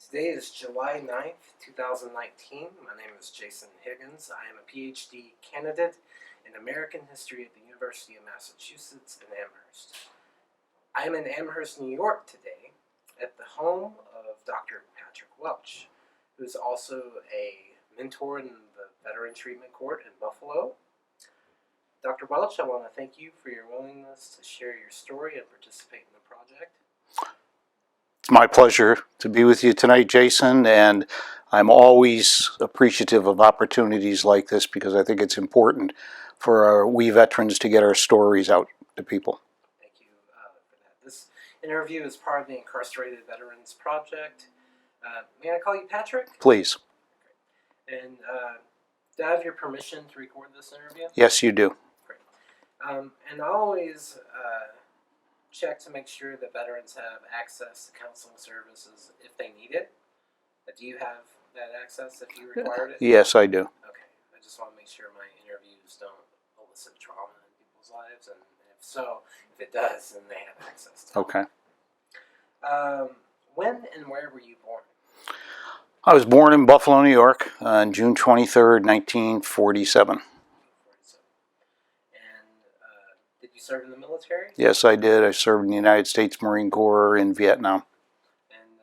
Today is July 9th, 2019. My name is Jason Higgins. I am a Ph.D. candidate in American History at the University of Massachusetts in Amherst. I am in Amherst, New York today at the home of Dr. Patrick Welch, who is also a mentor in the Veteran Treatment Court in Buffalo. Dr. Welch, I want to thank you for your willingness to share your story and participate in the project. It's my pleasure to be with you tonight, Jason, and I'm always appreciative of opportunities like this because I think it's important for we veterans to get our stories out to people. Thank you for that. This interview is part of the Incarcerated Veterans Project. May I call you Patrick? Please. And do I have your permission to record this interview? Yes, you do. Great. And I always check to make sure that veterans have access to counseling services if they need it. Do you have that access if you required it? Yes, I do. Okay. I just want to make sure my interviews don't elicit trauma in people's lives, and if so, if it does, then they have access to it. Okay. When and where were you born? I was born in Buffalo, New York on June 23rd, 1947. Did you serve in the military? Yes, I did. I served in the United States Marine Corps in Vietnam. And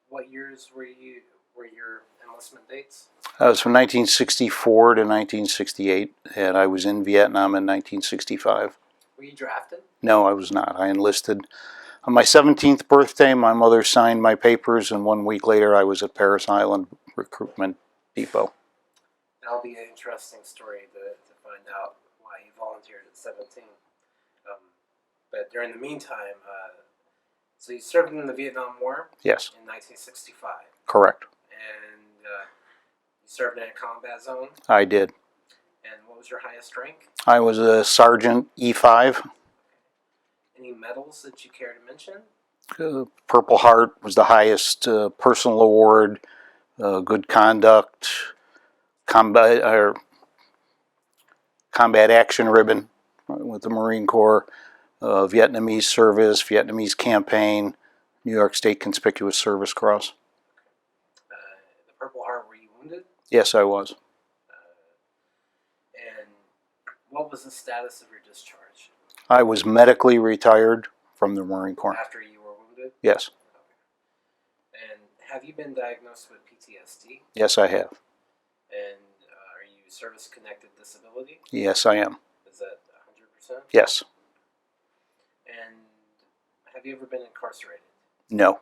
what years were your enlistment dates? I was from 1964 to 1968, and I was in Vietnam in 1965. Were you drafted? No, I was not. I enlisted. On my 17th birthday, my mother signed my papers, and 1 week later I was at Parris Island Recruitment Depot. That'll be an interesting story to find out why you volunteered at 17. But during the meantime, so you served in the Vietnam War? Yes. In 1965? Correct. And you served in a combat zone? I did. And what was your highest rank? I was a Sergeant E5. Any medals that you care to mention? Purple Heart was the highest personal award. Good conduct, combat action ribbon with the Marine Corps, Vietnamese service, Vietnamese campaign, New York State Conspicuous Service Cross. The Purple Heart, were you wounded? Yes, I was. And what was the status of your discharge? I was medically retired from the Marine Corps. After you were wounded? Yes. Okay. And have you been diagnosed with PTSD? Yes, I have. And are you service-connected disability? Yes, I am. Is that 100%? Yes. And have you ever been incarcerated? No.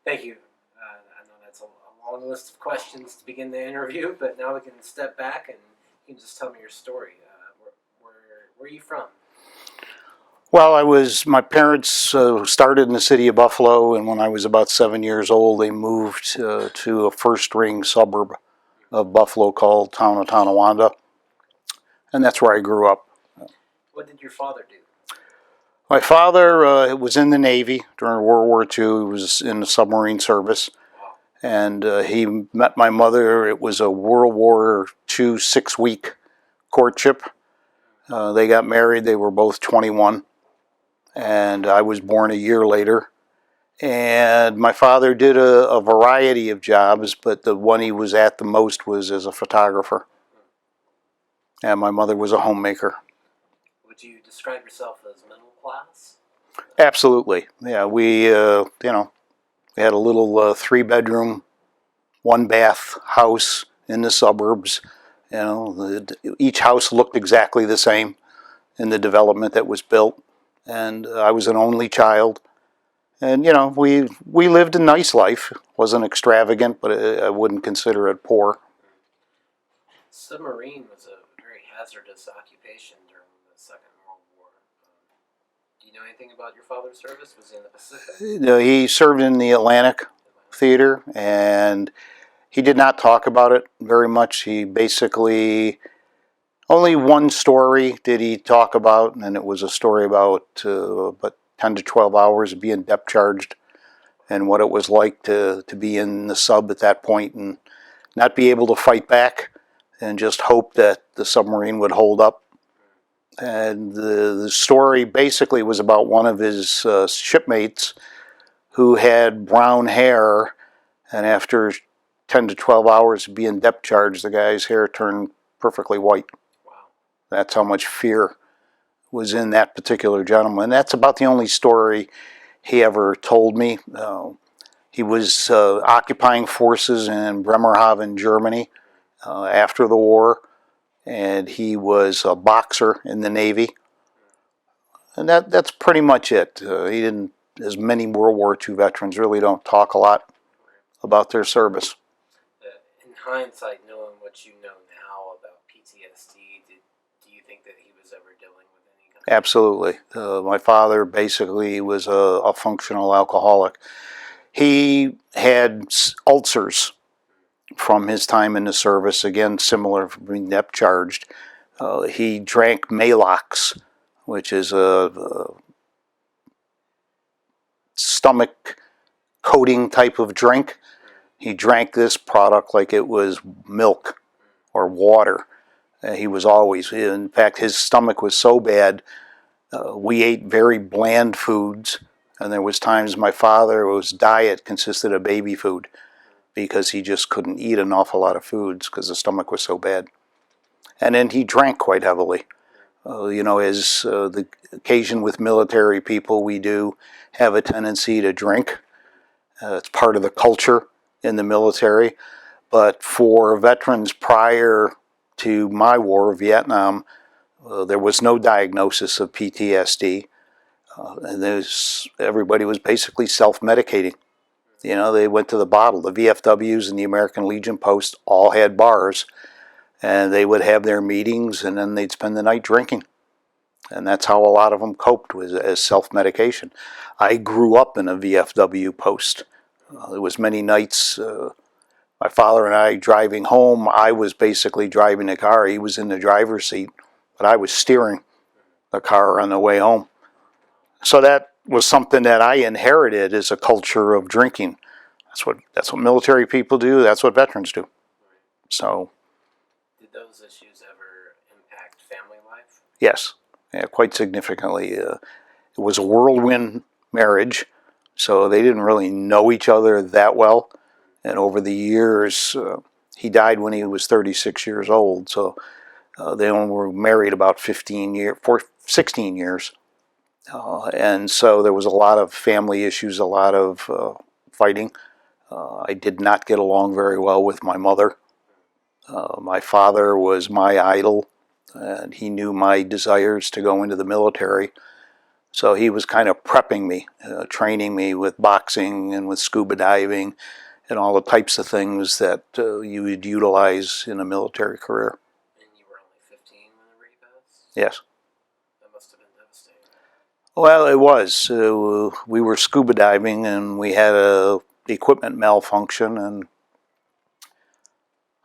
Thank you. I know that's a long list of questions to begin the interview, but now we can step back and you can just tell me your story. Where are you from? Well, my parents started in the city of Buffalo, and when I was about 7 years old, they moved to a first-ring suburb of Buffalo called Town of Tonawanda, and that's where I grew up. What did your father do? My father was in the Navy during World War II. He was in the submarine service, and he met my mother. It was a World War II 6-week courtship. They got married. They were both 21, and I was born a year later. And my father did a variety of jobs, but the one he was at the most was as a photographer. And my mother was a homemaker. Would you describe yourself as middle class? Absolutely. Yeah, we had a little 3-bedroom, 1-bath house in the suburbs. Each house looked exactly the same in the development that was built, and I was an only child. And we lived a nice life. Wasn't extravagant, but I wouldn't consider it poor. Submarine was a very hazardous occupation during the Second World War. Do you know anything about your father's service? Was he in the Pacific? He served in the Atlantic Theater, and he did not talk about it very much. He basically, only one story did he talk about, and it was a story about 10 to 12 hours of being depth charged and what it was like to be in the sub at that point and not be able to fight back and just hope that the submarine would hold up. And the story basically was about one of his shipmates who had brown hair, and after 10 to 12 hours of being depth charged, the guy's hair turned perfectly white. Wow. That's how much fear was in that particular gentleman. That's about the only story he ever told me. He was occupying forces in Bremerhaven, Germany, after the war, and he was a boxer in the Navy. And that's pretty much it. He didn't, as many World War II veterans really don't talk a lot about their service. In hindsight, knowing what you know now about PTSD, do you think that he was ever dealing with any kind of... Absolutely. My father basically was a functional alcoholic. He had ulcers from his time in the service, again, similar from being depth charged. He drank Maalox, which is a stomach coating type of drink. He drank this product like it was milk or water. He was always, in fact, his stomach was so bad, we ate very bland foods, and there was times my father's diet consisted of baby food because he just couldn't eat an awful lot of foods because the stomach was so bad. And then he drank quite heavily. As the occasion with military people, we do have a tendency to drink. It's part of the culture in the military. But for veterans prior to my war, Vietnam, there was no diagnosis of PTSD. And everybody was basically self-medicating. They went to the bottle. The VFWs and the American Legion Post all had bars, and they would have their meetings, and then they'd spend the night drinking. And that's how a lot of them coped, was as self-medication. I grew up in a VFW post. There was many nights, my father and I driving home, I was basically driving the car. He was in the driver's seat, but I was steering the car on the way home. So that was something that I inherited, as a culture of drinking. That's what military people do. That's what veterans do. So, did those issues ever impact family life? Yes, yeah, quite significantly. It was a whirlwind marriage, so they didn't really know each other that well. And over the years, he died when he was 36 years old. So they only were married about 16 years. And so there was a lot of family issues, a lot of fighting. I did not get along very well with my mother. My father was my idol, and he knew my desires to go into the military. So he was kind of prepping me, training me with boxing and with scuba diving and all the types of things that you would utilize in a military career. And you were only 15 whenever he passed? Yes. That must have been devastating. Well, it was. We were scuba diving, and we had a equipment malfunction, and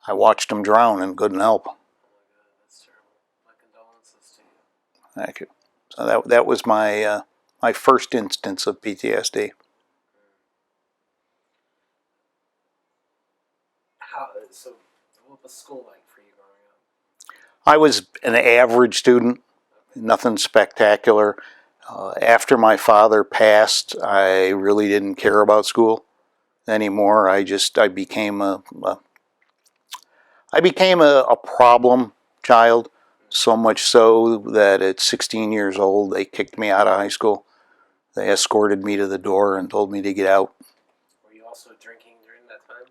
I watched him drown and couldn't help. Oh my God, that's terrible. My condolences to you. Thank you. So that was my my first instance of PTSD. So what was school like for you growing up? I was an average student, nothing spectacular. After my father passed, I really didn't care about school anymore. I became a problem child, so much so that at 16 years old they kicked me out of high school. They escorted me to the door and told me to get out. Were you also drinking during that time?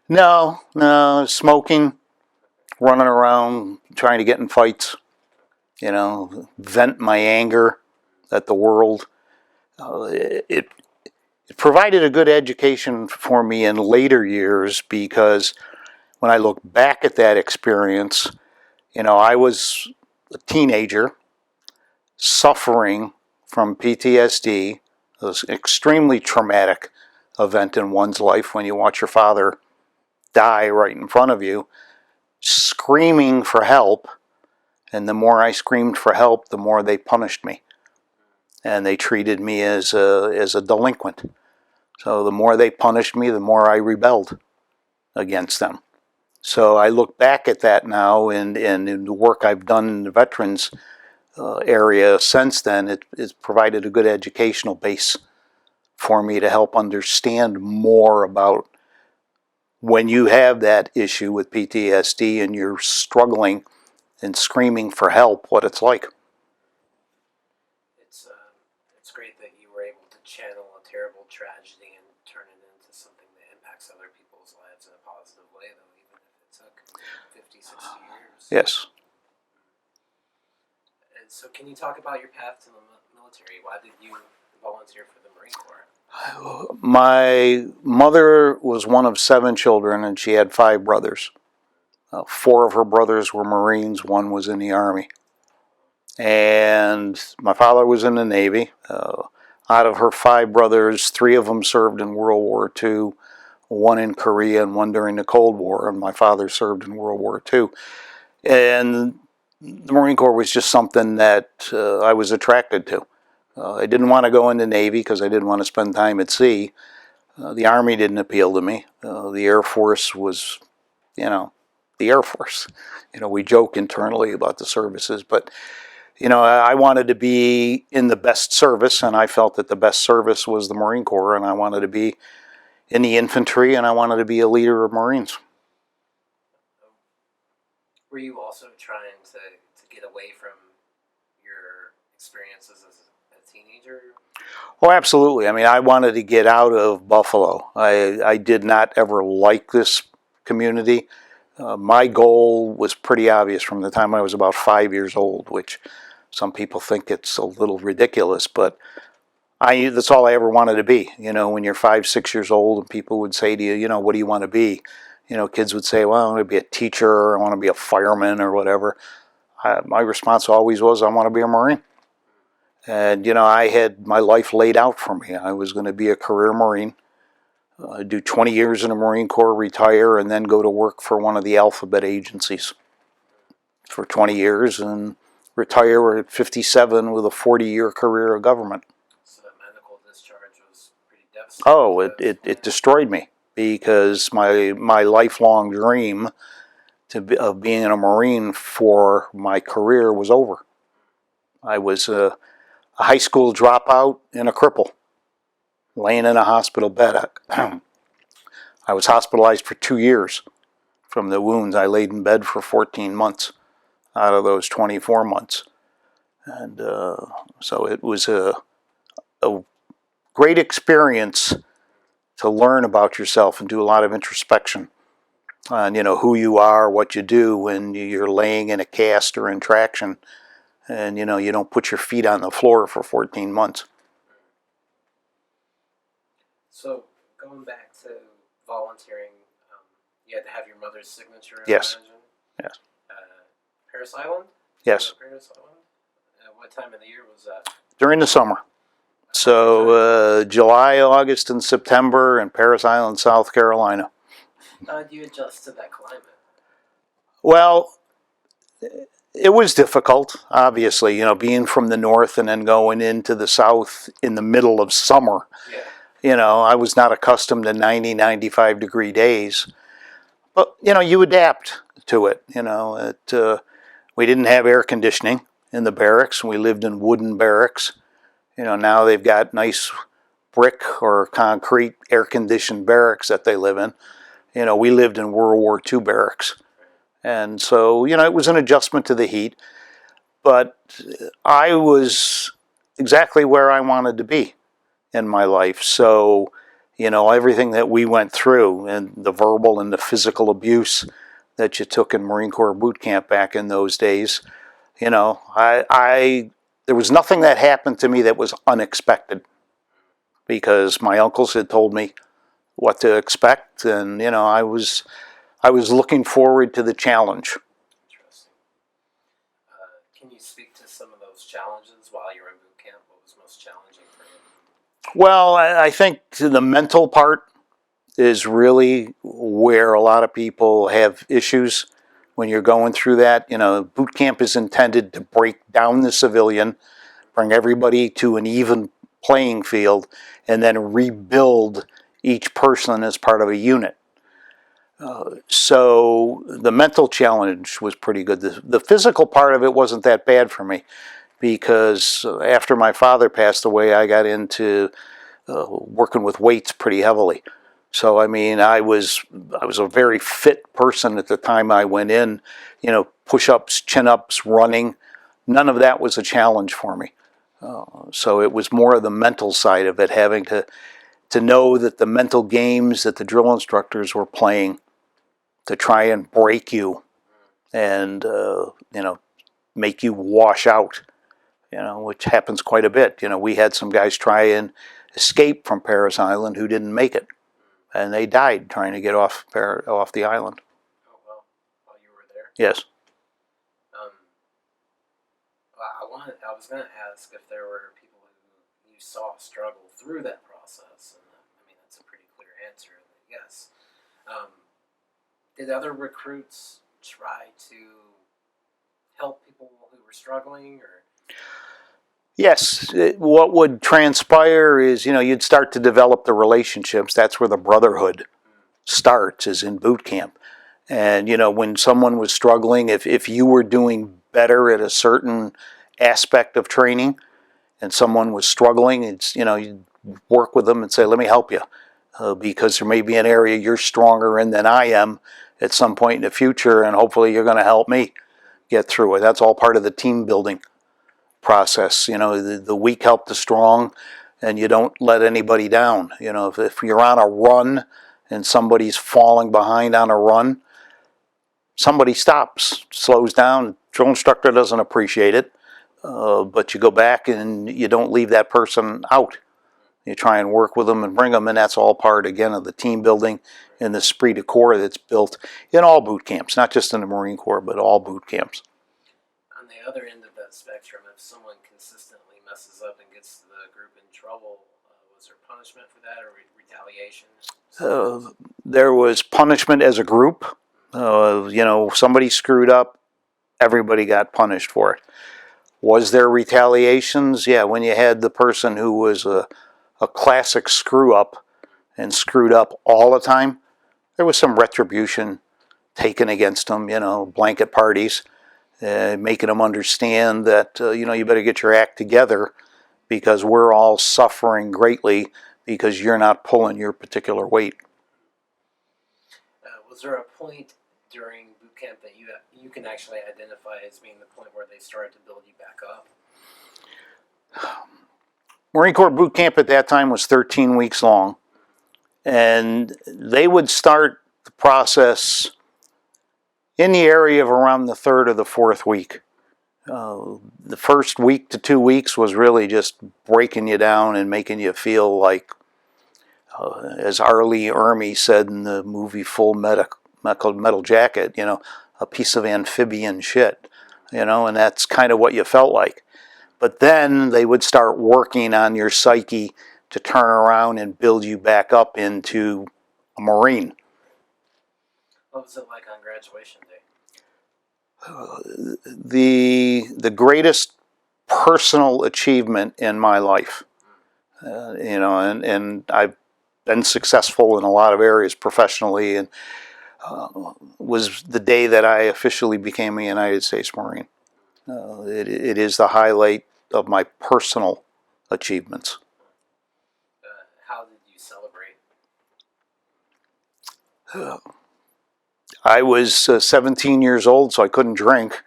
No, smoking, running around, trying to get in fights, vent my anger at the world. It provided a good education for me in later years, because when I look back at that experience, I was a teenager suffering from PTSD. It was an extremely traumatic event in one's life when you watch your father die right in front of you, screaming for help. And the more I screamed for help, the more they punished me. And they treated me as a delinquent. So the more they punished me, the more I rebelled against them. So I look back at that now, and in the work I've done in the veterans area since then, it's provided a good educational base for me to help understand more about when you have that issue with PTSD and you're struggling and screaming for help, what it's like. It's great that you were able to channel a terrible tragedy and turn it into something that impacts other people's lives in a positive way, though, even if it took 50, 60 years. Yes. And so can you talk about your path to the military? Why did you volunteer for the Marine Corps? My mother was one of 7 children, and she had 5 brothers. 4 of her brothers were Marines, 1 was in the Army. And my father was in the Navy. Out of her 5 brothers, 3 of them served in World War II, 1 in Korea, and 1 during the Cold War. And my father served in World War II. And the Marine Corps was just something that I was attracted to. I didn't want to go in the Navy because I didn't want to spend time at sea. The Army didn't appeal to me. The Air Force was, the Air Force. We joke internally about the services, but, I wanted to be in the best service, and I felt that the best service was the Marine Corps, and I wanted to be in the infantry, and I wanted to be a leader of Marines. Were you also trying to get away from your experiences as a teenager? Oh, absolutely. I mean, I wanted to get out of Buffalo. I did not ever like this community. My goal was pretty obvious from the time I was about 5 years old, which some people think it's a little ridiculous, but that's all I ever wanted to be. When you're 5, 6 years old and people would say to you, what do you want to be? Kids would say, well, I want to be a teacher, or I want to be a fireman, or whatever. My response always was, I want to be a Marine. And, I had my life laid out for me. I was going to be a career Marine, do 20 years in the Marine Corps, retire, and then go to work for one of the alphabet agencies for 20 years and retire at 57 with a 40-year career of government. So that medical discharge was pretty devastating. Oh, it destroyed me, because my lifelong dream of being a Marine for my career was over. I was a high school dropout and a cripple, laying in a hospital bed. I was hospitalized for 2 years from the wounds. I laid in bed for 14 months out of those 24 months. And so it was a great experience to learn about yourself and do a lot of introspection on, who you are, what you do when you're laying in a cast or in traction, and, you don't put your feet on the floor for 14 months. So going back to volunteering, you had to have your mother's signature, Yes. I imagine? Yes. Parris Island? Yes. Parris Island? What time of the year was that? During the summer. So July, August, and September in Parris Island, South Carolina. How did you adjust to that climate? Well, it was difficult, obviously, being from the north and then going into the south in the middle of summer. Yeah. I was not accustomed to 90, 95-degree days. But, you adapt to it. We didn't have air conditioning in the barracks. We lived in wooden barracks. Now they've got nice brick or concrete air-conditioned barracks that they live in. We lived in World War II barracks. And so, it was an adjustment to the heat. But I was exactly where I wanted to be in my life. So, everything that we went through, and the verbal and the physical abuse that you took in Marine Corps boot camp back in those days, there was nothing that happened to me that was unexpected, because my uncles had told me what to expect, and I was looking forward to the challenge. Interesting. Can you speak to some of those challenges while you were in boot camp? What was most challenging for you? Well, I think the mental part is really where a lot of people have issues when you're going through that. Boot camp is intended to break down the civilian, bring everybody to an even playing field, and then rebuild each person as part of a unit. So the mental challenge was pretty good. The physical part of it wasn't that bad for me, because after my father passed away, I got into working with weights pretty heavily. So I mean, I was a very fit person at the time I went in. You know, push-ups, chin-ups, running. None of that was a challenge for me. So it was more of the mental side of it, having to know that the mental games that the drill instructors were playing to try and break you and you know, make you wash out. You know, which happens quite a bit. You know, we had some guys try and escape from Parris Island who didn't make it, and they died trying to get off the island. Oh well, while you were there. Yes. I was going to ask if there were people who you saw struggle through that process, and I mean that's a pretty clear answer. Yes. Did other recruits try to help people who were struggling, or? Yes, what would transpire is, you know, you'd start to develop the relationships. That's where the brotherhood starts, is in boot camp. And, you know, when someone was struggling, if you were doing better at a certain aspect of training and someone was struggling, it's, you know, you'd work with them and say, let me help you. Because there may be an area you're stronger in than I am at some point in the future, and hopefully you're going to help me get through it. That's all part of the team building process. You know, the weak help the strong, and you don't let anybody down. You know, if you're on a run and somebody's falling behind on a run, somebody stops, slows down. Drill instructor doesn't appreciate it, but you go back and you don't leave that person out. You try and work with them and bring them, and that's all part, again, of the team building and the esprit de corps that's built in all boot camps, not just in the Marine Corps, but all boot camps. On the other end of that spectrum, if someone consistently messes up and gets the group in trouble, was there punishment for that, or retaliation? There was punishment as a group. You know, somebody screwed up, everybody got punished for it. Was there retaliations? Yeah, when you had the person who was a classic screw up and screwed up all the time, there was some retribution taken against them, you know, blanket parties, making them understand that, you know, you better get your act together because we're all suffering greatly because you're not pulling your particular weight. Was there a point during boot camp that you can actually identify as being the point where they started to build you back up? Marine Corps boot camp at that time was 13 weeks long, and they would start the process in the area of around the third or the fourth week. The first week to 2 weeks was really just breaking you down and making you feel like, as Arlie Ermy said in the movie Full Metal Jacket, you know, a piece of amphibian shit, you know, and that's kind of what you felt like. But then they would start working on your psyche to turn around and build you back up into a Marine. What was it like on graduation day? The greatest personal achievement in my life, you know, and I've been successful in a lot of areas professionally, and was the day that I officially became a United States Marine. It is the highlight of my personal achievements. How did you celebrate? I was 17 years old, so I couldn't drink.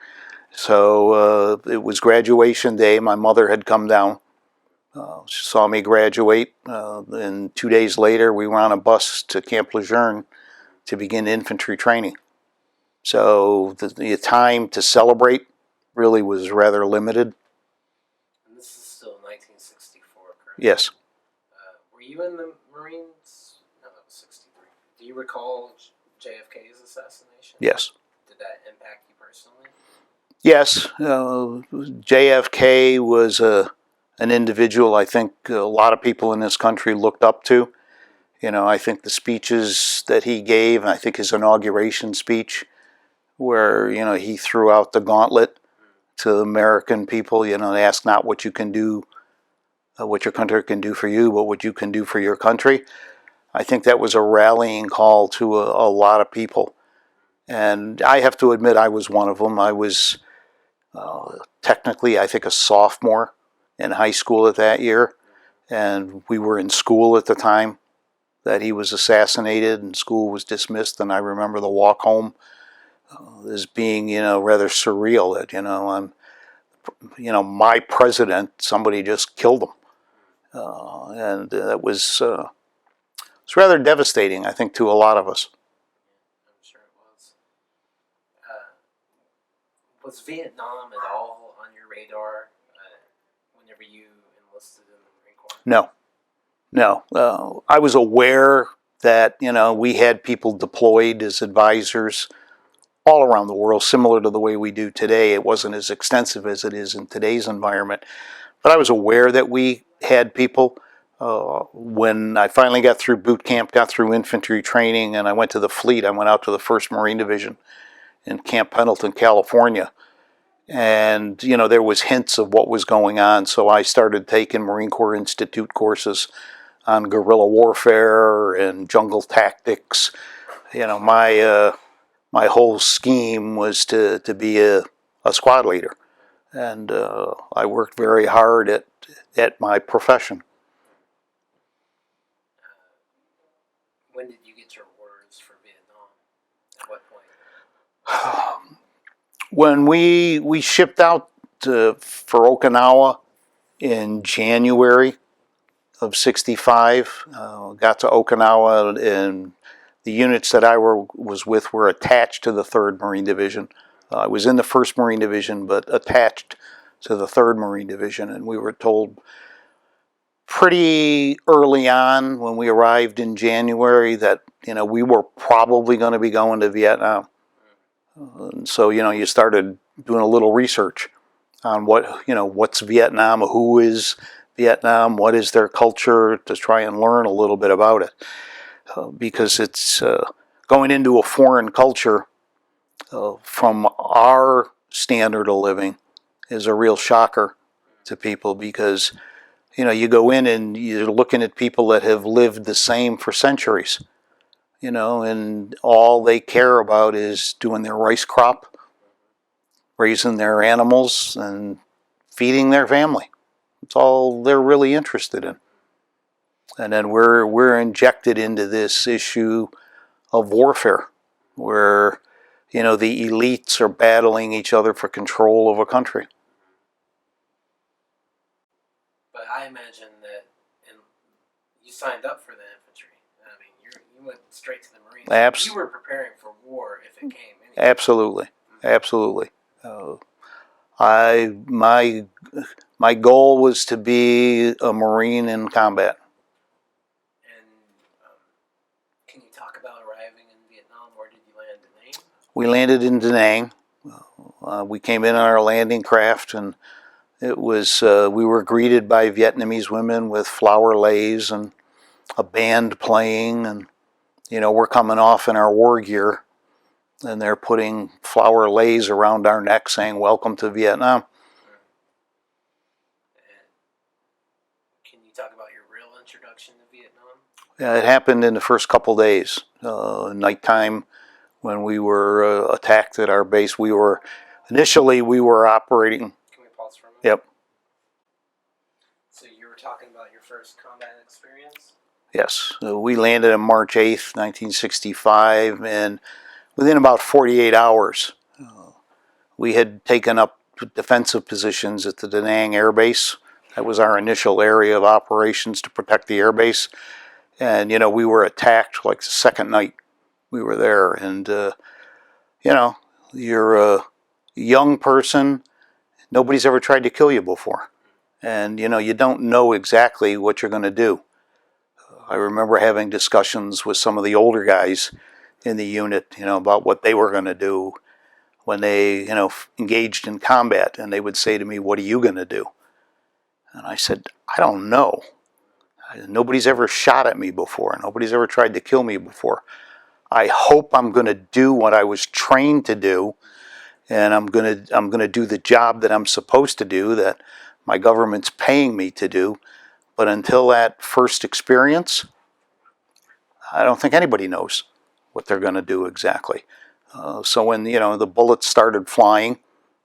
So it was graduation day. My mother had come down. She saw me graduate, and 2 days later we were on a bus to Camp Lejeune to begin infantry training. So the time to celebrate really was rather limited. And this is still 1964, correct? Yes. Were you in the Marines? No, that was 63. Do you recall JFK's assassination? Yes. Did that impact you personally? Yes. JFK was an individual I think a lot of people in this country looked up to. You know, I think the speeches that he gave, and I think his inauguration speech, where, you know, he threw out the gauntlet to the American people, you know, ask not what you can do, what your country can do for you, but what you can do for your country. I think that was a rallying call to a lot of people. And I have to admit I was one of them. I was technically, I think, a sophomore in high school at that year. and we were in school at the time that he was assassinated, and school was dismissed. And I remember the walk home as being, rather surreal. That my president, somebody just killed him, and that was it's rather devastating, I think, to a lot of us. I'm sure it was. Was Vietnam at all on your radar whenever you enlisted in the Marine Corps? No. I was aware that, we had people deployed as advisors all around the world, similar to the way we do today. It wasn't as extensive as it is in today's environment. But I was aware that we had people. When I finally got through boot camp, got through infantry training, and I went to the fleet, I went out to the 1st Marine Division in Camp Pendleton, California. And, there was hints of what was going on. So I started taking Marine Corps Institute courses on guerrilla warfare and jungle tactics. My whole scheme was to be a squad leader. And I worked very hard at my profession. When did you get your orders for Vietnam? At what point? When we shipped out for Okinawa in January of '65, got to Okinawa, and the units that I was with were attached to the 3rd Marine Division. I was in the 1st Marine Division, but attached to the 3rd Marine Division, and we were told pretty early on when we arrived in January that we were probably going to be going to Vietnam. And so you started doing a little research on what's Vietnam, who is Vietnam, what is their culture, to try and learn a little bit about it, because it's going into a foreign culture from our standard of living is a real shocker to people, because you go in and you're looking at people that have lived the same for centuries, and all they care about is doing their rice crop, raising their animals, and feeding their family. It's all they're really interested in. And then we're injected into this issue of warfare, where the elites are battling each other for control of a country. But I imagine that, and you signed up for the infantry. I mean, you went straight to the Marines. You were preparing for war if it came. Anyway. Absolutely. My goal was to be a Marine in combat. And can you talk about arriving in Vietnam? Where did you land? Da Nang? We landed in Da Nang. We came in on our landing craft, and it was we were greeted by Vietnamese women with flower leis and a band playing, and we're coming off in our war gear, and they're putting flower leis around our neck saying, "Welcome to Vietnam." Can you talk about your real introduction to Vietnam? Yeah, it happened in the first couple days. Nighttime, when we were attacked at our base, we were operating. Can we pause for a moment? Yep. So you were talking about your first combat experience? Yes. We landed on March 8th, 1965, and within about 48 hours, we had taken up defensive positions at the Da Nang Air Base. That was our initial area of operations to protect the air base. And, we were attacked like the second night we were there. And, you're a young person. Nobody's ever tried to kill you before. And, you don't know exactly what you're going to do. I remember having discussions with some of the older guys in the unit, about what they were going to do when they, engaged in combat. And they would say to me, "What are you going to do?" And I said, "I don't know. Nobody's ever shot at me before. Nobody's ever tried to kill me before. I hope I'm going to do what I was trained to do, and I'm going to do the job that I'm supposed to do, that my government's paying me to do. But until that first experience, I don't think anybody knows what they're going to do exactly." So when the bullets started flying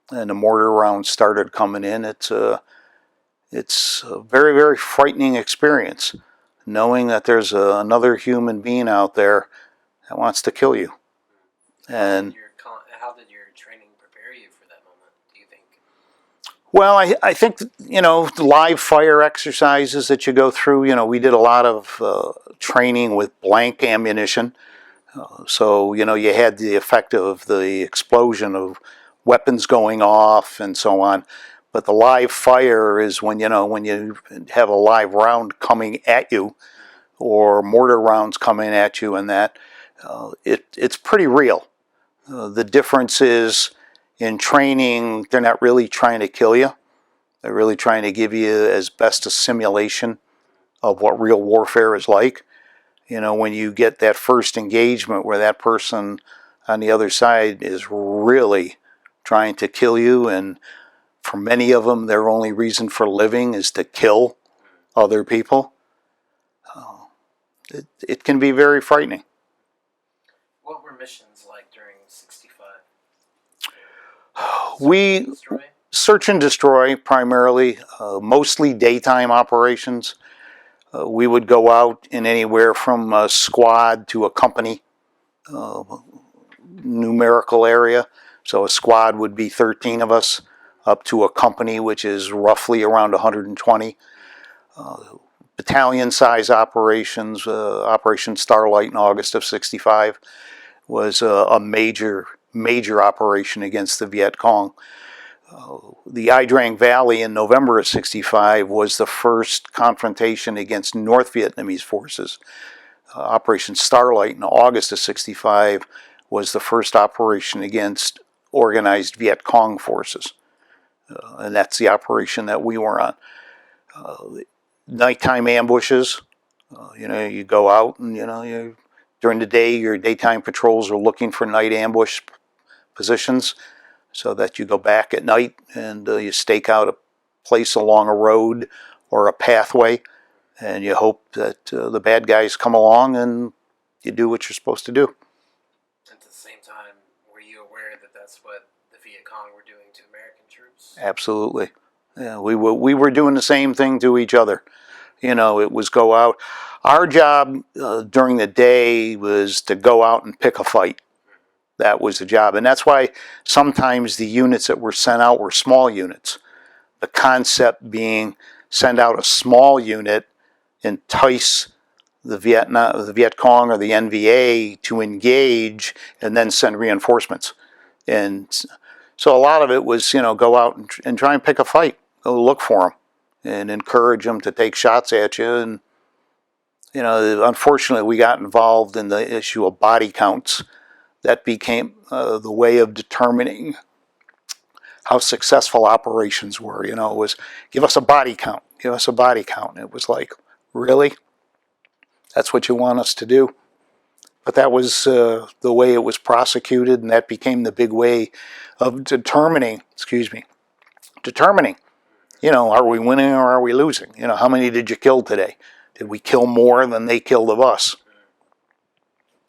and the mortar rounds started coming in, It's a very, very frightening experience, knowing that there's another human being out there that wants to kill you. And how did your training prepare you for that moment, do you think? well, I think, the live fire exercises that you go through, we did a lot of training with blank ammunition. So, you had the effect of the explosion of weapons going off and so on. But the live fire is when you have a live round coming at you, or mortar rounds coming at you, and that it's pretty real. The difference is, in training, they're not really trying to kill you. They're really trying to give you as best a simulation of what real warfare is like. When you get that first engagement where that person on the other side is really trying to kill you, and for many of them, their only reason for living is to kill other people, it can be very frightening. What were missions like during 65? We search and destroy primarily, mostly daytime operations. We would go out in anywhere from a squad to a company numerical area. So a squad would be 13 of us, up to a company, which is roughly around 120. Battalion size operations, Operation Starlight in August of 65 was a major operation against the Viet Cong. The Idrang Valley in November of 65 was the first confrontation against North Vietnamese forces. Operation Starlight in August of 65 was the first operation against organized Viet Cong forces. And that's the operation that we were on. Nighttime ambushes. You go out and, during the day, your daytime patrols are looking for night ambush positions, so that you go back at night and you stake out a place along a road or a pathway, and you hope that the bad guys come along and you do what you're supposed to do. At the same time, were you aware that that's what the Viet Cong were doing to American troops? Absolutely. Yeah, we were doing the same thing to each other. It was go out. Our job during the day was to go out and pick a fight. That was the job. And that's why sometimes the units that were sent out were small units. The concept being, send out a small unit, entice the Viet Cong or the NVA to engage, and then send reinforcements. And so a lot of it was, go out and try and pick a fight. Go look for them and encourage them to take shots at you. And, unfortunately, we got involved in the issue of body counts. That became the way of determining how successful operations were. It was, give us a body count, give us a body count. It was like, really? That's what you want us to do? But that was the way it was prosecuted, and that became the big way of determining, are we winning or are we losing? How many did you kill today? Did we kill more than they killed of us?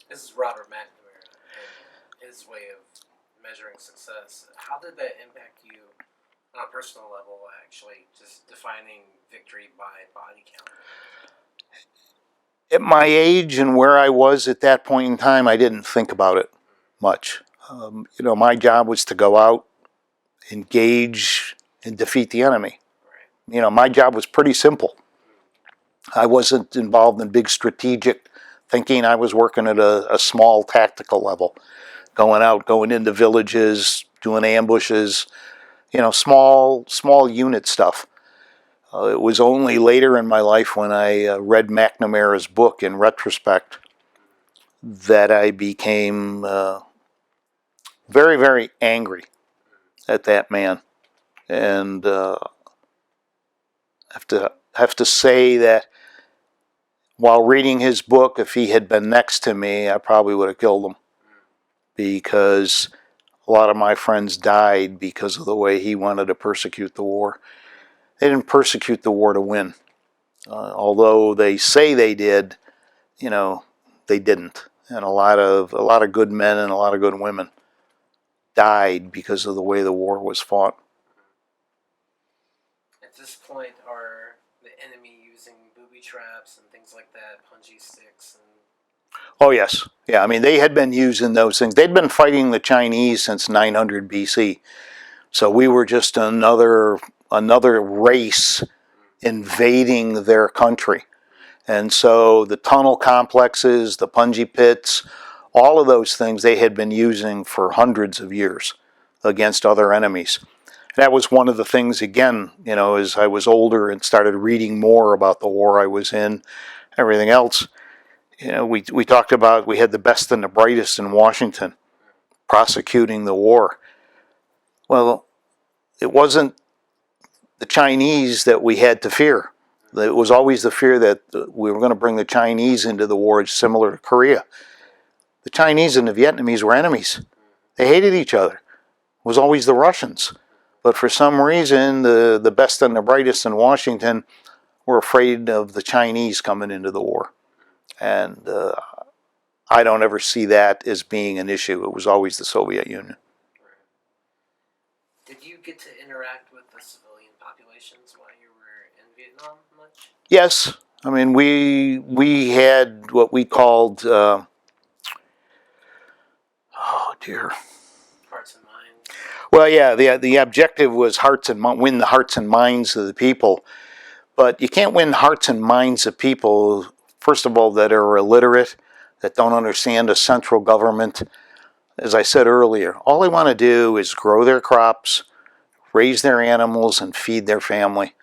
This is Robert McNamara and his way of measuring success. How did that impact you on a personal level, actually, just defining victory by body count? At my age and where I was at that point in time, I didn't think about it much. My job was to go out, engage, and defeat the enemy. Right. My job was pretty simple. I wasn't involved in big strategic thinking. I was working at a small tactical level, going into villages, doing ambushes, small unit stuff. It was only later in my life, when I read McNamara's book in retrospect, that I became very, very angry at that man. And have to say that while reading his book, if he had been next to me, I probably would have killed him, because a lot of my friends died because of the way he wanted to persecute the war. They didn't persecute the war to win. Although they say they did, they didn't. And a lot of good men and a lot of good women died because of the way the war was fought. And at this point, are the enemy using booby traps and things like that, punji sticks and... Oh, yes. Yeah, I mean, they had been using those things. They'd been fighting the Chinese since 900 BC. So we were just another race invading their country. And so the tunnel complexes, the punji pits, all of those things they had been using for hundreds of years against other enemies. That was one of the things, again, as I was older and started reading more about the war I was in, everything else. We talked about we had the best and the brightest in Washington prosecuting the war. Well, it wasn't the Chinese that we had to fear. It was always the fear that we were going to bring the Chinese into the war, similar to Korea. The Chinese and the Vietnamese were enemies. They hated each other. It was always the Russians. But for some reason, the best and the brightest in Washington were afraid of the Chinese coming into the war. And I don't ever see that as being an issue. It was always the Soviet Union. Did you get to interact with the civilian populations while you were in Vietnam much? Yes. I mean, we had what we called, oh dear. Hearts and minds. Well, yeah, the objective was win the hearts and minds of the people. But you can't win hearts and minds of people, first of all, that are illiterate, that don't understand a central government. As I said earlier, all they want to do is grow their crops, raise their animals, and feed their family.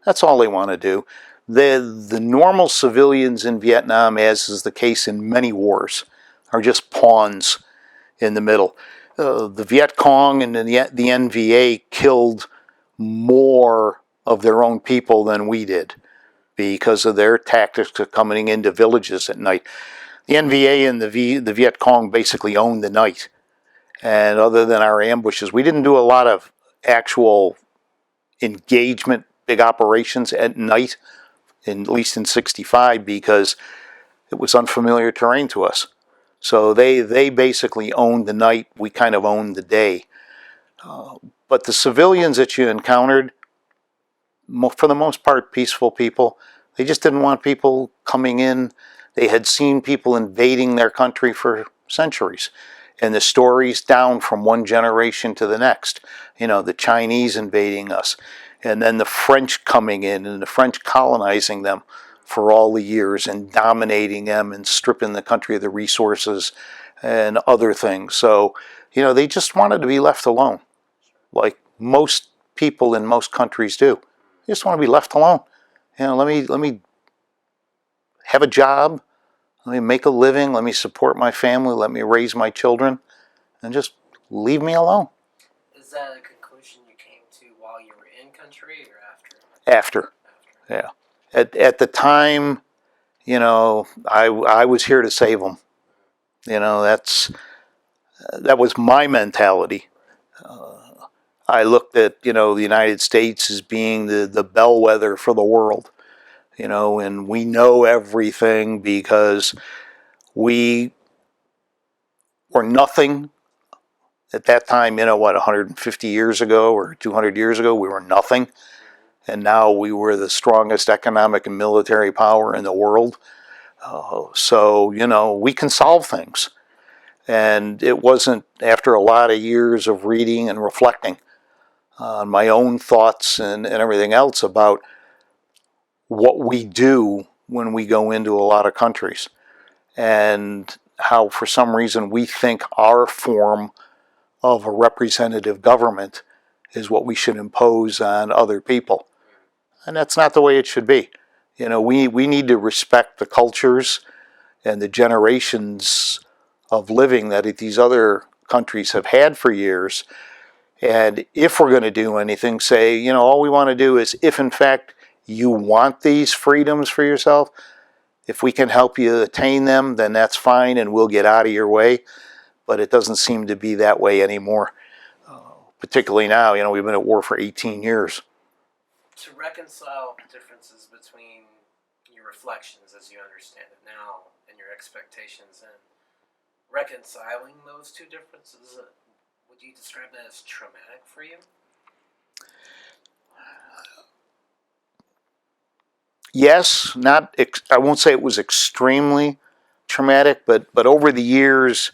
That's all they want to do. The normal civilians in Vietnam, as is the case in many wars, are just pawns in the middle. The Viet Cong and the NVA killed more of their own people than we did because of their tactics of coming into villages at night. The NVA and the Viet Cong basically owned the night. And other than our ambushes, we didn't do a lot of actual engagement, big operations at night, at least in 65, because it was unfamiliar terrain to us. So they basically owned the night. We kind of owned the day. But the civilians that you encountered, for the most part, peaceful people. They just didn't want people coming in. They had seen people invading their country for centuries. And the stories down from one generation to the next. The Chinese invading us. And then the French coming in and the French colonizing them for all the years and dominating them and stripping the country of the resources and other things. So, they just wanted to be left alone, like most people in most countries do. They just want to be left alone. Let me have a job, let me make a living, let me support my family, let me raise my children, and just leave me alone. Is that a conclusion you came to while you were in country or after? After. Yeah. At the time, I was here to save them. That was my mentality. I looked at, the United States as being the bellwether for the world, and we know everything because we were nothing at that time, 150 years ago or 200 years ago, we were nothing. And now we were the strongest economic and military power in the world. So, we can solve things. And it wasn't after a lot of years of reading and reflecting on my own thoughts and everything else about what we do when we go into a lot of countries. And how, for some reason, we think our form of a representative government is what we should impose on other people. And that's not the way it should be. We need to respect the cultures and the generations of living that these other countries have had for years. And if we're going to do anything, say, all we want to do is, if in fact you want these freedoms for yourself, if we can help you attain them, then that's fine and we'll get out of your way. But it doesn't seem to be that way anymore. Particularly now, we've been at war for 18 years. To reconcile differences between your reflections as you understand it now and your expectations and reconciling those two differences, would you describe that as traumatic for you? Yes, not. I won't say it was extremely traumatic, but over the years,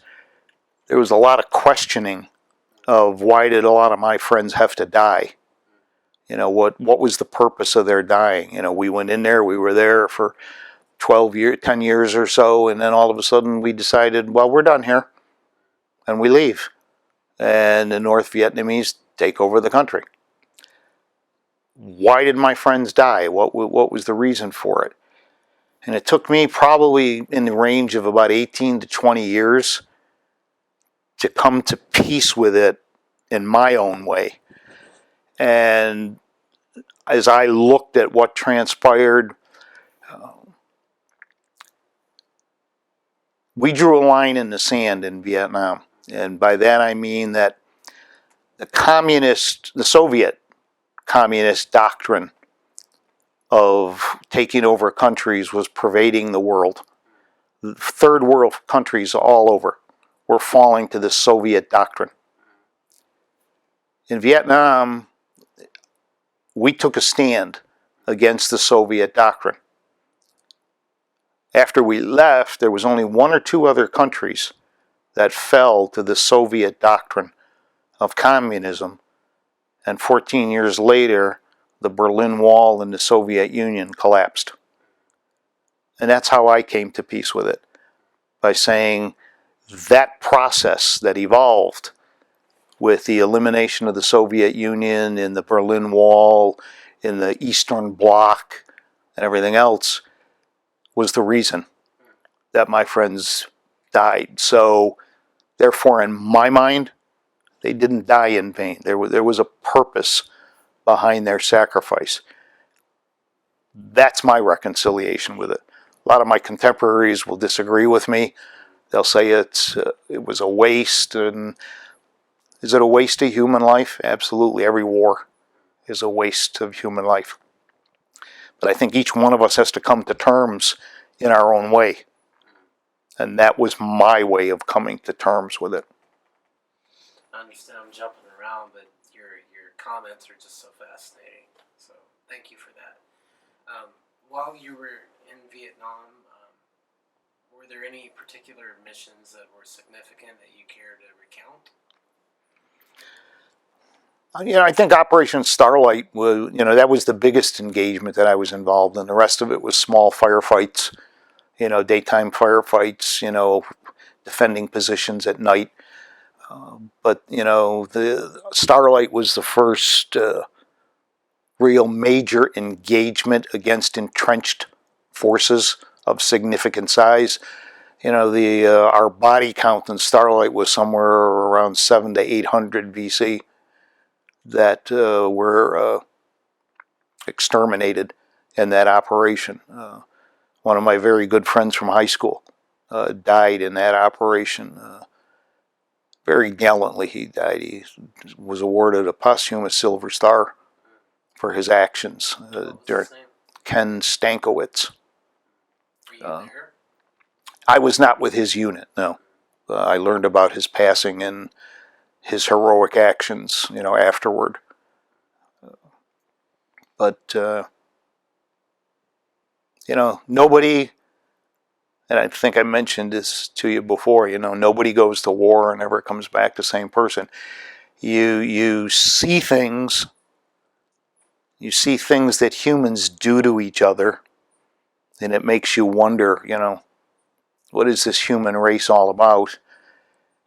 there was a lot of questioning of why did a lot of my friends have to die. What was the purpose of their dying? We went in there, we were there for 12 years, 10 years or so, and then all of a sudden we decided, well, we're done here, and we leave. And the North Vietnamese take over the country. Why did my friends die? What was the reason for it? And it took me probably in the range of about 18 to 20 years to come to peace with it in my own way. And as I looked at what transpired, we drew a line in the sand in Vietnam. And by that I mean that the Soviet communist doctrine of taking over countries was pervading the world. Third world countries all over were falling to the Soviet doctrine. In Vietnam, we took a stand against the Soviet doctrine. After we left, there was only one or two other countries that fell to the Soviet doctrine of communism, and 14 years later, the Berlin Wall in the Soviet Union collapsed. And that's how I came to peace with it, by saying that process that evolved with the elimination of the Soviet Union and the Berlin Wall in the Eastern Bloc and everything else was the reason that my friends died. So, therefore, in my mind, they didn't die in vain. There was a purpose behind their sacrifice. That's my reconciliation with it. A lot of my contemporaries will disagree with me. They'll say it was a waste. And is it a waste of human life? Absolutely. Every war is a waste of human life. But I think each one of us has to come to terms in our own way. And that was my way of coming to terms with it. I understand I'm jumping around, but your comments are just so fascinating. So thank you for that. While you were in Vietnam, were there any particular missions that were significant that you care to recount? I think Operation Starlight was, that was the biggest engagement that I was involved in. The rest of it was small firefights, daytime firefights, defending positions at night. But the Starlight was the first real major engagement against entrenched forces of significant size. Our body count in Starlight was somewhere around 700 to 800 VC that were exterminated in that operation. One of my very good friends from high school died in that operation. Very gallantly he died. He was awarded a posthumous Silver Star for his actions during Ken Stankiewicz. Were you there? I was not with his unit, no. I learned about his passing and his heroic actions, afterward. But, nobody, and I think I mentioned this to you before, nobody goes to war and never comes back the same person. You see things that humans do to each other, and it makes you wonder, what is this human race all about?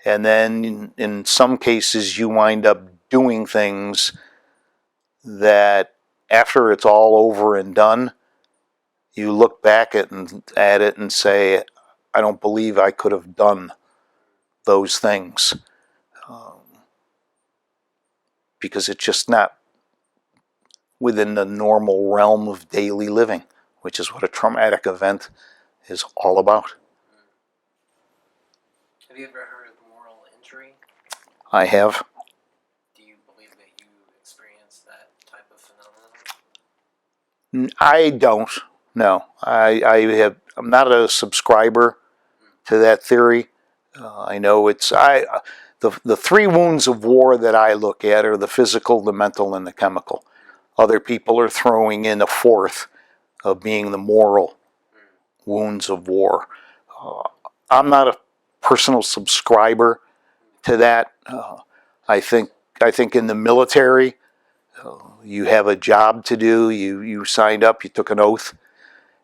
And then in some cases you wind up doing things that after it's all over and done, you look back at it and say, I don't believe I could have done those things. Because it's just not within the normal realm of daily living, which is what a traumatic event is all about. Have you ever heard of moral injury? I have. Do you believe that you experienced that type of phenomenon? I don't. No, I'm not a subscriber to that theory. I know the three wounds of war that I look at are the physical, the mental, and the chemical. Other people are throwing in a fourth, of being the moral wounds of war. I'm not a personal subscriber to that. I think in the military, you have a job to do. You signed up, you took an oath,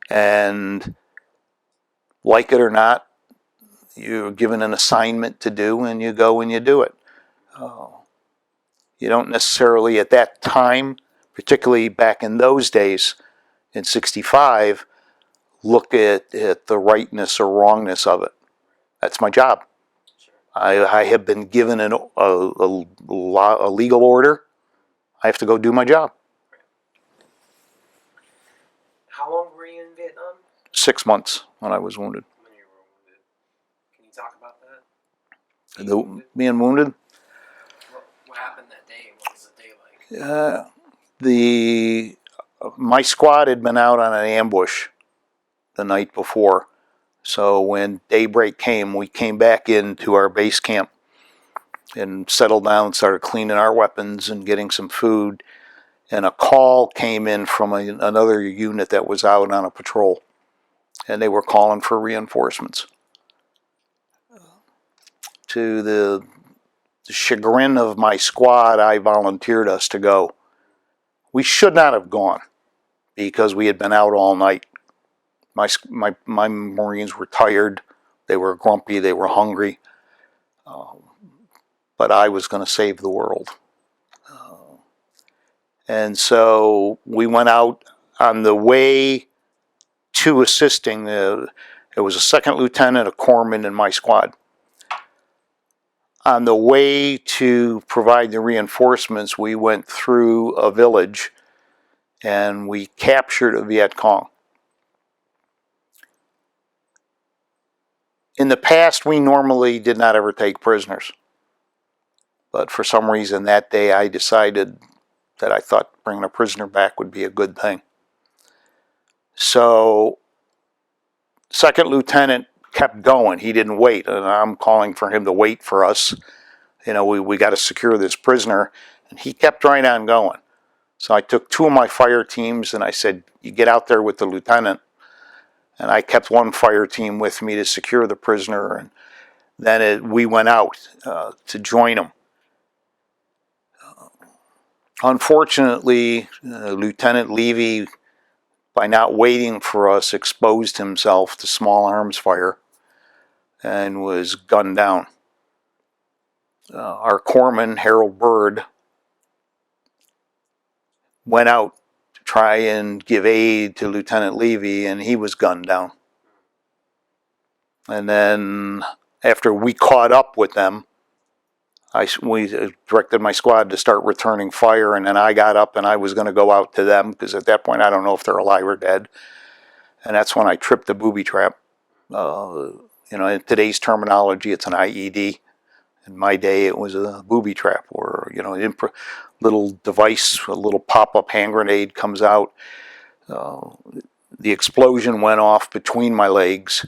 and like it or not, you're given an assignment to do, and you go and you do it. You don't necessarily at that time, particularly back in those days, in '65, look at the rightness or wrongness of it. That's my job. I have been given a legal order. I have to go do my job. How long were you in Vietnam? 6 months when I was wounded. When you were wounded. Can you talk about that? Being wounded? What happened that day? What was the day like? My squad had been out on an ambush the night before. So when daybreak came, we came back into our base camp and settled down, started cleaning our weapons and getting some food. And a call came in from another unit that was out on a patrol. And they were calling for reinforcements. To the chagrin of my squad, I volunteered us to go. We should not have gone because we had been out all night. My Marines were tired. They were grumpy. They were hungry. But I was going to save the world. And so we went out on the way to assisting. There was a second lieutenant, a corpsman in my squad. On the way to provide the reinforcements, we went through a village and we captured a Viet Cong. In the past, we normally did not ever take prisoners. But for some reason that day I decided that I thought bringing a prisoner back would be a good thing. So, second lieutenant kept going. He didn't wait, and I'm calling for him to wait for us. You know, we got to secure this prisoner, and he kept right on going. So I took two of my fire teams, and I said, you get out there with the lieutenant. And I kept one fire team with me to secure the prisoner, and then we went out to join him. Unfortunately, Lieutenant Levy, by not waiting for us, exposed himself to small arms fire and was gunned down. Our corpsman, Harold Bird, went out to try and give aid to Lieutenant Levy, and he was gunned down. And then after we caught up with them, we directed my squad to start returning fire, and then I got up and I was going to go out to them because at that point I don't know if they're alive or dead. And that's when I tripped the booby trap. In today's terminology, it's an IED. In my day, it was a booby trap, or little device, a little pop-up hand grenade comes out. The explosion went off between my legs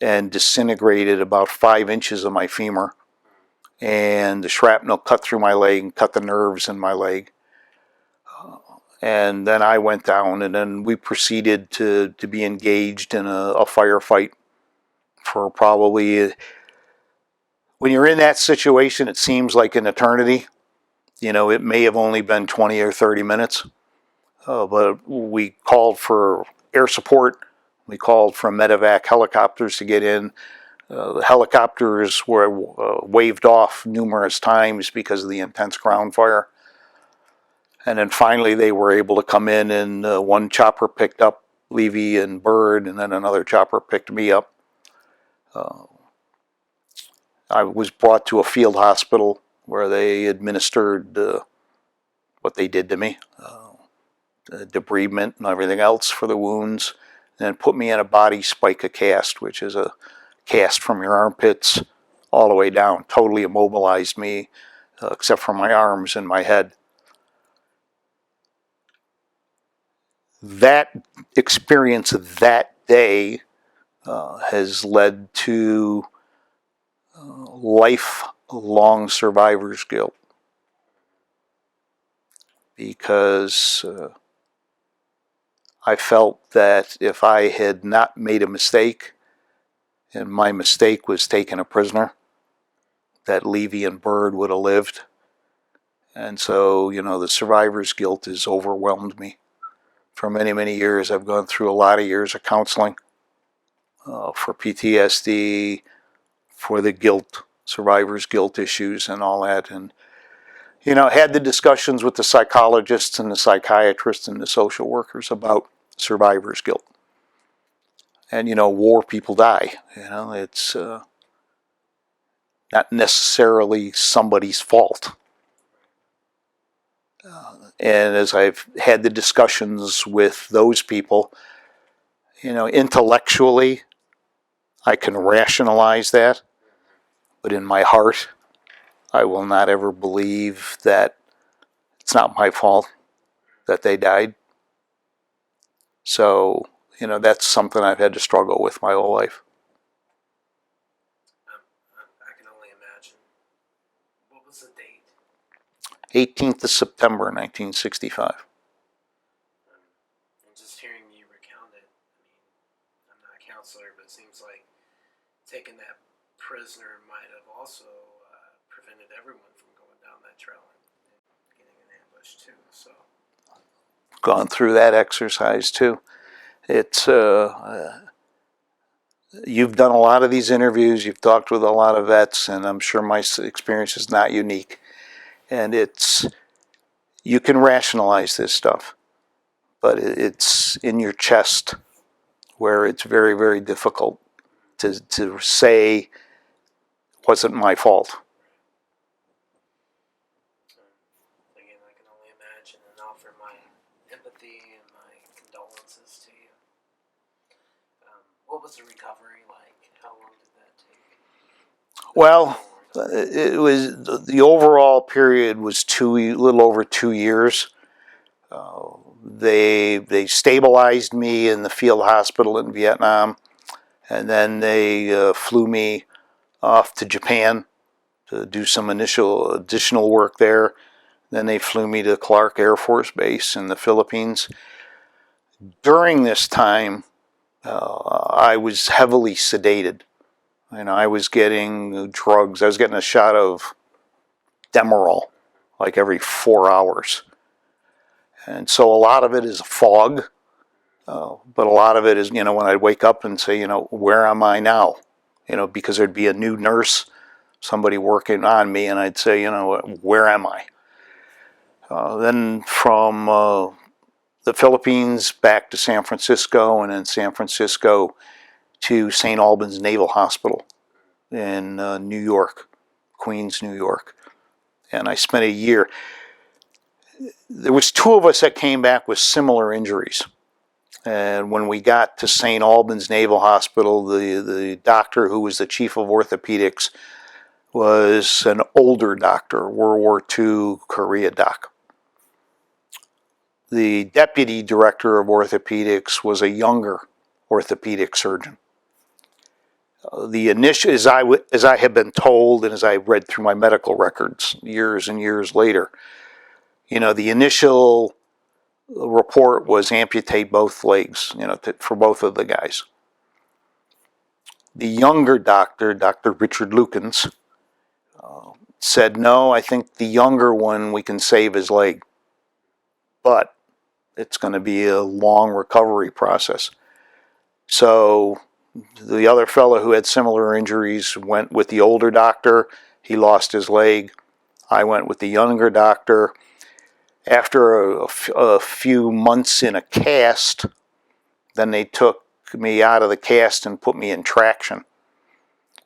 and disintegrated about 5 inches of my femur. And the shrapnel cut through my leg and cut the nerves in my leg. And then I went down, and then we proceeded to be engaged in a firefight for probably, when you're in that situation, it seems like an eternity. It may have only been 20 or 30 minutes. But we called for air support. We called for medevac helicopters to get in. The helicopters were waved off numerous times because of the intense ground fire. And then finally they were able to come in, and one chopper picked up Levy and Bird, and then another chopper picked me up. I was brought to a field hospital where they administered what they did to me, debridement and everything else for the wounds, and then put me in a body spica cast, which is a cast from your armpits all the way down. Totally immobilized me, except for my arms and my head. That experience of that day has led to lifelong survivor's guilt, because I felt that if I had not made a mistake, and my mistake was taking a prisoner, that Levy and Bird would have lived. And so, the survivor's guilt has overwhelmed me. For many, many years, I've gone through a lot of years of counseling for PTSD, for the guilt, survivor's guilt issues and all that. And, had the discussions with the psychologists and the psychiatrists and the social workers about survivor's guilt. And, war people die. It's not necessarily somebody's fault. And as I've had the discussions with those people, intellectually, I can rationalize that. But in my heart, I will not ever believe that it's not my fault that they died. So, that's something I've had to struggle with my whole life. I can only imagine. What was the date? 18th of September, 1965. And just hearing you recount it, I'm not a counselor, but it seems like taking that prisoner might have also prevented everyone from going down that trail and getting an ambush too. So, Gone through that exercise too. It's you've done a lot of these interviews, you've talked with a lot of vets, and I'm sure my experience is not unique. And you can rationalize this stuff, but it's in your chest where it's very, very difficult to say it wasn't my fault. Again, I can only imagine and offer my empathy and my condolences to you. What was the recovery like? How long did that take? Well, it was the overall period was a little over 2 years. They stabilized me in the field hospital in Vietnam, and then they flew me off to Japan to do some additional work there. Then they flew me to Clark Air Force Base in the Philippines. During this time, I was heavily sedated. I was getting drugs. I was getting a shot of Demerol like every 4 hours. And so a lot of it is fog, but a lot of it is, when I'd wake up and say, where am I now? Because there'd be a new nurse, somebody working on me, and I'd say, where am I? Then from the Philippines back to San Francisco, and then San Francisco to St. Albans Naval Hospital in New York, Queens, New York. And I spent a year. There was 2 of us that came back with similar injuries. And when we got to St. Albans Naval Hospital, the doctor who was the chief of orthopedics was an older doctor, World War II Korea doc. The deputy director of orthopedics was a younger orthopedic surgeon. The initial, as I have been told, and as I read through my medical records years and years later, the initial report was amputate both legs, for both of the guys. The younger doctor, Dr. Richard Lukens, said, no, I think the younger one, we can save his leg, but it's going to be a long recovery process. So the other fellow who had similar injuries went with the older doctor. He lost his leg. I went with the younger doctor. After a few months in a cast, then they took me out of the cast and put me in traction.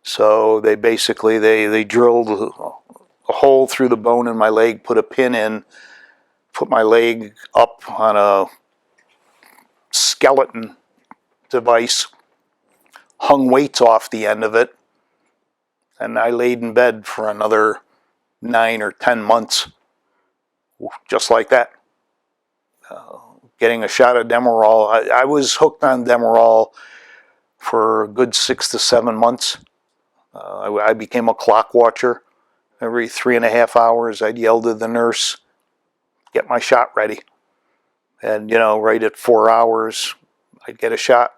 So they basically, they drilled a hole through the bone in my leg, put a pin in, put my leg up on a skeleton device, hung weights off the end of it, and I laid in bed for another 9 or 10 months, just like that. Getting a shot of Demerol. I was hooked on Demerol for a good 6 to 7 months. I became a clock watcher. Every 3.5 hours, I'd yell to the nurse, get my shot ready. And, right at 4 hours, I'd get a shot.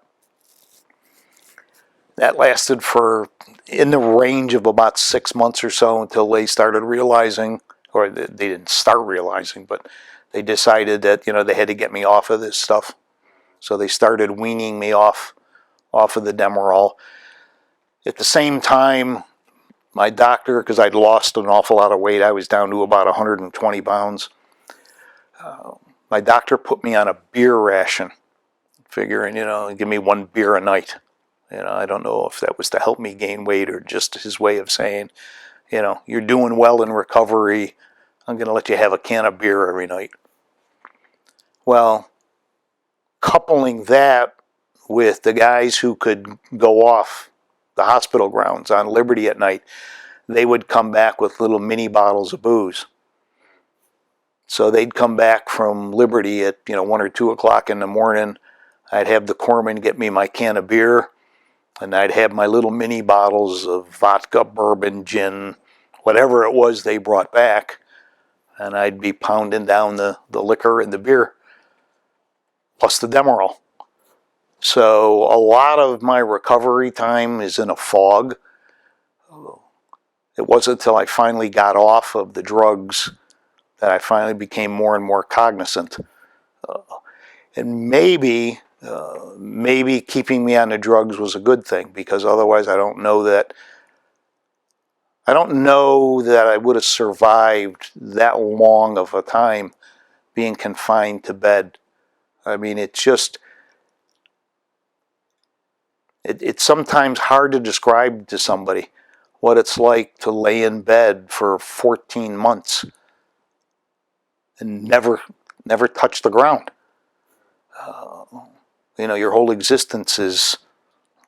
That lasted for in the range of about 6 months or so until they started realizing, or they didn't start realizing, but they decided that, they had to get me off of this stuff. So they started weaning me off of the Demerol. At the same time, my doctor, because I'd lost an awful lot of weight, I was down to about 120 pounds. My doctor put me on a beer ration, figuring, give me 1 beer a night. I don't know if that was to help me gain weight or just his way of saying, you're doing well in recovery. I'm going to let you have a can of beer every night. Well, coupling that with the guys who could go off the hospital grounds on Liberty at night, they would come back with little mini bottles of booze. So they'd come back from Liberty at 1 or 2 o'clock in the morning. I'd have the corpsman get me my can of beer, and I'd have my little mini bottles of vodka, bourbon, gin, whatever it was they brought back, and I'd be pounding down the liquor and the beer, plus the Demerol. So a lot of my recovery time is in a fog. It wasn't until I finally got off of the drugs that I finally became more and more cognizant. And maybe keeping me on the drugs was a good thing, because otherwise I don't know that I would have survived that long of a time being confined to bed. I mean, it's sometimes hard to describe to somebody what it's like to lay in bed for 14 months and never touch the ground. Your whole existence is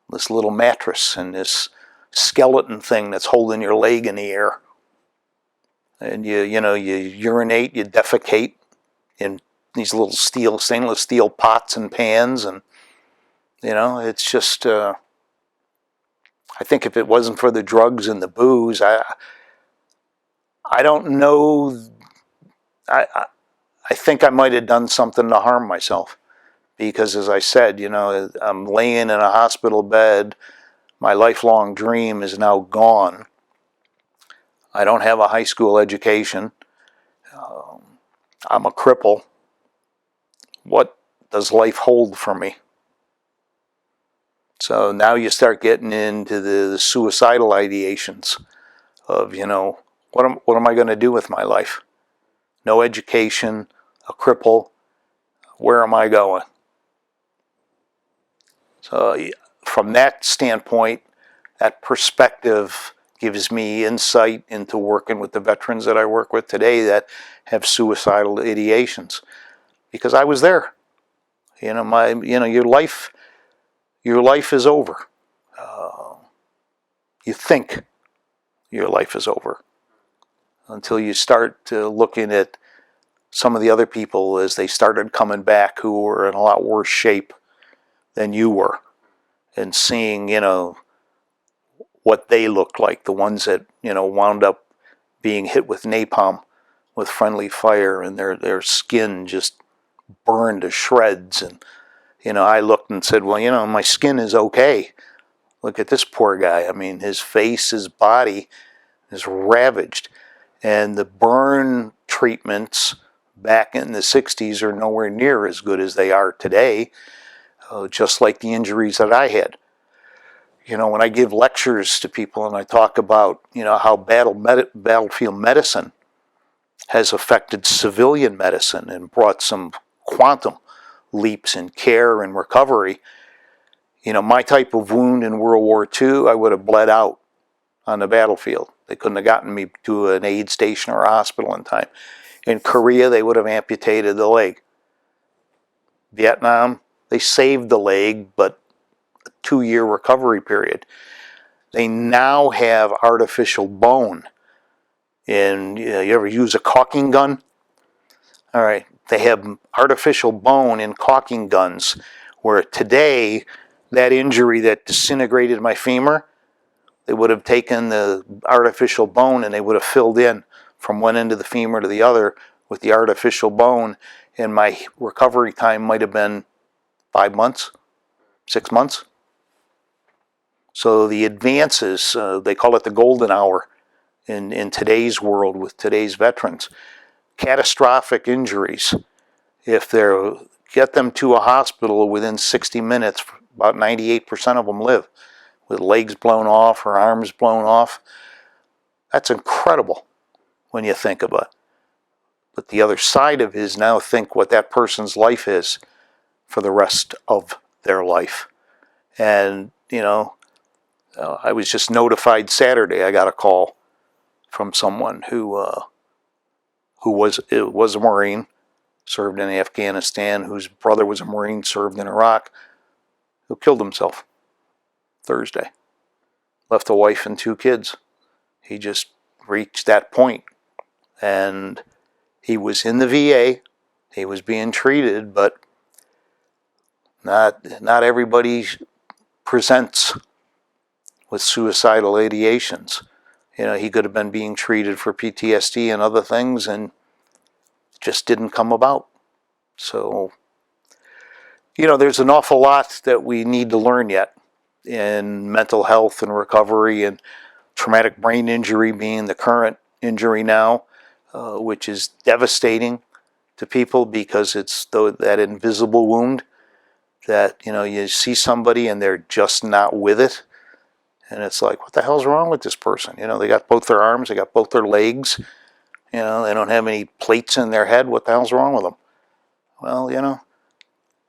this little mattress and this skeleton thing that's holding your leg in the air. And you urinate, you defecate in these little stainless steel pots and pans, and it's just. I think if it wasn't for the drugs and the booze, I don't know. I think I might have done something to harm myself, because, as I said, I'm laying in a hospital bed. My lifelong dream is now gone. I don't have a high school education. I'm a cripple. What does life hold for me? So now you start getting into the suicidal ideations of, what am I going to do with my life? No education, a cripple. Where am I going? So from that standpoint, that perspective gives me insight into working with the veterans that I work with today that have suicidal ideations, because I was there. Your life is over. You think your life is over until you start looking at some of the other people as they started coming back who were in a lot worse shape than you were, and seeing, what they looked like, the ones that, wound up being hit with napalm, with friendly fire, and their skin just burned to shreds. And, I looked and said, well, my skin is okay. Look at this poor guy. I mean, his face, his body is ravaged. And the burn treatments back in the 60s are nowhere near as good as they are today, just like the injuries that I had. When I give lectures to people and I talk about, how battlefield medicine has affected civilian medicine and brought some quantum leaps in care and recovery, my type of wound in World War II, I would have bled out on the battlefield. They couldn't have gotten me to an aid station or a hospital in time. In Korea, they would have amputated the leg. Vietnam, they saved the leg, but a 2-year recovery period. They now have artificial bone. And you ever use a caulking gun? All right, they have artificial bone in caulking guns, where today, that injury that disintegrated my femur, they would have taken the artificial bone and they would have filled in from one end of the femur to the other with the artificial bone, and my recovery time might have been 5 months, 6 months. So the advances, they call it the golden hour in today's world with today's veterans. Catastrophic injuries, if they get them to a hospital within 60 minutes, about 98% of them live with legs blown off or arms blown off. That's incredible when you think about it. But the other side of it is now think what that person's life is for the rest of their life. And, you know, I was just notified Saturday, I got a call from someone who was a Marine, served in Afghanistan, whose brother was a Marine, served in Iraq, who killed himself Thursday. Left a wife and 2 kids. He just reached that point. And he was in the VA. He was being treated, but not everybody presents with suicidal ideations. You know, he could have been being treated for PTSD and other things and just didn't come about. So, you know, there's an awful lot that we need to learn yet in mental health and recovery, and traumatic brain injury being the current injury now, which is devastating to people because it's that invisible wound that, you know, you see somebody and they're just not with it. And it's like, what the hell's wrong with this person? You know, they got both their arms, they got both their legs. You know, they don't have any plates in their head. What the hell's wrong with them? Well, you know,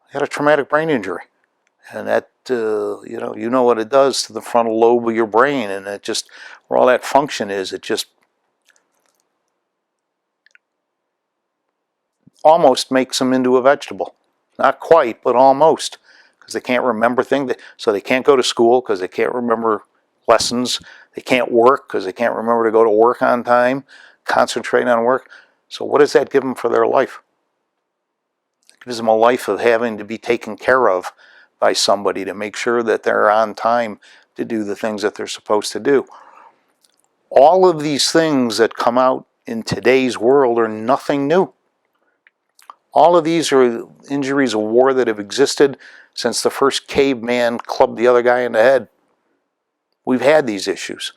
they had a traumatic brain injury. And that, you know what it does to the frontal lobe of your brain. And it just, where all that function is, it just almost makes them into a vegetable. Not quite, but almost. Because they can't remember things. So they can't go to school because they can't remember lessons. They can't work because they can't remember to go to work on time, concentrate on work. So what does that give them for their life? It gives them a life of having to be taken care of by somebody to make sure that they're on time to do the things that they're supposed to do. All of these things that come out in today's world are nothing new. All of these are injuries of war that have existed since the first caveman clubbed the other guy in the head. We've had these issues.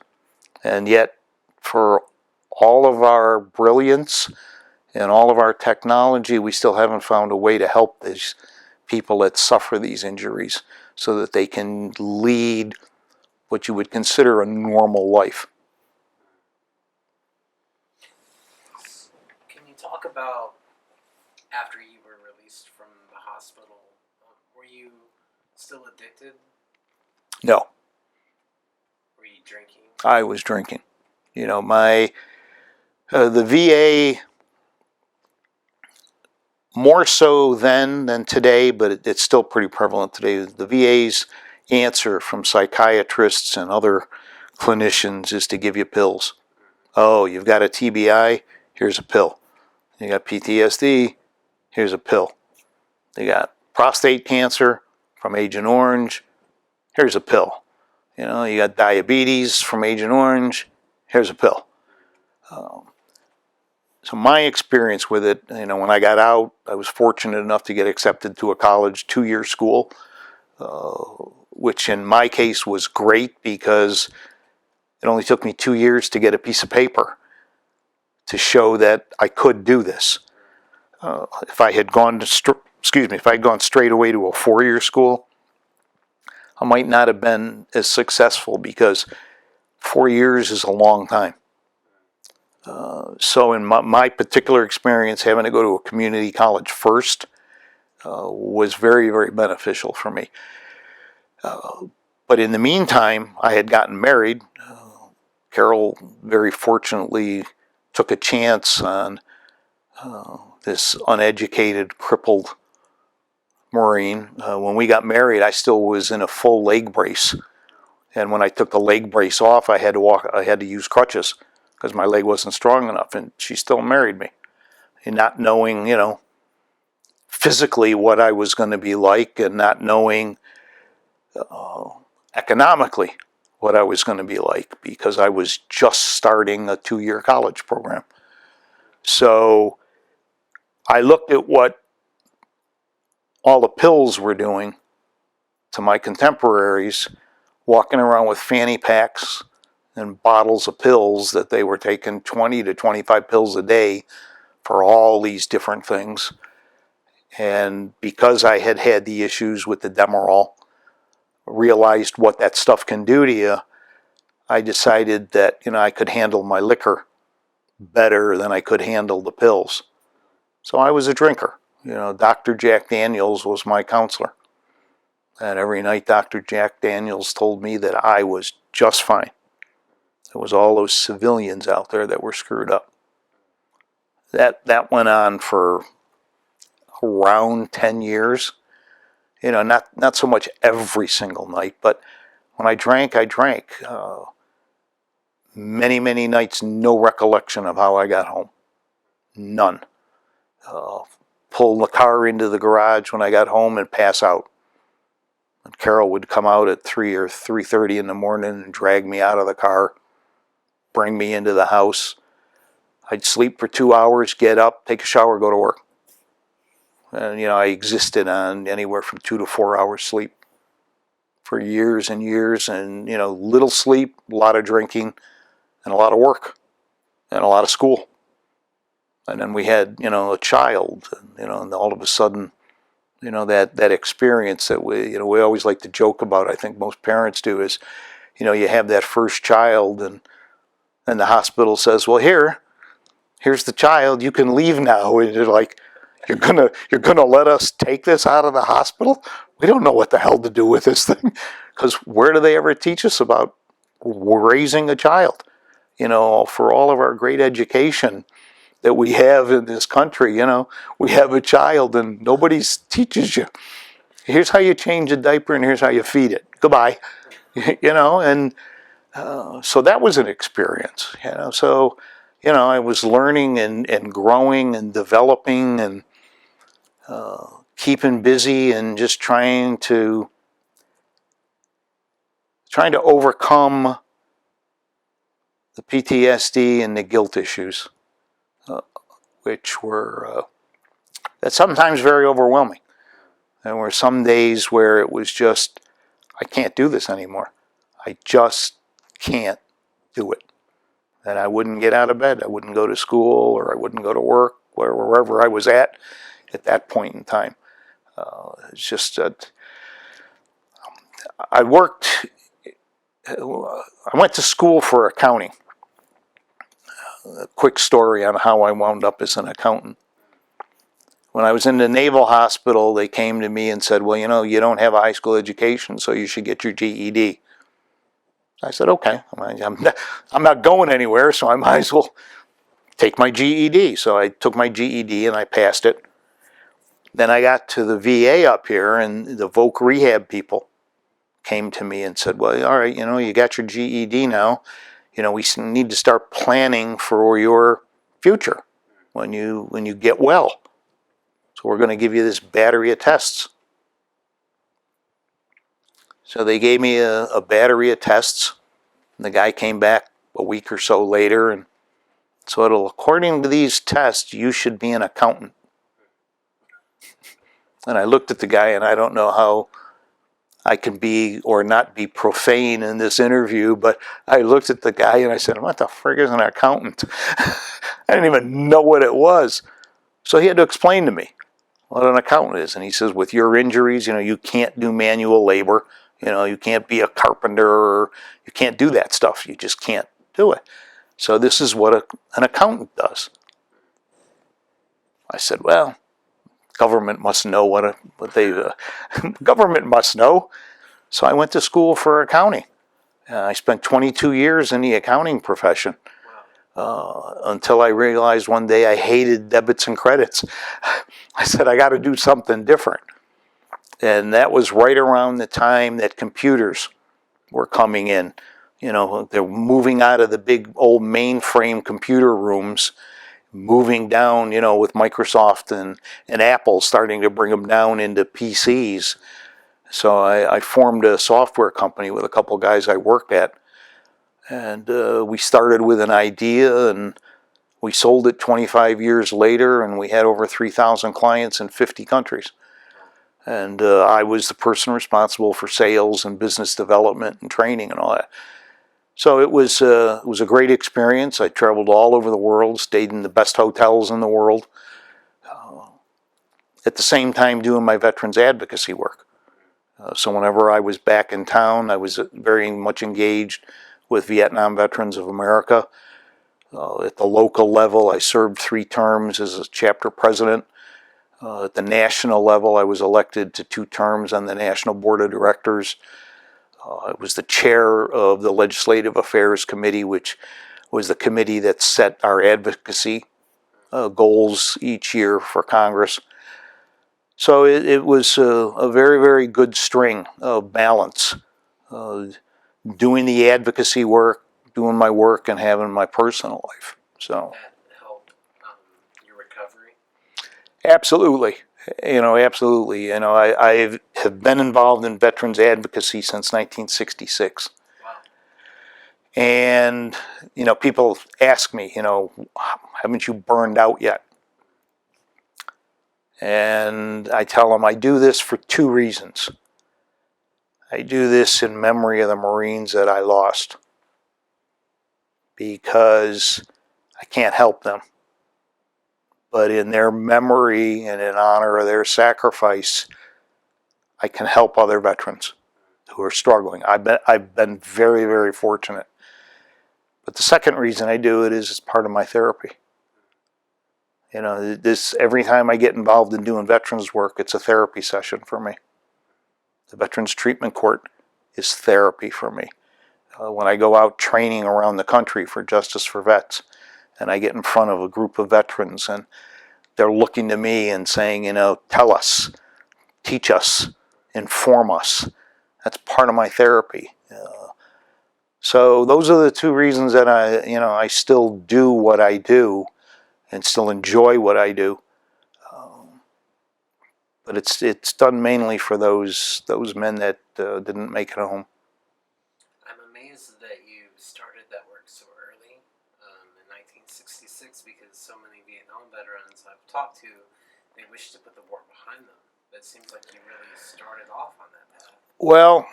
And yet, for all of our brilliance and all of our technology, we still haven't found a way to help these people that suffer these injuries so that they can lead what you would consider a normal life. Can you talk about after you were released from the hospital, were you still addicted? No. Were you drinking? I was drinking. You know, the VA, more so then than today, but it's still pretty prevalent today. The VA's answer from psychiatrists and other clinicians is to give you pills. Oh, you've got a TBI, here's a pill. You got PTSD, here's a pill. You got prostate cancer from Agent Orange, here's a pill. You know, you got diabetes from Agent Orange, here's a pill. So my experience with it, you know, when I got out, I was fortunate enough to get accepted to a college 2-year school, which in my case was great because it only took me 2 years to get a piece of paper to show that I could do this. If I had gone straight away to a 4-year school, I might not have been as successful because 4 years is a long time. So in my particular experience, having to go to a community college first was very, very beneficial for me. But in the meantime, I had gotten married. Carol very fortunately took a chance on this uneducated, crippled Marine. When we got married, I still was in a full leg brace. And when I took the leg brace off, I had to use crutches because my leg wasn't strong enough, and she still married me. And not knowing, you know, physically what I was going to be like, and not knowing economically what I was going to be like, because I was just starting a 2-year college program. So I looked at what all the pills were doing to my contemporaries, walking around with fanny packs and bottles of pills that they were taking 20 to 25 pills a day for all these different things. And because I had had the issues with the Demerol, realized what that stuff can do to you, I decided that, I could handle my liquor better than I could handle the pills. So I was a drinker. Dr. Jack Daniels was my counselor. And every night Dr. Jack Daniels told me that I was just fine. It was all those civilians out there that were screwed up. That went on for around 10 years. Not so much every single night, but when I drank, I drank. Many, many nights, no recollection of how I got home. None. Pull the car into the garage when I got home and pass out. And Carol would come out at 3 or 3:30 in the morning and drag me out of the car, bring me into the house. I'd sleep for 2 hours, get up, take a shower, go to work. And, I existed on anywhere from 2 to 4 hours sleep for years and years. And, little sleep, a lot of drinking, and a lot of work, and a lot of school. And then we had, a child, and all of a sudden, that experience that we always like to joke about, I think most parents do, is, you have that first child, and the hospital says, well, here's the child, you can leave now. And you're like, you're gonna let us take this out of the hospital? We don't know what the hell to do with this thing. Because where do they ever teach us about raising a child? For all of our great education that we have in this country, we have a child and nobody teaches you. Here's how you change a diaper and here's how you feed it. Goodbye. And so that was an experience. So, I was learning and growing and developing and keeping busy and just trying to overcome the PTSD and the guilt issues, which were sometimes very overwhelming. There were some days where it was just, I can't do this anymore. I just can't do it. And I wouldn't get out of bed. I wouldn't go to school, or I wouldn't go to work, wherever I was at that point in time. It's just that I went to school for accounting. A quick story on how I wound up as an accountant. When I was in the Naval Hospital, they came to me and said, well, you don't have a high school education, so you should get your GED. I said, okay, I'm not going anywhere, so I might as well take my GED. So I took my GED and I passed it. Then I got to the VA up here, and the voc rehab people came to me and said, well, all right, you got your GED now. We need to start planning for your future when you get well. So we're going to give you this battery of tests. So they gave me a battery of tests. And the guy came back a week or so later and said, according to these tests, you should be an accountant. And I looked at the guy, and I don't know how I can be or not be profane in this interview, but I looked at the guy and I said, what the frig is an accountant? I didn't even know what it was. So he had to explain to me what an accountant is. And he says, with your injuries, you can't do manual labor. You can't be a carpenter, or you can't do that stuff. You just can't do it. So this is what an accountant does. I said, well, government must know what government must know. So I went to school for accounting. I spent 22 years in the accounting profession until I realized one day I hated debits and credits. I said, I got to do something different. And that was right around the time that computers were coming in. They're moving out of the big old mainframe computer rooms, moving down, with Microsoft and Apple starting to bring them down into PCs. So I formed a software company with a couple of guys I worked at. And we started with an idea, and We sold it 25 years later, and we had over 3,000 clients in 50 countries. And I was the person responsible for sales and business development and training and all that. So it was a great experience. I traveled all over the world, stayed in the best hotels in the world, at the same time doing my veterans advocacy work. So whenever I was back in town, I was very much engaged with Vietnam Veterans of America. At the local level, I served 3 terms as a chapter president. At the national level, I was elected to 2 terms on the National Board of Directors. I was the chair of the Legislative Affairs Committee, which was the committee that set our advocacy goals each year for Congress. So it was a very, very good string of balance. Doing the advocacy work, doing my work, and having my personal life. So that helped your recovery? Absolutely. Absolutely. I have been involved in veterans advocacy since 1966. Wow. And, people ask me, haven't you burned out yet? And I tell them I do this for 2 reasons. I do this in memory of the Marines that I lost, because I can't help them. But in their memory and in honor of their sacrifice, I can help other veterans who are struggling. I've been very, very fortunate. But the second reason I do it is it's part of my therapy. Every time I get involved in doing veterans work, it's a therapy session for me. The Veterans Treatment Court is therapy for me. When I go out training around the country for Justice for Vets, and I get in front of a group of veterans, and they're looking to me and saying, tell us, teach us, inform us. That's part of my therapy. So those are the 2 reasons that I still do what I do and still enjoy what I do. But it's done mainly for those men that didn't make it home. I'm amazed that you started that work so early, in 1966, because so many Vietnam veterans I've talked to, they wish to put the war behind them. But it seems like you really started off on that path. Well,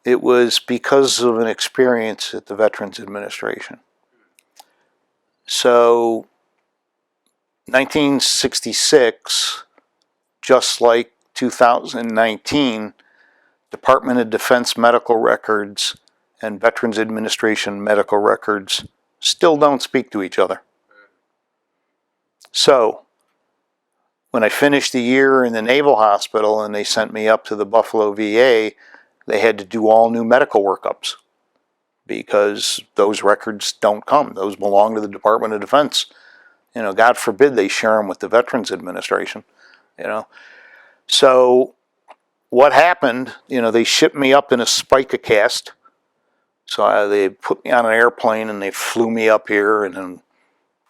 it was because of an experience at the Veterans Administration. So, 1966, just like 2019, Department of Defense medical records and Veterans Administration medical records still don't speak to each other. So, when I finished the year in the Naval Hospital and they sent me up to the Buffalo VA, they had to do all new medical workups because those records don't come. Those belong to the Department of Defense. God forbid they share them with the Veterans Administration. So what happened, they shipped me up in a Spica-Cast. So they put me on an airplane and they flew me up here and then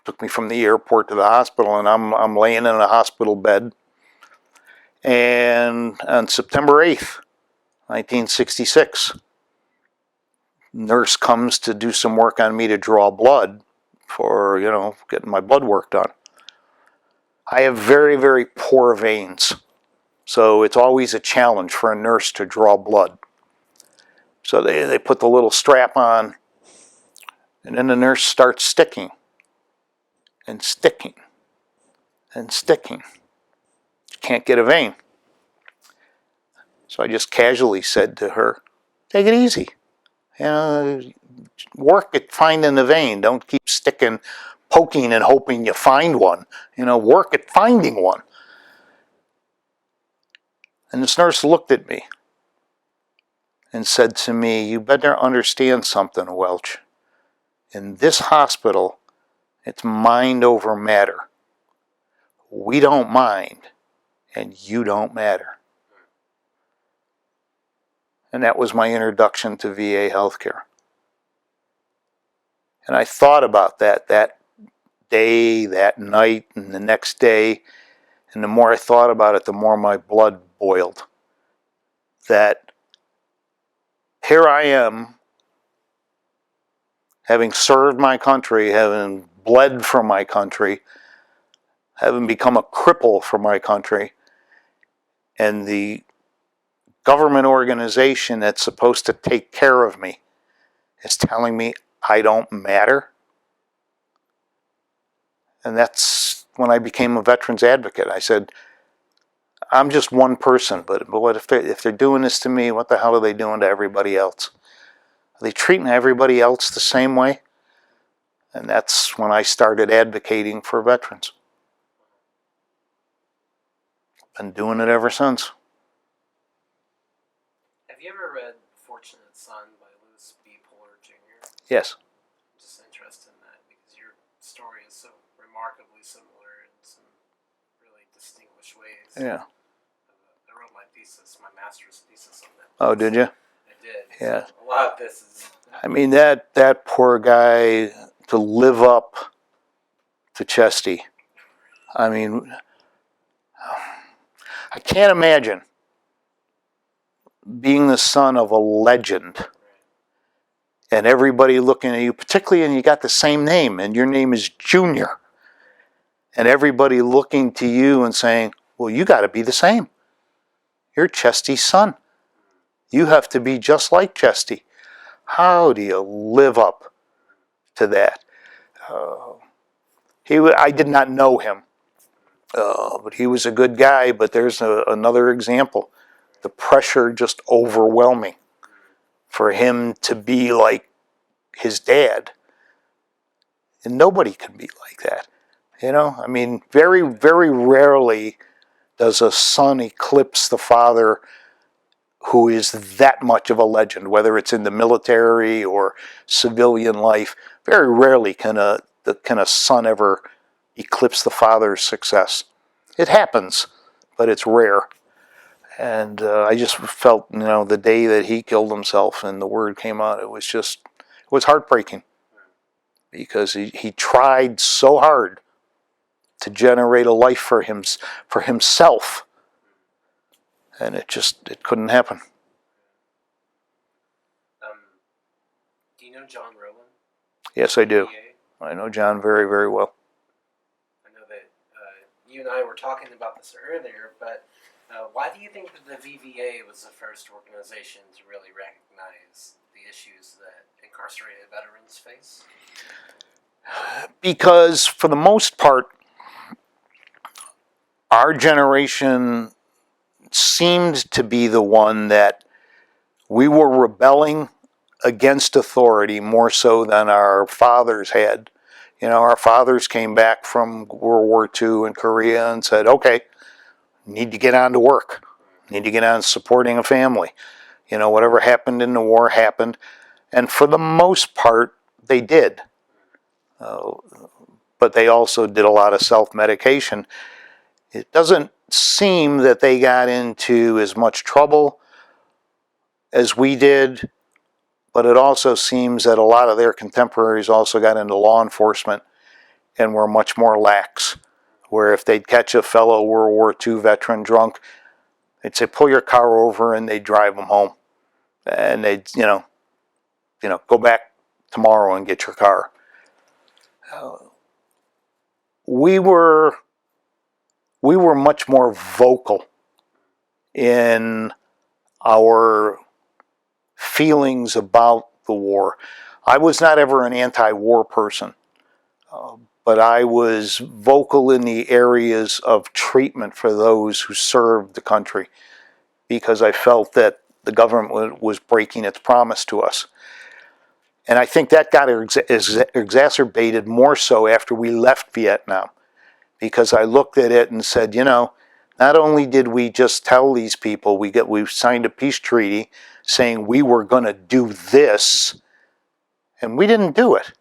took me from the airport to the hospital, and I'm laying in a hospital bed. And on September 8th, 1966, nurse comes to do some work on me to draw blood for, getting my blood work done. I have very, very poor veins, so it's always a challenge for a nurse to draw blood. So they put the little strap on, and then the nurse starts sticking and sticking and sticking. She can't get a vein. So I just casually said to her, take it easy. Work at finding the vein. Don't keep sticking, poking and hoping you find one. Work at finding one. And this nurse looked at me and said to me, you better understand something, Welch. In this hospital, it's mind over matter. We don't mind, and you don't matter. And that was my introduction to VA healthcare. And I thought about that day, that night, and the next day. And the more I thought about it, the more my blood boiled. That here I am, having served my country, having bled for my country, having become a cripple for my country, and the government organization that's supposed to take care of me is telling me I don't matter. And that's when I became a veterans advocate. I said, I'm just one person, but what if they're doing this to me, what the hell are they doing to everybody else? Are they treating everybody else the same way? And that's when I started advocating for veterans. Been doing it ever since. Have you ever read Fortunate Son by Lewis B. Puller Jr.? Yes. I'm just interested in that because your story is so remarkably similar in some really distinguished ways. Yeah. I wrote my thesis, my master's thesis on that. Oh, did you? I did. Yeah. So a lot of this is... I mean, that poor guy, to live up to Chesty. I mean, I can't imagine being the son of a legend and everybody looking at you, particularly, and you got the same name, and your name is Junior, and everybody looking to you and saying, well, you got to be the same. You're Chesty's son. You have to be just like Chesty. How do you live up to that? I did not know him, but he was a good guy. But there's another example. The pressure just overwhelming for him to be like his dad. And nobody can be like that. You know, I mean, very, very rarely does a son eclipse the father who is that much of a legend, whether it's in the military or civilian life. Very rarely can a son ever eclipse the father's success. It happens, but it's rare. And I just felt, the day that he killed himself and the word came out, it was heartbreaking. Because he tried so hard to generate a life for himself. And it couldn't happen. Do you know John Rowland? Yes, I do. VA? I know John very, very well. I know that you and I were talking about this earlier, but why do you think that the VVA was the first organization to really recognize the issues that incarcerated veterans face? Because for the most part, our generation seemed to be the one that we were rebelling against authority more so than our fathers had. Our fathers came back from World War II and Korea and said, okay, need to get on to work. Need to get on supporting a family. Whatever happened in the war happened. And for the most part, they did. But they also did a lot of self-medication. It doesn't seem that they got into as much trouble as we did, but it also seems that a lot of their contemporaries also got into law enforcement and were much more lax, where if they'd catch a fellow World War II veteran drunk, they'd say, pull your car over, and they'd drive them home. And they'd, go back tomorrow and get your car. We were much more vocal in our feelings about the war. I was not ever an anti-war person, but I was vocal in the areas of treatment for those who served the country because I felt that the government was breaking its promise to us. And I think that got exacerbated more so after we left Vietnam, because I looked at it and said, not only did we just tell these people we signed a peace treaty saying we were going to do this, and we didn't do it.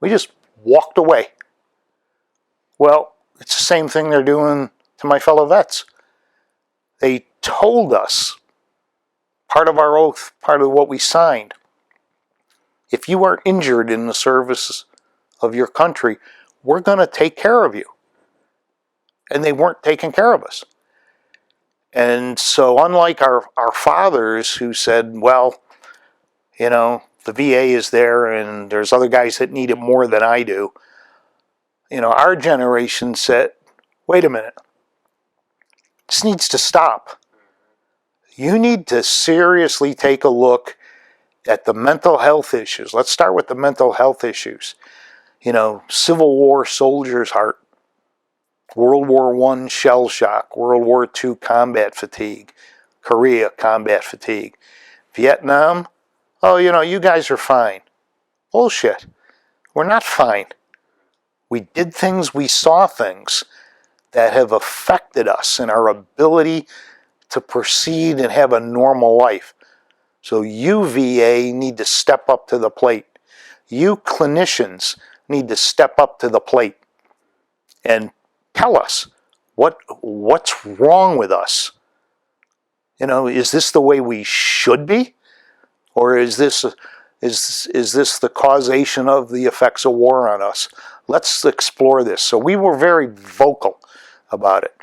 We just walked away. Well, it's the same thing they're doing to my fellow vets. They told us, part of our oath, part of what we signed, if you are injured in the service of your country, we're going to take care of you. And they weren't taking care of us. And so unlike our fathers who said, well, the VA is there and there's other guys that need it more than I do, Our generation said, wait a minute, this needs to stop. You need to seriously take a look at the mental health issues. Let's start with the mental health issues. Civil War soldier's heart, World War I shell shock, World War II combat fatigue, Korea combat fatigue, Vietnam, oh, you guys are fine. Bullshit. We're not fine. We did things, we saw things that have affected us and our ability to proceed and have a normal life. So you, VA, need to step up to the plate. You clinicians need to step up to the plate and tell us what's wrong with us. Is this the way we should be? Or is this the causation of the effects of war on us? Let's explore this. So we were very vocal about it.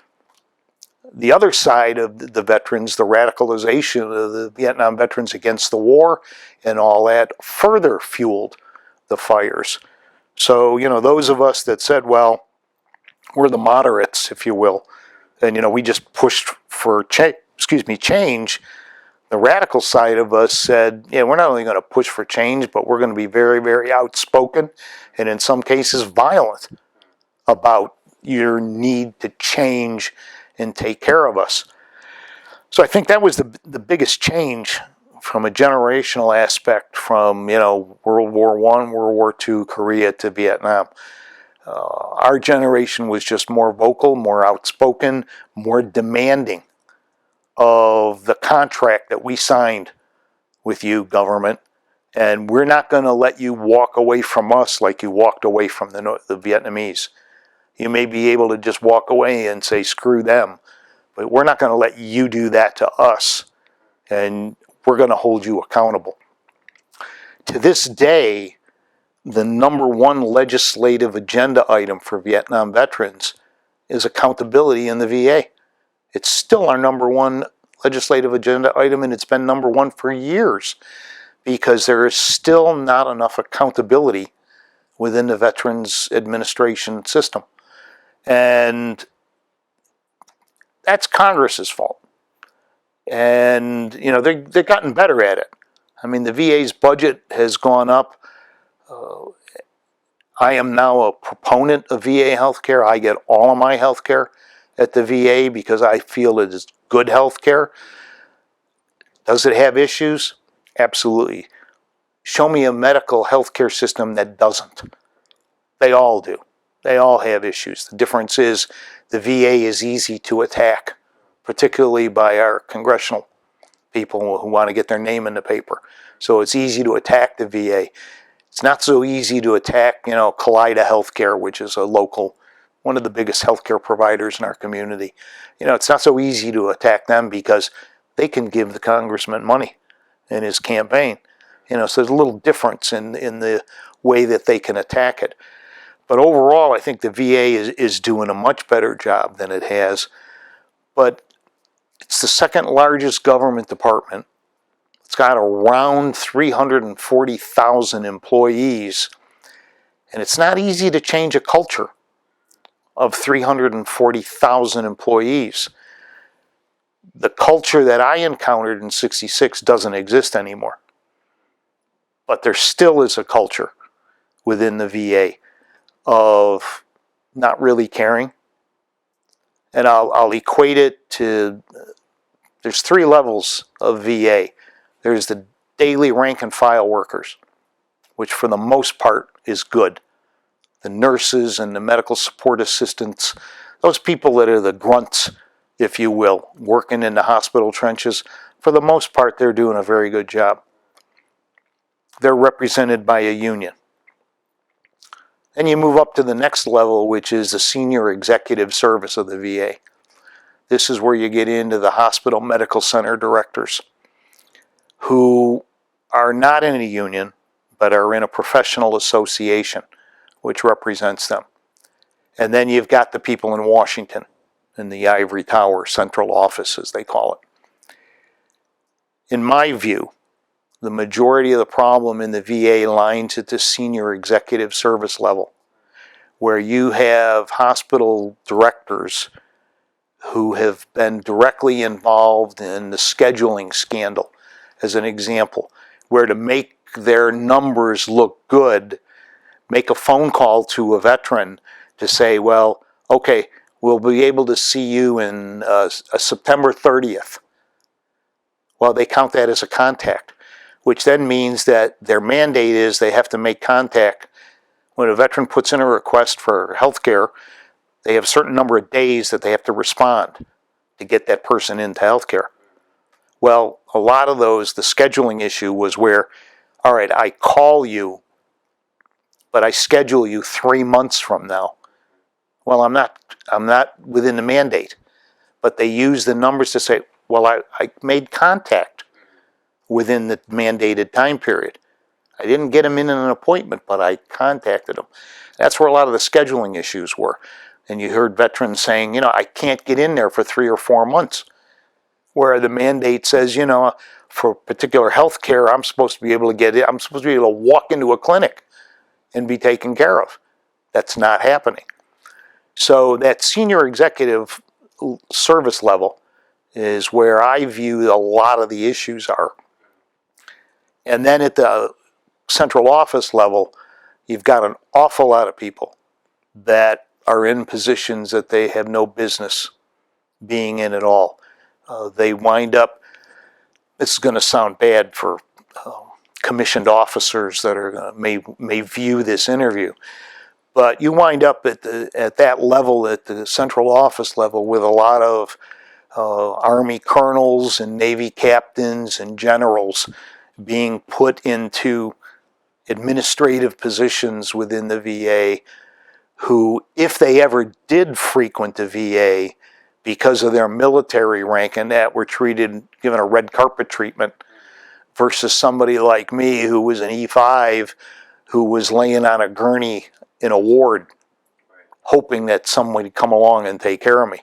The other side of the veterans, the radicalization of the Vietnam veterans against the war and all that, further fueled the fires. So, those of us that said, well, we're the moderates, if you will, and, we just pushed for change, the radical side of us said, yeah, we're not only going to push for change, but we're going to be very, very outspoken and in some cases violent about your need to change and take care of us. So I think that was the biggest change from a generational aspect from, World War I, World War II, Korea to Vietnam. Our generation was just more vocal, more outspoken, more demanding of the contract that we signed with you, government, and we're not going to let you walk away from us like you walked away from the Vietnamese. You may be able to just walk away and say, screw them, but we're not going to let you do that to us, and we're going to hold you accountable. To this day, the number one legislative agenda item for Vietnam veterans is accountability in the VA. It's still our number one legislative agenda item, and it's been number one for years because there is still not enough accountability within the Veterans Administration system. And that's Congress's fault. And, they've gotten better at it. I mean, the VA's budget has gone up. I am now a proponent of VA healthcare. I get all of my healthcare at the VA because I feel it is good healthcare. Does it have issues? Absolutely. Show me a medical healthcare system that doesn't. They all do. They all have issues. The difference is the VA is easy to attack, particularly by our congressional people who want to get their name in the paper. So it's easy to attack the VA. It's not so easy to attack, Kaleida Healthcare, which is a local, one of the biggest healthcare providers in our community. It's not so easy to attack them because they can give the congressman money in his campaign. So there's a little difference in the way that they can attack it. But overall, I think the VA is doing a much better job than it has. But it's the second largest government department. It's got around 340,000 employees. And it's not easy to change a culture of 340,000 employees. The culture that I encountered in '66 doesn't exist anymore. But there still is a culture within the VA of not really caring. And I'll equate it to, there's three levels of VA. There's the daily rank and file workers, which for the most part is good. The nurses and the medical support assistants, those people that are the grunts, if you will, working in the hospital trenches, for the most part they're doing a very good job. They're represented by a union. Then you move up to the next level, which is the senior executive service of the VA. This is where you get into the hospital medical center directors who are not in a union, but are in a professional association, which represents them. And then you've got the people in Washington, in the ivory tower, central office, as they call it. In my view, the majority of the problem in the VA lines at the senior executive service level, where you have hospital directors who have been directly involved in the scheduling scandal, as an example, where to make their numbers look good, make a phone call to a veteran to say, well, okay, we'll be able to see you in September 30th. Well, they count that as a contact, which then means that their mandate is they have to make contact. When a veteran puts in a request for health care, they have a certain number of days that they have to respond to get that person into health care. Well, a lot of those, the scheduling issue was where, all right, I call you, but I schedule you 3 months from now. Well, I'm not within the mandate, but they use the numbers to say, well, I made contact within the mandated time period. I didn't get him in an appointment, but I contacted him. That's where a lot of the scheduling issues were. And you heard veterans saying, I can't get in there for 3 or 4 months. Where the mandate says, for particular health care, I'm supposed to be able to get in. I'm supposed to be able to walk into a clinic and be taken care of. That's not happening. So that senior executive service level is where I view a lot of the issues are. And then at the central office level, you've got an awful lot of people that are in positions that they have no business being in at all. They wind up, this is going to sound bad for commissioned officers that are may view this interview, but you wind up at that level, at the central office level, with a lot of Army colonels and Navy captains and generals being put into administrative positions within the VA who, if they ever did frequent the VA because of their military rank and that, were given a red carpet treatment, versus somebody like me who was an E5 who was laying on a gurney in a ward hoping that someone would come along and take care of me.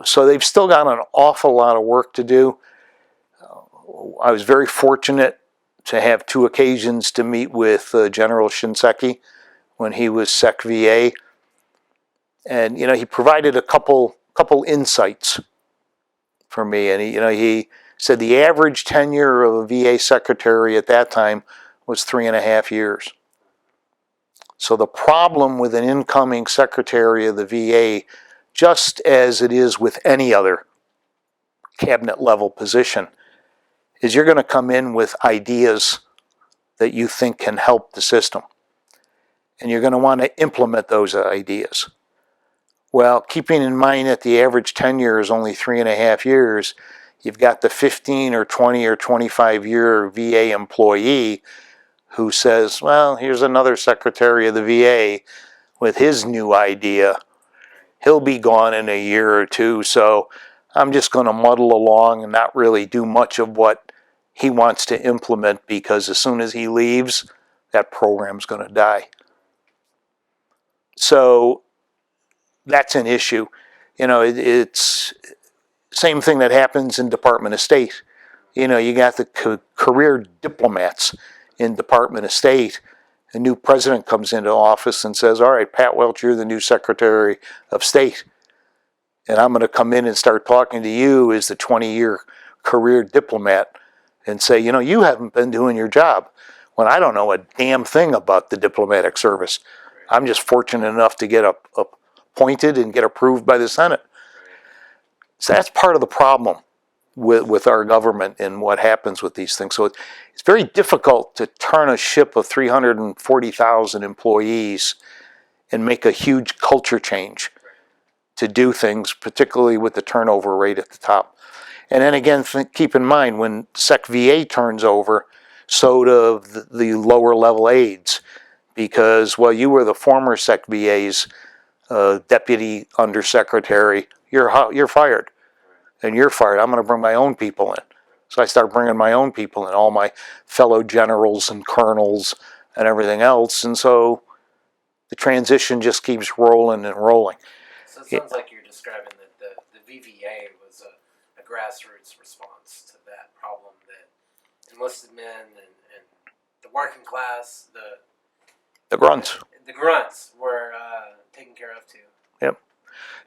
So they've still got an awful lot of work to do. I was very fortunate to have 2 occasions to meet with General Shinseki when he was Sec VA. And, he provided a couple insights for me. And, he said the average tenure of a VA secretary at that time was 3.5 years. So the problem with an incoming secretary of the VA, just as it is with any other cabinet level position, is you're going to come in with ideas that you think can help the system. And you're going to want to implement those ideas. Well, keeping in mind that the average tenure is only 3.5 years, you've got the 15 or 20 or 25 year VA employee who says, well, here's another secretary of the VA with his new idea. He'll be gone in a year or 2, so I'm just going to muddle along and not really do much of what he wants to implement, because as soon as he leaves, that program's going to die. So that's an issue. It's same thing that happens in Department of State. You got the career diplomats in Department of State. A new president comes into office and says, all right, Pat Welch, you're the new Secretary of State. And I'm going to come in and start talking to you as the 20-year career diplomat and say, you haven't been doing your job. When I don't know a damn thing about the diplomatic service. I'm just fortunate enough to get appointed and get approved by the Senate. So that's part of the problem with our government and what happens with these things. So it's very difficult to turn a ship of 340,000 employees and make a huge culture change to do things, particularly with the turnover rate at the top. And then again, keep in mind, when Sec VA turns over, so do the lower level aides, because, well, you were the former Sec VA's deputy undersecretary, you're fired. And you're fired. I'm going to bring my own people in. So I start bringing my own people in, all my fellow generals and colonels and everything else. And so the transition just keeps rolling and rolling. So it sounds like you're describing that the VVA was a grassroots response to that problem that enlisted men and the working class, the grunts. the grunts were taken care of too. Yep.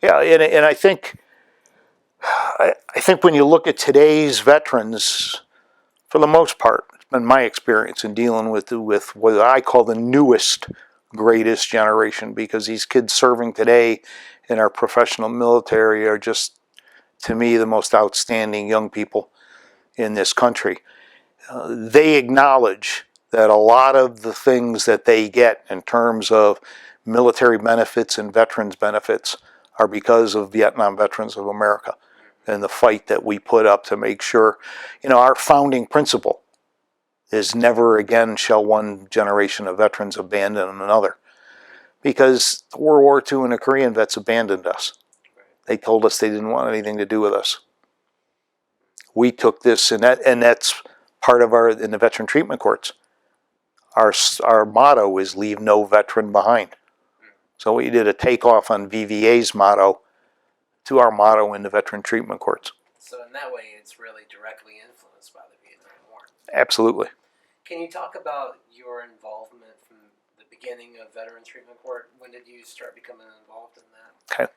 Yeah, and I think when you look at today's veterans, for the most part, it's been my experience in dealing with what I call the newest, greatest generation, because these kids serving today in our professional military are just, to me, the most outstanding young people in this country. They acknowledge that a lot of the things that they get in terms of military benefits and veterans benefits are because of Vietnam Veterans of America and the fight that we put up to make sure, our founding principle is never again shall one generation of veterans abandon another. Because World War II and the Korean vets abandoned us. They told us they didn't want anything to do with us. We took this, and that's part of in the veteran treatment courts. Our motto is leave no veteran behind. So we did a takeoff on VVA's motto to our motto in the veteran treatment courts. So in that way, it's really directly influenced by the Vietnam War. Absolutely. Can you talk about your involvement from the beginning of veteran treatment court? When did you start becoming involved in that? Okay.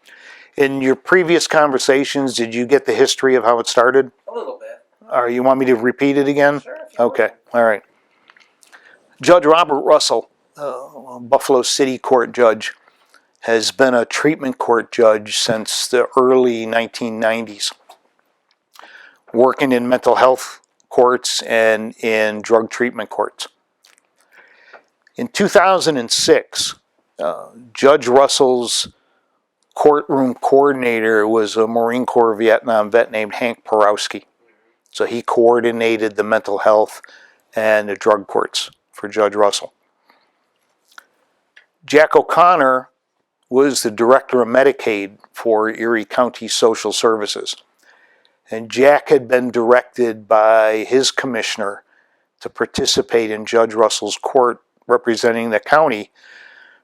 In your previous conversations, did you get the history of how it started? A little bit. Or you want me to repeat it again? Sure. If you Okay. would. All right. Judge Robert Russell, Buffalo City Court judge, has been a treatment court judge since the early 1990s, working in mental health courts and in drug treatment courts. In 2006, Judge Russell's courtroom coordinator was a Marine Corps Vietnam vet named Hank Porowski. So he coordinated the mental health and the drug courts for Judge Russell. Jack O'Connor was the director of Medicaid for Erie County Social Services. And Jack had been directed by his commissioner to participate in Judge Russell's court representing the county,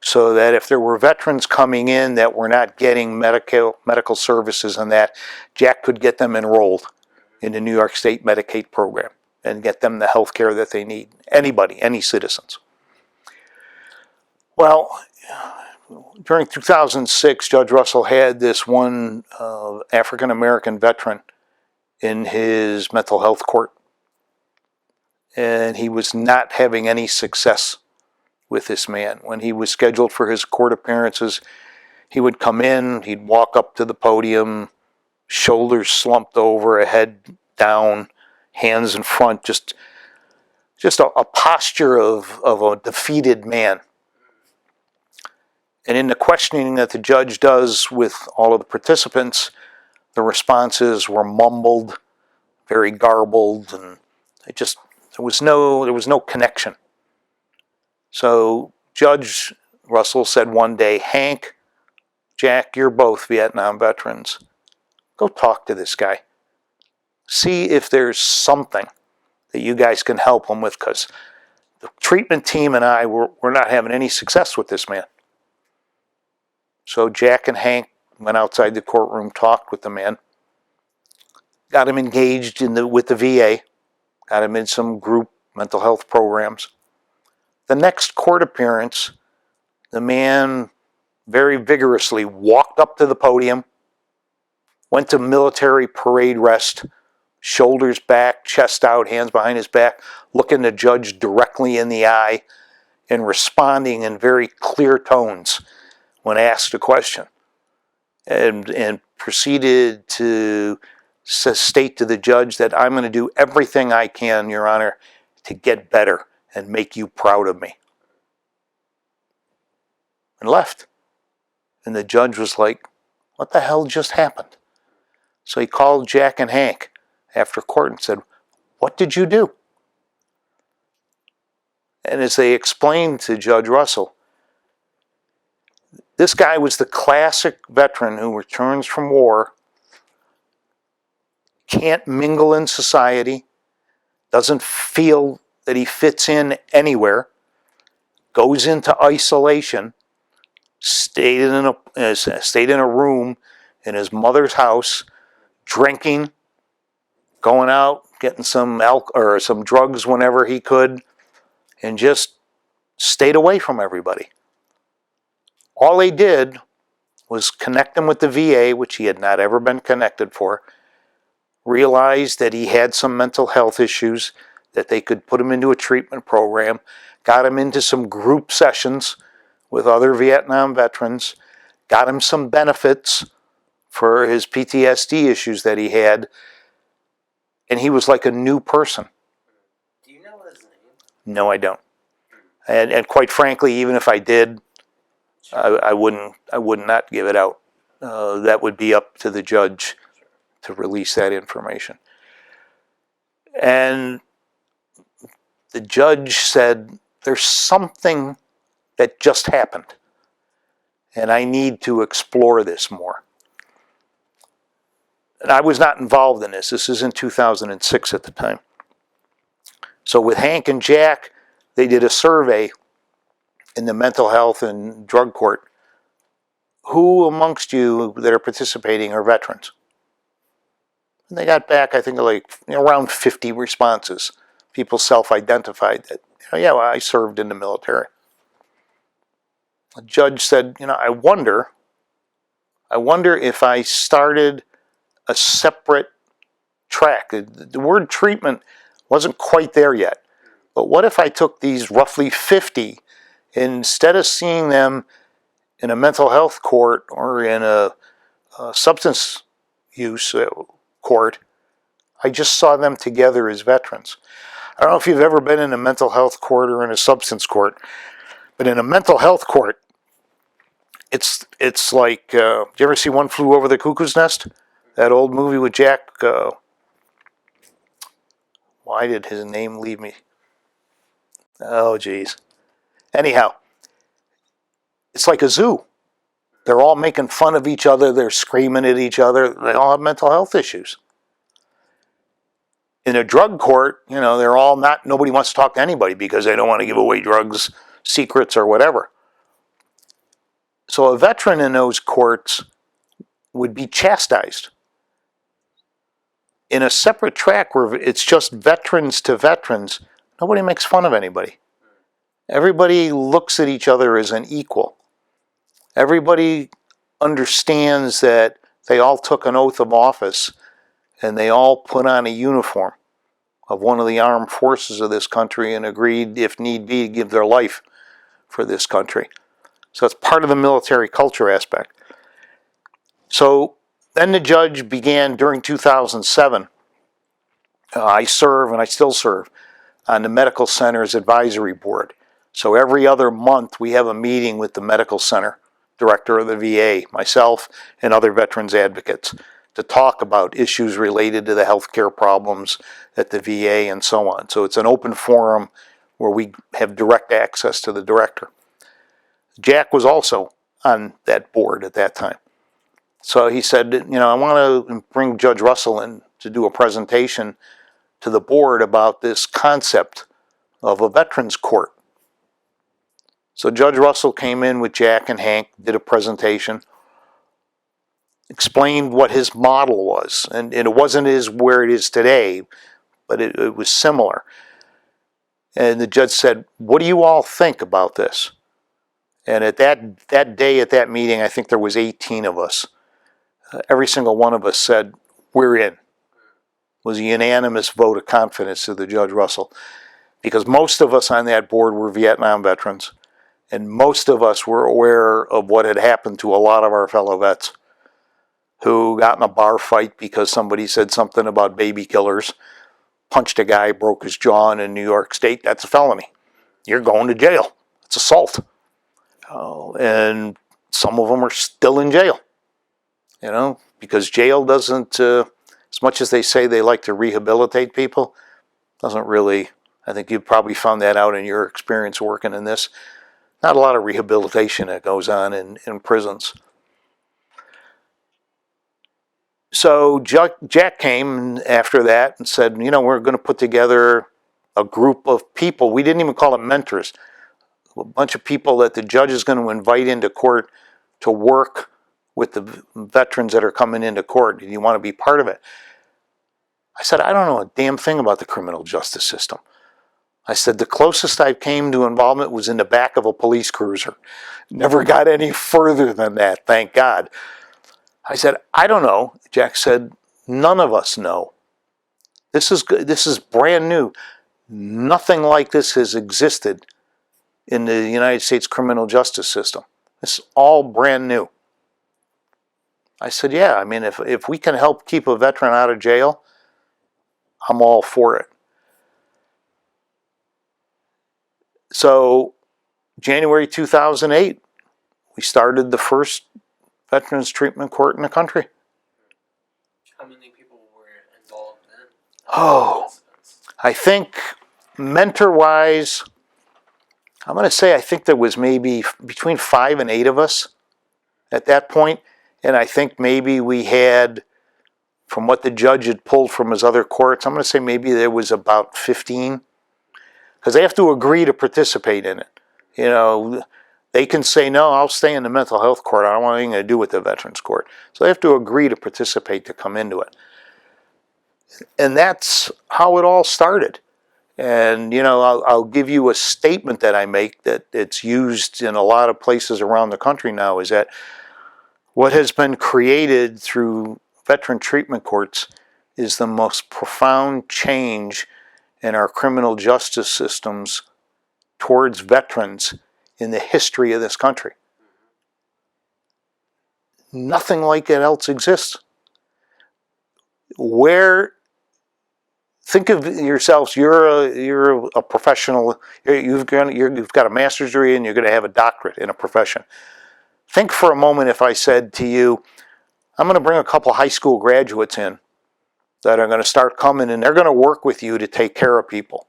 so that if there were veterans coming in that were not getting medical services and that, Jack could get them enrolled in the New York State Medicaid program and get them the health care that they need. Anybody, any citizens. Well, during 2006, Judge Russell had this one African-American veteran in his mental health court. And he was not having any success with this man. When he was scheduled for his court appearances, he would come in, he'd walk up to the podium, shoulders slumped over, a head down, hands in front, just a posture of a defeated man. And in the questioning that the judge does with all of the participants, the responses were mumbled, very garbled, and there was no connection. So Judge Russell said one day, Hank, Jack, you're both Vietnam veterans. Go talk to this guy. See if there's something that you guys can help him with, because the treatment team and I were not having any success with this man. So Jack and Hank went outside the courtroom, talked with the man, got him engaged with the VA, got him in some group mental health programs. The next court appearance, the man very vigorously walked up to the podium, went to military parade rest, shoulders back, chest out, hands behind his back, looking the judge directly in the eye and responding in very clear tones when asked a question, and proceeded to state to the judge that I'm going to do everything I can, Your Honor, to get better and make you proud of me. And left. And the judge was like, what the hell just happened? So he called Jack and Hank after court and said, what did you do? And as they explained to Judge Russell, this guy was the classic veteran who returns from war, can't mingle in society, doesn't feel that he fits in anywhere, goes into isolation, stayed in a room in his mother's house, drinking, going out, getting some drugs whenever he could, and just stayed away from everybody. All they did was connect him with the VA, which he had not ever been connected for, realized that he had some mental health issues, that they could put him into a treatment program, got him into some group sessions with other Vietnam veterans, got him some benefits for his PTSD issues that he had, and he was like a new person. Do you know his name? No, I don't. And quite frankly, even if I did, I would not give it out. That would be up to the judge to release that information. And the judge said, there's something that just happened, and I need to explore this more. And I was not involved in this. This is in 2006 at the time. So with Hank and Jack, they did a survey in the mental health and drug court. Who amongst you that are participating are veterans? And they got back, I think, like around 50 responses. People self-identified that, yeah, well, I served in the military. The judge said, I wonder if I started a separate track. The word treatment wasn't quite there yet. But what if I took these roughly 50, instead of seeing them in a mental health court or in a substance use court, I just saw them together as veterans. I don't know if you've ever been in a mental health court or in a substance court, but in a mental health court, it's like, did you ever see One Flew Over the Cuckoo's Nest? That old movie with Jack, why did his name leave me? Oh, geez. Anyhow, it's like a zoo. They're all making fun of each other. They're screaming at each other. They all have mental health issues. In a drug court, they're all nobody wants to talk to anybody because they don't want to give away drugs, secrets, or whatever. So a veteran in those courts would be chastised. In a separate track where it's just veterans to veterans, nobody makes fun of anybody. Everybody looks at each other as an equal. Everybody understands that they all took an oath of office and they all put on a uniform of one of the armed forces of this country and agreed, if need be, to give their life for this country. So it's part of the military culture aspect. So then the judge began during 2007. I serve, and I still serve, on the Medical Center's Advisory Board. So every other month we have a meeting with the Medical Center director of the VA, myself, and other veterans advocates to talk about issues related to the healthcare problems at the VA and so on. So it's an open forum where we have direct access to the director. Jack was also on that board at that time. So he said, I want to bring Judge Russell in to do a presentation to the board about this concept of a veterans court. So Judge Russell came in with Jack and Hank, did a presentation, explained what his model was. And it wasn't where it is today, but it was similar. And the judge said, what do you all think about this? And at that day at that meeting, I think there was 18 of us. Every single one of us said, we're in. It was a unanimous vote of confidence to the Judge Russell. Because most of us on that board were Vietnam veterans. And most of us were aware of what had happened to a lot of our fellow vets who got in a bar fight because somebody said something about baby killers, punched a guy, broke his jaw in New York State. That's a felony. You're going to jail. It's assault. And some of them are still in jail, because jail doesn't, as much as they say they like to rehabilitate people, doesn't really, I think you've probably found that out in your experience working in this. Not a lot of rehabilitation that goes on in prisons. So Jack came after that and said, we're going to put together a group of people. We didn't even call it mentors. A bunch of people that the judge is going to invite into court to work with the veterans that are coming into court. Do you want to be part of it? I said, I don't know a damn thing about the criminal justice system. I said, the closest I came to involvement was in the back of a police cruiser. Never got any further than that, thank God. I said, I don't know. Jack said, none of us know. This is brand new. Nothing like this has existed in the United States criminal justice system. It's all brand new. I said, yeah, I mean, if we can help keep a veteran out of jail, I'm all for it. So, January 2008, we started the first veterans treatment court in the country. How many people were involved then? Oh, I think mentor-wise, I'm going to say I think there was maybe between 5 and 8 of us at that point. And I think maybe we had, from what the judge had pulled from his other courts, I'm going to say maybe there was about 15. Because they have to agree to participate in it. You know, they can say, no, I'll stay in the mental health court. I don't want anything to do with the veterans court. So they have to agree to participate to come into it. And that's how it all started. And, you know, I'll give you a statement that I make that it's used in a lot of places around the country now, is that what has been created through veteran treatment courts is the most profound change in our criminal justice systems towards veterans in the history of this country. Nothing like it else exists. Think of yourselves, you're a professional, you've got a master's degree and you're going to have a doctorate in a profession. Think for a moment if I said to you, I'm going to bring a couple high school graduates in that are going to start coming and they're going to work with you to take care of people.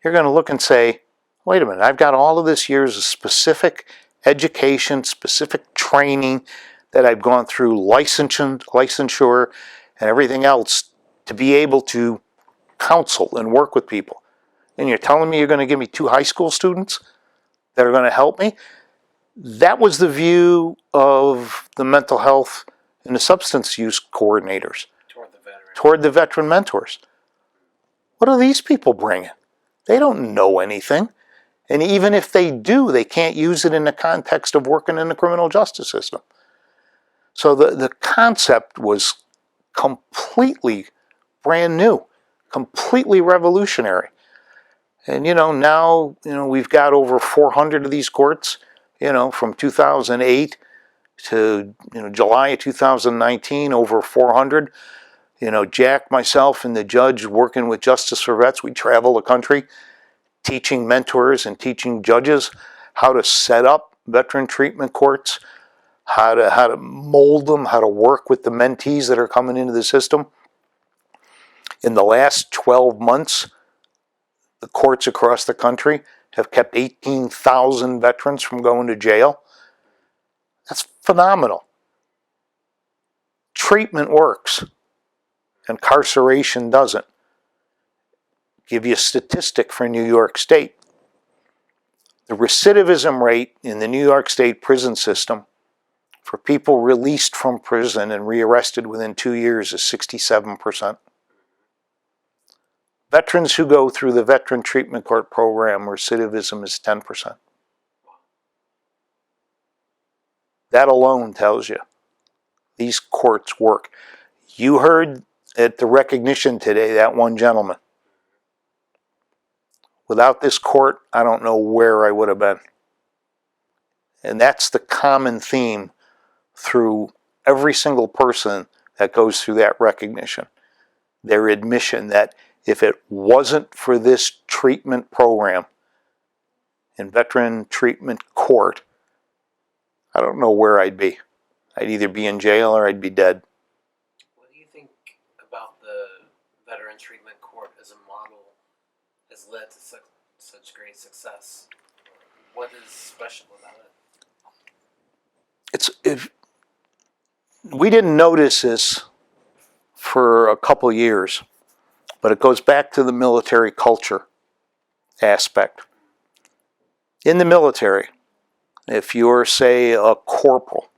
You're going to look and say, wait a minute, I've got all of this years of specific education, specific training that I've gone through, licensure, and everything else to be able to counsel and work with people. And you're telling me you're going to give me 2 high school students that are going to help me? That was the view of the mental health and the substance use coordinators toward the veteran mentors. What are these people bringing? They don't know anything. And even if they do, they can't use it in the context of working in the criminal justice system. So the concept was completely brand new, completely revolutionary. And, you know, now, you know, we've got over 400 of these courts, you know, from 2008 to, you know, July of 2019, over 400. You know, Jack, myself, and the judge working with Justice for Vets, we travel the country teaching mentors and teaching judges how to set up veteran treatment courts, how to mold them, how to work with the mentees that are coming into the system. In the last 12 months, the courts across the country have kept 18,000 veterans from going to jail. That's phenomenal. Treatment works. Incarceration doesn't. Give you a statistic for New York State. The recidivism rate in the New York State prison system for people released from prison and rearrested within 2 years is 67%. Veterans who go through the Veteran Treatment Court program, recidivism is 10%. That alone tells you these courts work. You heard at the recognition today, that one gentleman. Without this court, I don't know where I would have been. And that's the common theme through every single person that goes through that recognition. Their admission that if it wasn't for this treatment program in veteran treatment court, I don't know where I'd be. I'd either be in jail or I'd be dead. What do you think about the veteran treatment court as a model has led to such great success? What is special about it? We didn't notice this for a couple years, but it goes back to the military culture aspect. In the military, if you're, say, a corporal,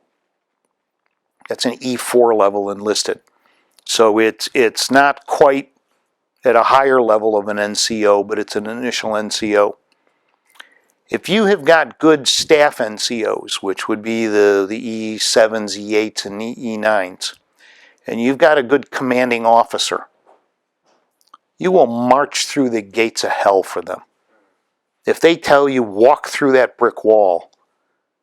that's an E4 level enlisted. So it's not quite at a higher level of an NCO, but it's an initial NCO. If you have got good staff NCOs, which would be the E7s, E8s, and E9s, and you've got a good commanding officer, you will march through the gates of hell for them. If they tell you walk through that brick wall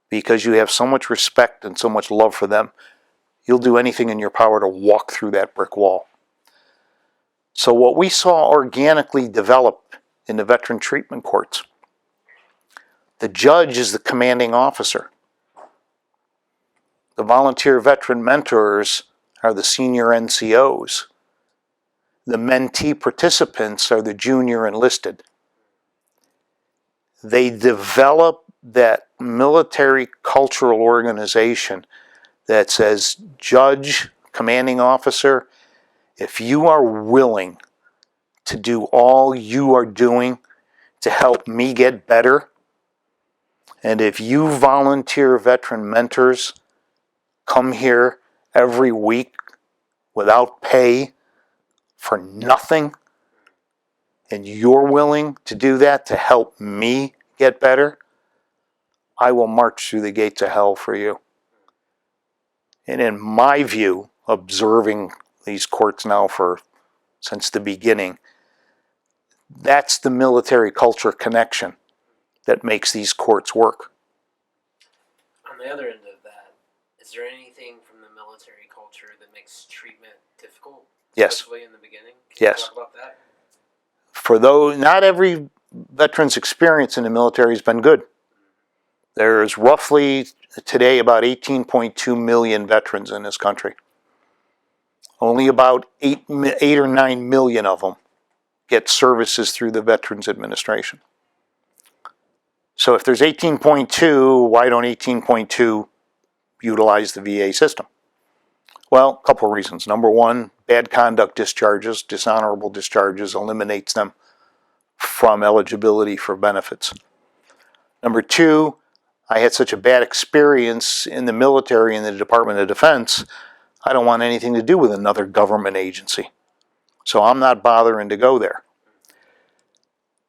because you have so much respect and so much love for them, you'll do anything in your power to walk through that brick wall. So what we saw organically develop in the veteran treatment courts, the judge is the commanding officer. The volunteer veteran mentors are the senior NCOs. The mentee participants are the junior enlisted. They develop that military cultural organization that says, judge, commanding officer, if you are willing to do all you are doing to help me get better, and if you volunteer veteran mentors come here every week without pay for nothing, and you're willing to do that to help me get better, I will march through the gates of hell for you. And in my view, observing these courts now since the beginning, that's the military culture connection that makes these courts work. On the other end of that, is there anything from the military culture that makes treatment difficult? Yes. Especially in the beginning? Can Yes. you talk about that? For those, not every veteran's experience in the military has been good. There's roughly today about 18.2 million veterans in this country. Only about 8 or 9 million of them get services through the Veterans Administration. So if there's 18.2, why don't 18.2 utilize the VA system? Well, a couple of reasons. Number one, bad conduct discharges, dishonorable discharges, eliminates them from eligibility for benefits. Number two, I had such a bad experience in the military and the Department of Defense, I don't want anything to do with another government agency. So I'm not bothering to go there.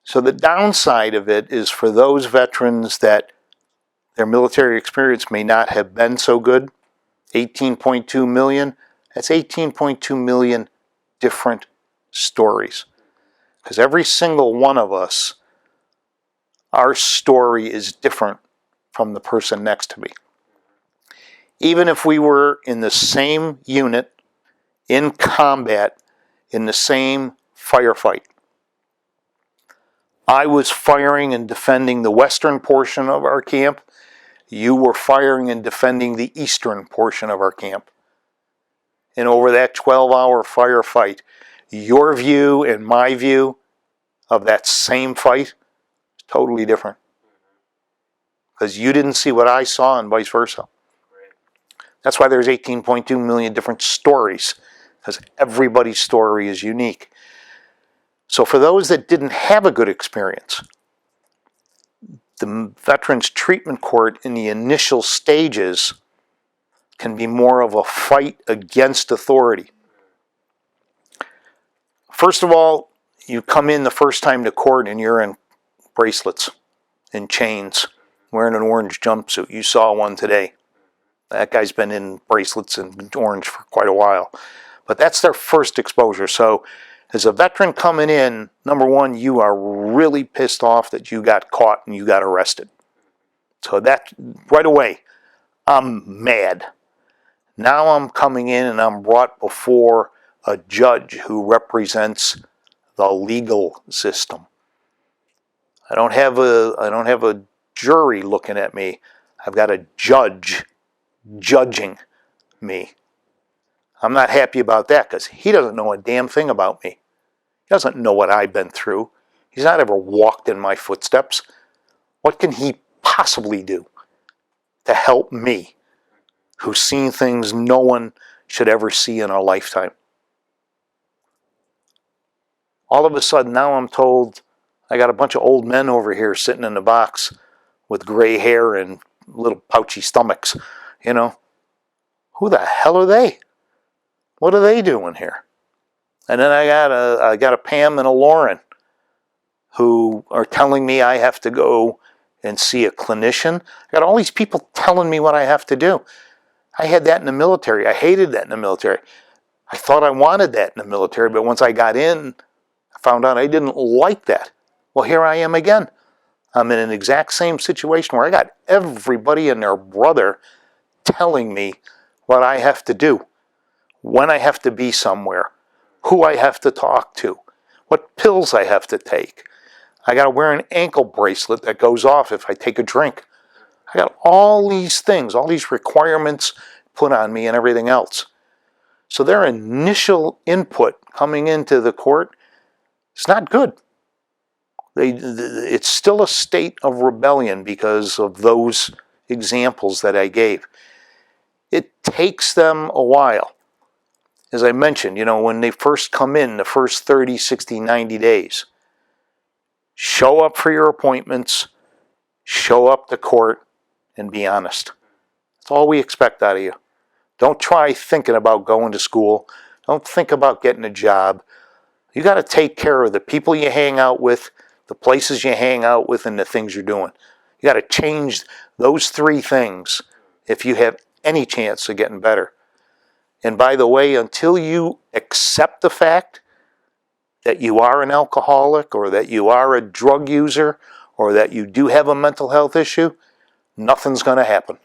So the downside of it is for those veterans that their military experience may not have been so good, 18.2 million, that's 18.2 million different stories. Because every single one of us, our story is different from the person next to me. Even if we were in the same unit, in combat, in the same firefight. I was firing and defending the western portion of our camp. You were firing and defending the eastern portion of our camp. And over that 12-hour firefight, your view and my view of that same fight is totally different. Because you didn't see what I saw and vice versa. That's why there's 18.2 million different stories, because everybody's story is unique. So for those that didn't have a good experience, the Veterans Treatment Court in the initial stages can be more of a fight against authority. First of all, you come in the first time to court and you're in bracelets and chains, wearing an orange jumpsuit. You saw one today. That guy's been in bracelets and orange for quite a while. But that's their first exposure. So as a veteran coming in, number one, you are really pissed off that you got caught and you got arrested. So that, right away, I'm mad. Now I'm coming in and I'm brought before a judge who represents the legal system. I don't have a jury looking at me. I've got a judge judging me. I'm not happy about that because he doesn't know a damn thing about me. He doesn't know what I've been through. He's not ever walked in my footsteps. What can he possibly do to help me, who's seen things no one should ever see in a lifetime? All of a sudden now I'm told I got a bunch of old men over here sitting in the box with gray hair and little pouchy stomachs, Who the hell are they? What are they doing here? And then I got a Pam and a Lauren who are telling me I have to go and see a clinician. I got all these people telling me what I have to do. I had that in the military. I hated that in the military. I thought I wanted that in the military, but once I got in, I found out I didn't like that. Well, here I am again. I'm in an exact same situation where I got everybody and their brother telling me what I have to do, when I have to be somewhere, who I have to talk to, what pills I have to take. I got to wear an ankle bracelet that goes off if I take a drink. I got all these things, all these requirements put on me and everything else. So their initial input coming into the court is not good. It's still a state of rebellion because of those examples that I gave. It takes them a while. As I mentioned, when they first come in, the first 30, 60, 90 days, show up for your appointments, show up to court, and be honest. That's all we expect out of you. Don't try thinking about going to school. Don't think about getting a job. You got to take care of the people you hang out with, the places you hang out with, and the things you're doing. You got to change those three things if you have any chance of getting better. And by the way, until you accept the fact that you are an alcoholic or that you are a drug user or that you do have a mental health issue, nothing's going to happen.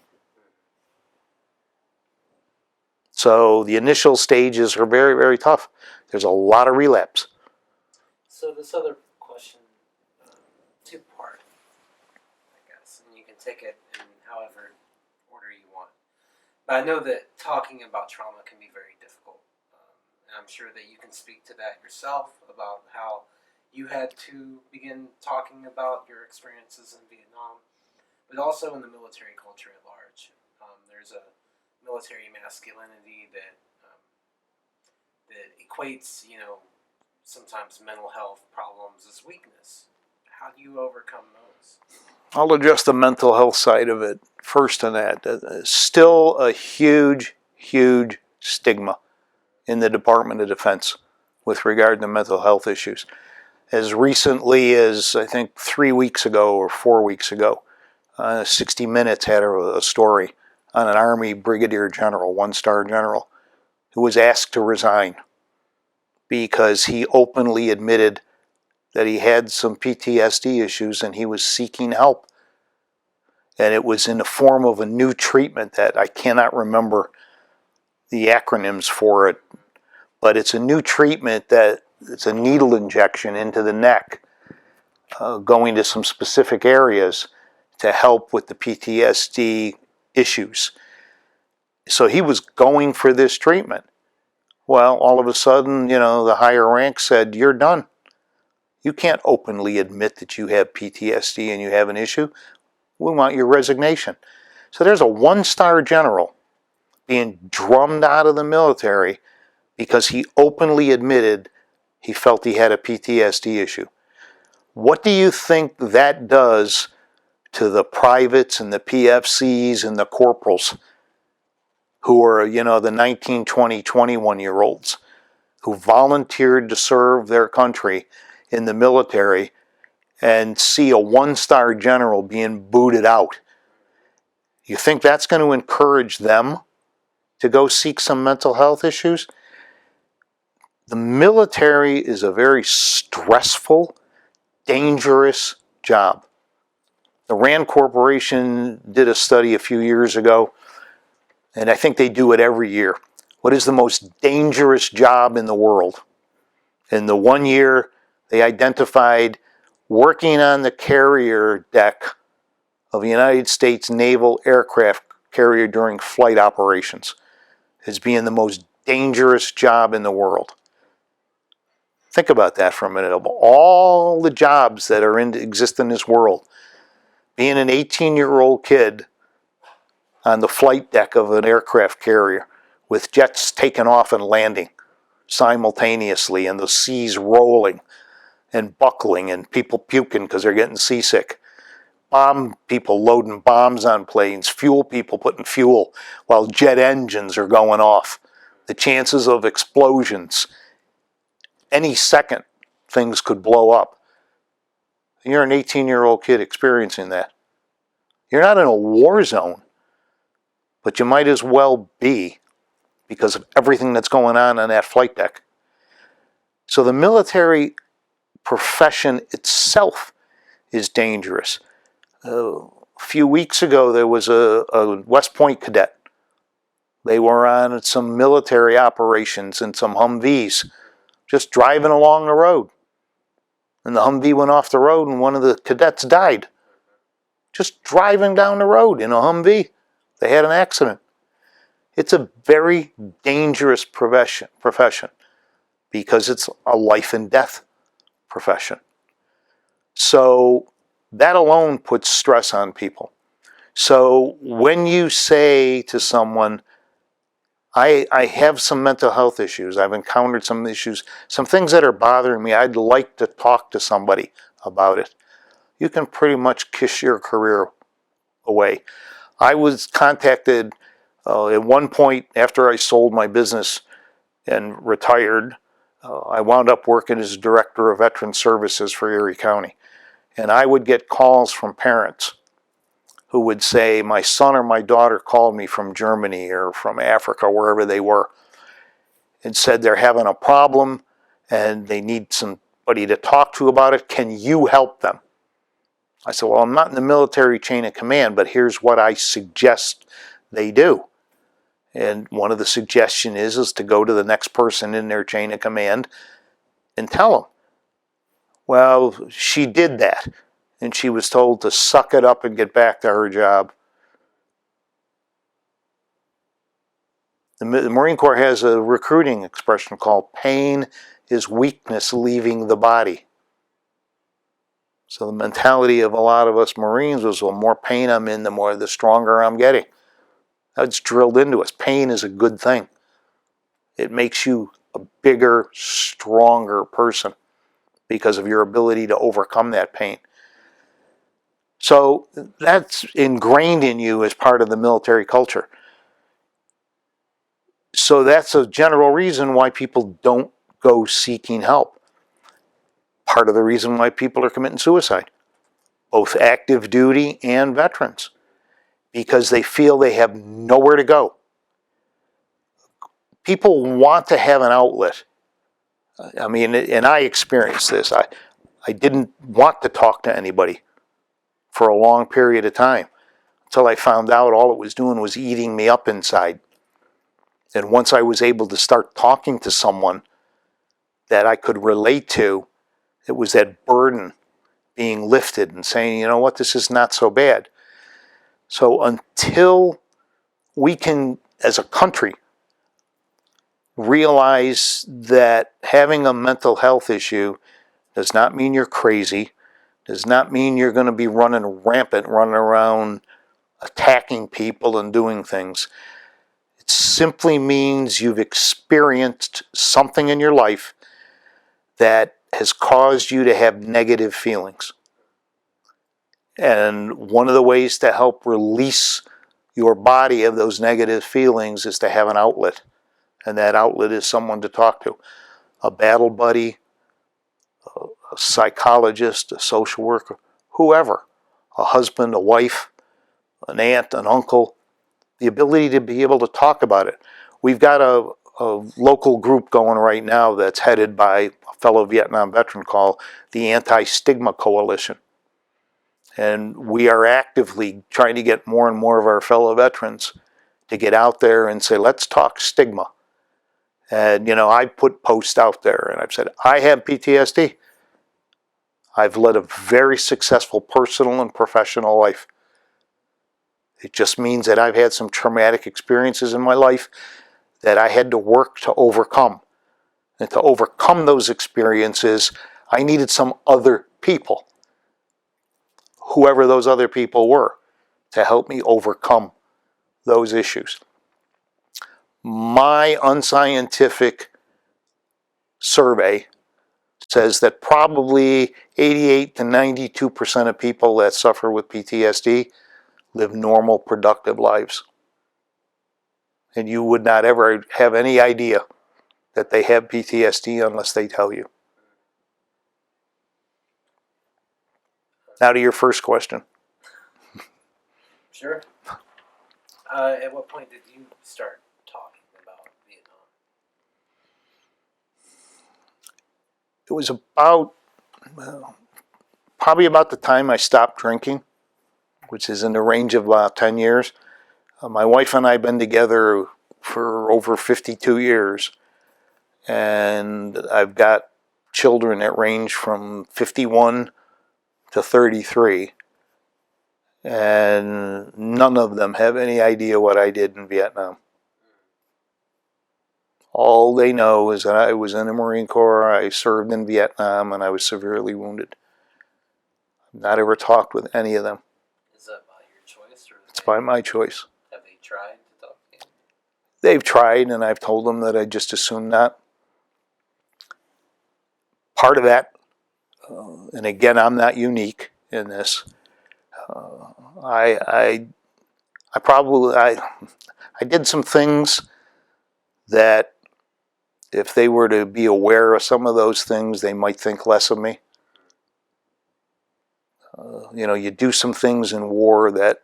So the initial stages are very, very tough. There's a lot of relapse. So this other question, two-part, I guess, and you can take it in however order you want. But I know that talking about trauma can be very difficult. And I'm sure that you can speak to that yourself about how you had to begin talking about your experiences in Vietnam, but also in the military culture at large. There's a military masculinity that equates, sometimes mental health problems as weakness. How do you overcome those? I'll address the mental health side of it first on that. Still a huge, huge stigma in the Department of Defense with regard to mental health issues. As recently as, I think, 3 weeks ago or 4 weeks ago, 60 Minutes had a story on an Army Brigadier General, one-star general, who was asked to resign because he openly admitted that he had some PTSD issues and he was seeking help. And it was in the form of a new treatment that I cannot remember the acronyms for it, but it's a new treatment that it's a needle injection into the neck, going to some specific areas to help with the PTSD issues. So he was going for this treatment. Well, all of a sudden, the higher rank said, "You're done. You can't openly admit that you have PTSD and you have an issue. We want your resignation." So there's a one-star general being drummed out of the military because he openly admitted he felt he had a PTSD issue. What do you think that does to the privates and the PFCs and the corporals who are, the 19, 20, 21-year-olds who volunteered to serve their country in the military and see a one-star general being booted out? You think that's going to encourage them to go seek some mental health issues? The military is a very stressful, dangerous job. The Rand Corporation did a study a few years ago, and I think they do it every year. What is the most dangerous job in the world? In the 1 year, they identified working on the carrier deck of a United States naval aircraft carrier during flight operations as being the most dangerous job in the world. Think about that for a minute. Of all the jobs that exist in this world, being an 18-year-old kid on the flight deck of an aircraft carrier with jets taking off and landing simultaneously and the seas rolling and buckling and people puking because they're getting seasick. Bomb people loading bombs on planes, fuel people putting fuel while jet engines are going off. The chances of explosions. any second things could blow up. You're an 18-year-old kid experiencing that. You're not in a war zone, but you might as well be because of everything that's going on that flight deck. So the military profession itself is dangerous. A few weeks ago, there was a West Point cadet. They were on some military operations in some Humvees, just driving along the road. And the Humvee went off the road and one of the cadets died. Just driving down the road in a Humvee. They had an accident. It's a very dangerous profession because it's a life and death profession. So that alone puts stress on people. So when you say to someone, I have some mental health issues, I've encountered some issues, some things that are bothering me, I'd like to talk to somebody about it, you can pretty much kiss your career away. I was contacted at one point after I sold my business and retired. I wound up working as director of veteran services for Erie County. And I would get calls from parents who would say, my son or my daughter called me from Germany or from Africa, wherever they were, and said they're having a problem and they need somebody to talk to about it. Can you help them? I said, well, I'm not in the military chain of command, but here's what I suggest they do. And one of the suggestions is to go to the next person in their chain of command and tell them. Well, she did that, and she was told to suck it up and get back to her job. The Marine Corps has a recruiting expression called pain is weakness leaving the body. So the mentality of a lot of us Marines was, well, the more pain I'm in, the stronger I'm getting. That's drilled into us. Pain is a good thing. It makes you a bigger, stronger person because of your ability to overcome that pain. So that's ingrained in you as part of the military culture. So that's a general reason why people don't go seeking help. Part of the reason why people are committing suicide, both active duty and veterans, because they feel they have nowhere to go. People want to have an outlet. I mean, and I experienced this. I didn't want to talk to anybody for a long period of time until I found out all it was doing was eating me up inside. And once I was able to start talking to someone that I could relate to, it was that burden being lifted and saying, you know what, this is not so bad. So until we can, as a country, realize that having a mental health issue does not mean you're crazy, does not mean you're going to be running rampant, running around attacking people and doing things. It simply means you've experienced something in your life that has caused you to have negative feelings. And one of the ways to help release your body of those negative feelings is to have an outlet. And that outlet is someone to talk to. A battle buddy, a psychologist, a social worker, whoever. A husband, a wife, an aunt, an uncle. The ability to be able to talk about it. We've got a local group going right now that's headed by a fellow Vietnam veteran called the Anti-Stigma Coalition. And we are actively trying to get more and more of our fellow veterans to get out there and say, let's talk stigma. And, you know, I put posts out there and I've said, I have PTSD. I've led a very successful personal and professional life. It just means that I've had some traumatic experiences in my life that I had to work to overcome. And to overcome those experiences, I needed some other people, whoever those other people were, to help me overcome those issues. My unscientific survey says that probably 88 to 92% of people that suffer with PTSD live normal, productive lives. And you would not ever have any idea that they have PTSD unless they tell you. Now to your first question. Sure. At what point did you start talking about Vietnam? It was probably about the time I stopped drinking, which is in the range of about 10 years. My wife and I have been together for over 52 years, and I've got children that range from 51 to 33, and none of them have any idea what I did in Vietnam. All they know is that I was in the Marine Corps, I served in Vietnam, and I was severely wounded. I've not ever talked with any of them. Is that by your choice? Or it's by my choice. Have they tried to talk to you? They've tried, and I've told them that I just assume not. Part of that, and again, I'm not unique in this. I did some things that if they were to be aware of some of those things, they might think less of me. You do some things in war that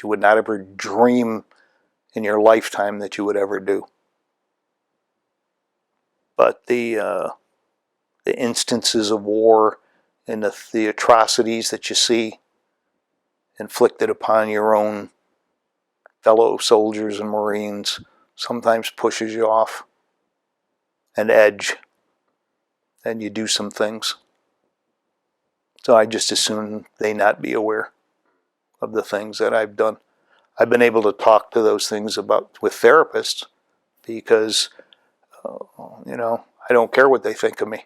you would not ever dream in your lifetime that you would ever do. But the instances of war and the atrocities that you see inflicted upon your own fellow soldiers and Marines sometimes pushes you off an edge, and you do some things. So I just assume they not be aware of the things that I've done. I've been able to talk to those things with therapists because, I don't care what they think of me.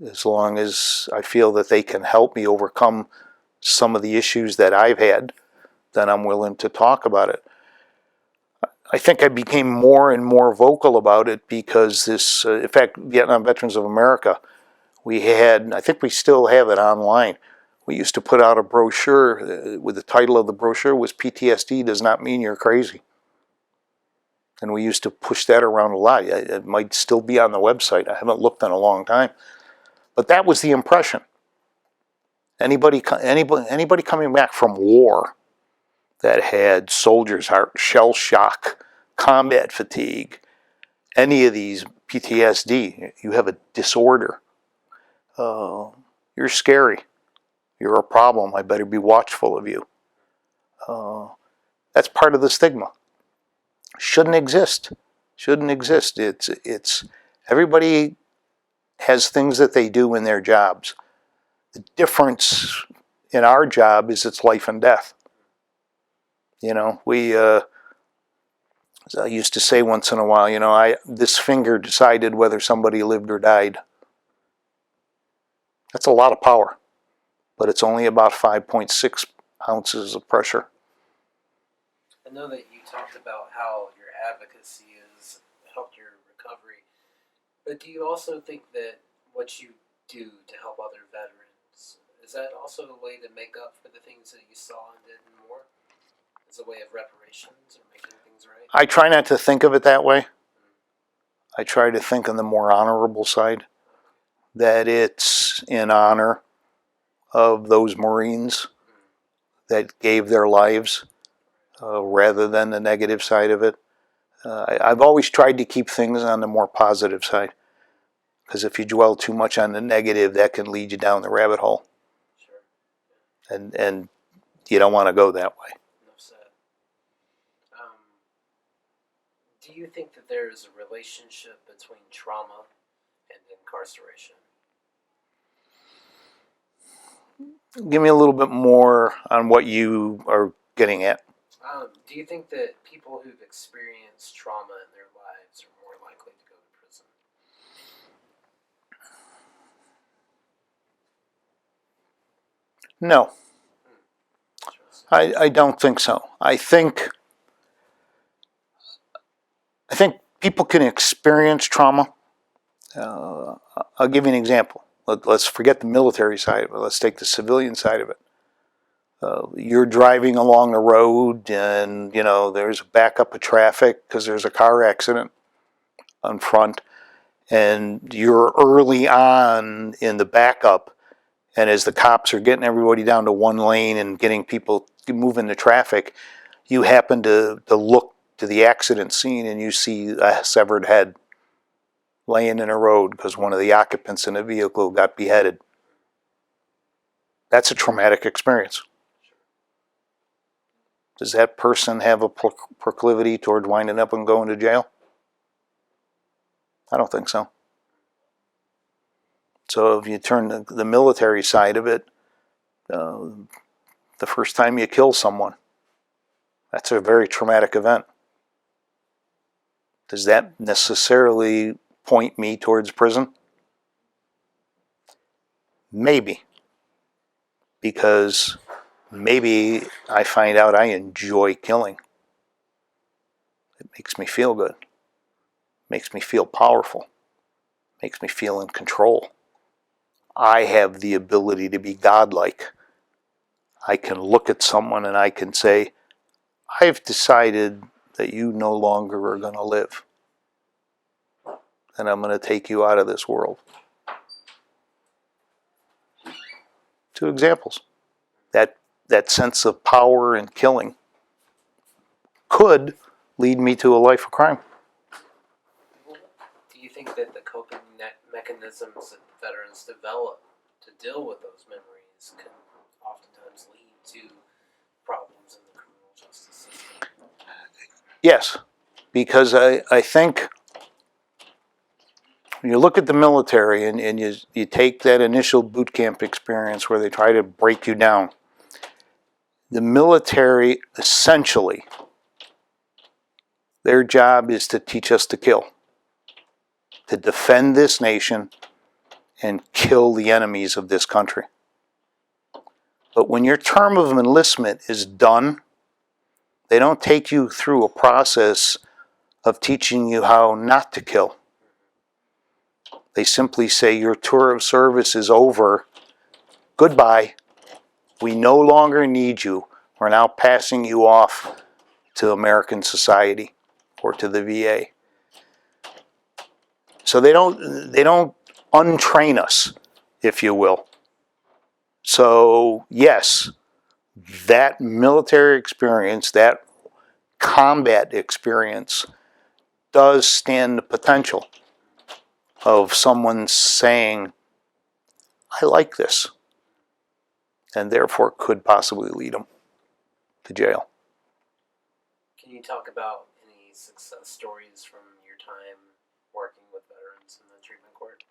As long as I feel that they can help me overcome some of the issues that I've had, then I'm willing to talk about it. I think I became more and more vocal about it because in fact, Vietnam Veterans of America, we had, I think we still have it online, we used to put out a brochure with the title of the brochure was PTSD Does Not Mean You're Crazy. And we used to push that around a lot. It might still be on the website. I haven't looked in a long time. But that was the impression. Anybody coming back from war that had soldier's heart, shell shock, combat fatigue, any of these PTSD, you have a disorder. You're scary. You're a problem. I better be watchful of you. That's part of the stigma. Shouldn't exist. It's everybody has things that they do in their jobs. The difference in our job is it's life and death. As I used to say once in a while, this finger decided whether somebody lived or died. That's a lot of power, but it's only about 5.6 ounces of pressure. I know that you talked about how your advocacy has helped your recovery, but do you also think that what you do to help other veterans, is that also a way to make up for the things that you saw and did and more? As a way of reparations or making things right? I try not to think of it that way. I try to think on the more honorable side, that it's in honor of those Marines that gave their lives rather than the negative side of it. I've always tried to keep things on the more positive side, because if you dwell too much on the negative, that can lead you down the rabbit hole. Sure. And you don't want to go that way. Enough said. Do you think that there is a relationship between trauma and incarceration? Give me a little bit more on what you are getting at. Do you think that people who've experienced trauma in their lives are more likely to go to prison? No. I don't think so. I think people can experience trauma. I'll give you an example. Let's forget the military side of it. Let's take the civilian side of it. You're driving along the road and, there's a backup of traffic because there's a car accident in front, and you're early on in the backup, and as the cops are getting everybody down to one lane and getting people moving the traffic, you happen to look to the accident scene and you see a severed head laying in a road because one of the occupants in the vehicle got beheaded. That's a traumatic experience. Does that person have a proclivity towards winding up and going to jail? I don't think so. So if you turn the military side of it, the first time you kill someone, that's a very traumatic event. Does that necessarily point me towards prison? Maybe. Because maybe I find out I enjoy killing. It makes me feel good. Makes me feel powerful. Makes me feel in control. I have the ability to be godlike. I can look at someone and I can say, I've decided that you no longer are going to live. And I'm going to take you out of this world. 2 examples. That sense of power in killing could lead me to a life of crime. Do you think that the coping mechanisms that veterans develop to deal with those memories can oftentimes lead to problems in the criminal justice system? Yes, because I think when you look at the military and you take that initial boot camp experience where they try to break you down, the military essentially, their job is to teach us to kill, to defend this nation and kill the enemies of this country. But when your term of enlistment is done, they don't take you through a process of teaching you how not to kill. They simply say your tour of service is over. Goodbye. We no longer need you. We're now passing you off to American society or to the VA. So they don't untrain us, if you will. So yes, that military experience, that combat experience does stand the potential of someone saying, I like this, and therefore could possibly lead them to jail. Can you talk about any success stories from your time working with veterans in the treatment court?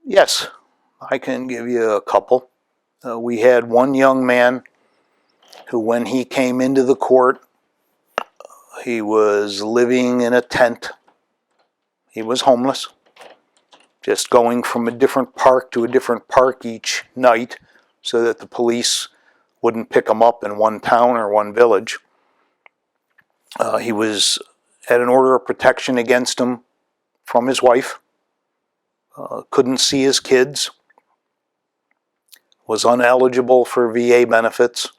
Yes, I can give you a couple. We had one young man who, when he came into the court, he was living in a tent. He was homeless, just going from a different park to a different park each night so that the police wouldn't pick him up in one town or one village. He was had an order of protection against him from his wife, couldn't see his kids, was ineligible for VA benefits,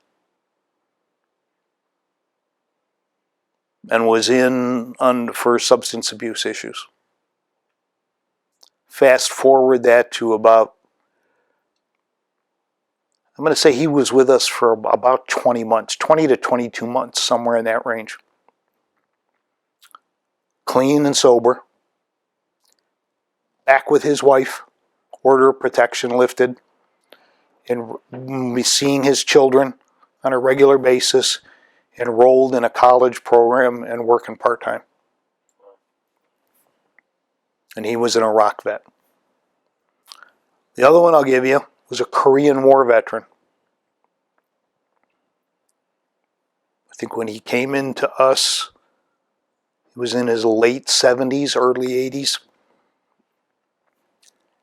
and was in for substance abuse issues. Fast forward that to about, I'm going to say he was with us for about 20 months, 20 to 22 months, somewhere in that range. Clean and sober, back with his wife, order of protection lifted, and seeing his children on a regular basis, enrolled in a college program and working part-time. And he was an Iraq vet. The other one I'll give you was a Korean War veteran. I think when he came into us, he was in his late 70s, early 80s.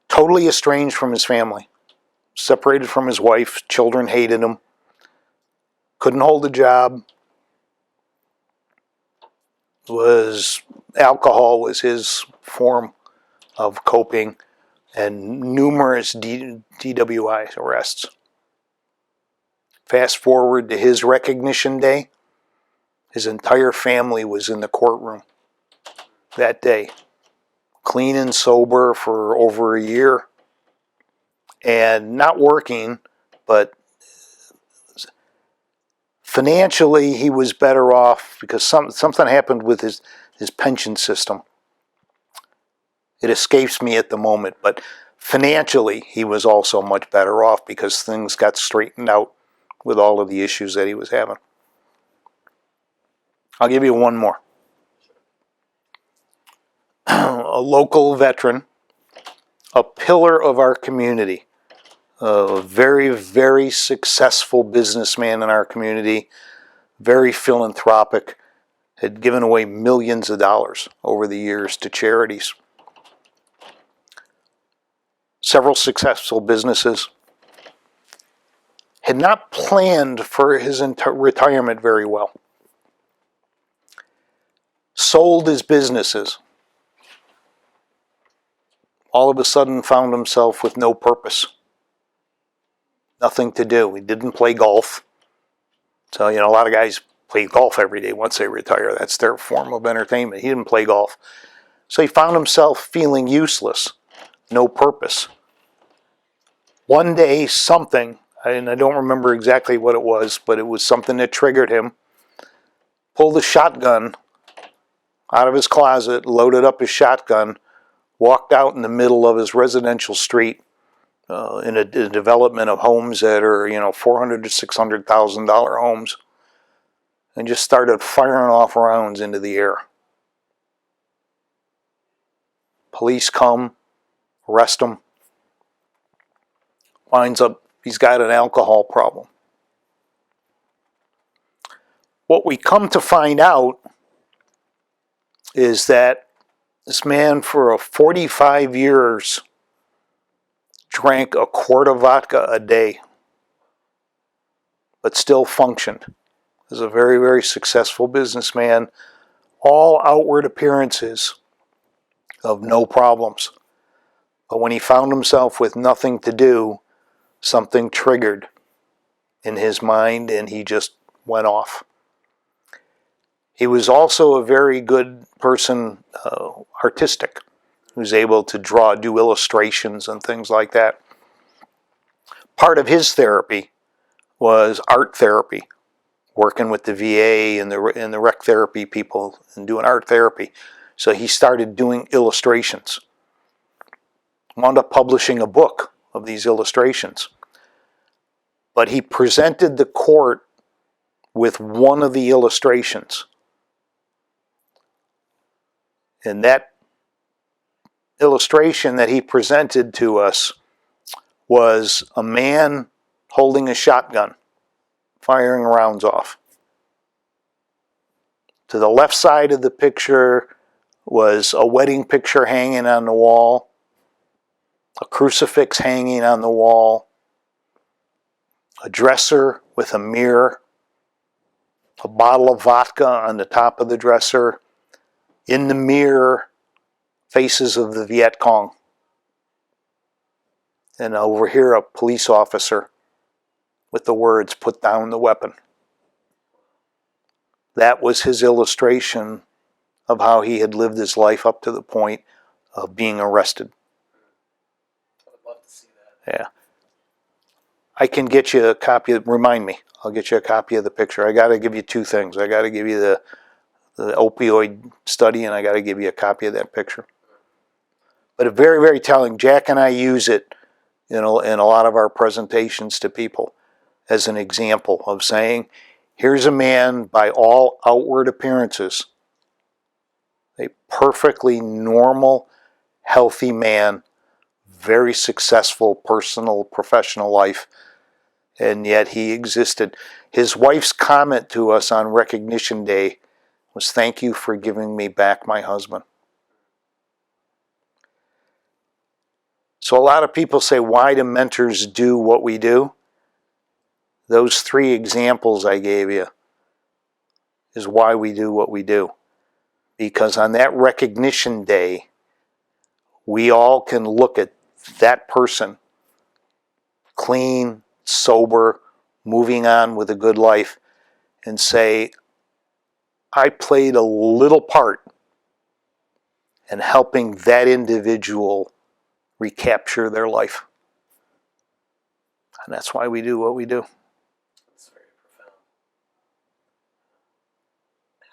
Totally estranged from his family. Separated from his wife. Children hated him. Couldn't hold a job. Alcohol was his form of coping, and numerous DWI arrests. Fast forward to his recognition day, his entire family was in the courtroom that day, clean and sober for over a year, and not working, but financially he was better off because something happened with his pension system. It escapes me at the moment, but financially he was also much better off because things got straightened out with all of the issues that he was having. I'll give you one more. A local veteran, a pillar of our community, a very, very successful businessman in our community, very philanthropic, had given away millions of dollars over the years to charities. Several successful businesses. Had not planned for his retirement very well. Sold his businesses. All of a sudden found himself with no purpose. Nothing to do. He didn't play golf. So, a lot of guys play golf every day once they retire. That's their form of entertainment. He didn't play golf. So he found himself feeling useless. No purpose. One day, something, and I don't remember exactly what it was, but it was something that triggered him. Pulled a shotgun out of his closet, loaded up his shotgun, walked out in the middle of his residential street in a development of homes that are, $400,000 to $600,000 homes, and just started firing off rounds into the air. Police come, arrest him. Winds up, he's got an alcohol problem. What we come to find out is that this man for 45 years drank a quart of vodka a day, but still functioned as a very, very successful businessman. All outward appearances of no problems. But when he found himself with nothing to do, something triggered in his mind and he just went off. He was also a very good person, artistic. He was able to do illustrations and things like that. Part of his therapy was art therapy, working with the VA and the rec therapy people and doing art therapy. So he started doing illustrations. Wound up publishing a book of these illustrations. But he presented the court with one of the illustrations. And that illustration that he presented to us was a man holding a shotgun, firing rounds off. To the left side of the picture was a wedding picture hanging on the wall, a crucifix hanging on the wall, a dresser with a mirror, a bottle of vodka on the top of the dresser, in the mirror, faces of the Viet Cong. And over here, a police officer with the words, "Put down the weapon." That was his illustration of how he had lived his life up to the point of being arrested. I would love to see that. Yeah. I can get you a copy. Remind me. I'll get you a copy of the picture. I got to give you two things. I got to give you the opioid study, and I got to give you a copy of that picture. But it's very, very telling. Jack and I use it, in a lot of our presentations to people as an example of saying, here's a man by all outward appearances, a perfectly normal, healthy man, very successful personal, professional life, and yet he existed. His wife's comment to us on Recognition Day was, "Thank you for giving me back my husband." So a lot of people say, why do mentors do what we do? Those three examples I gave you is why we do what we do. Because on that Recognition Day, we all can look at that person, clean, sober, moving on with a good life, and say, I played a little part in helping that individual recapture their life. And that's why we do what we do. That's very profound.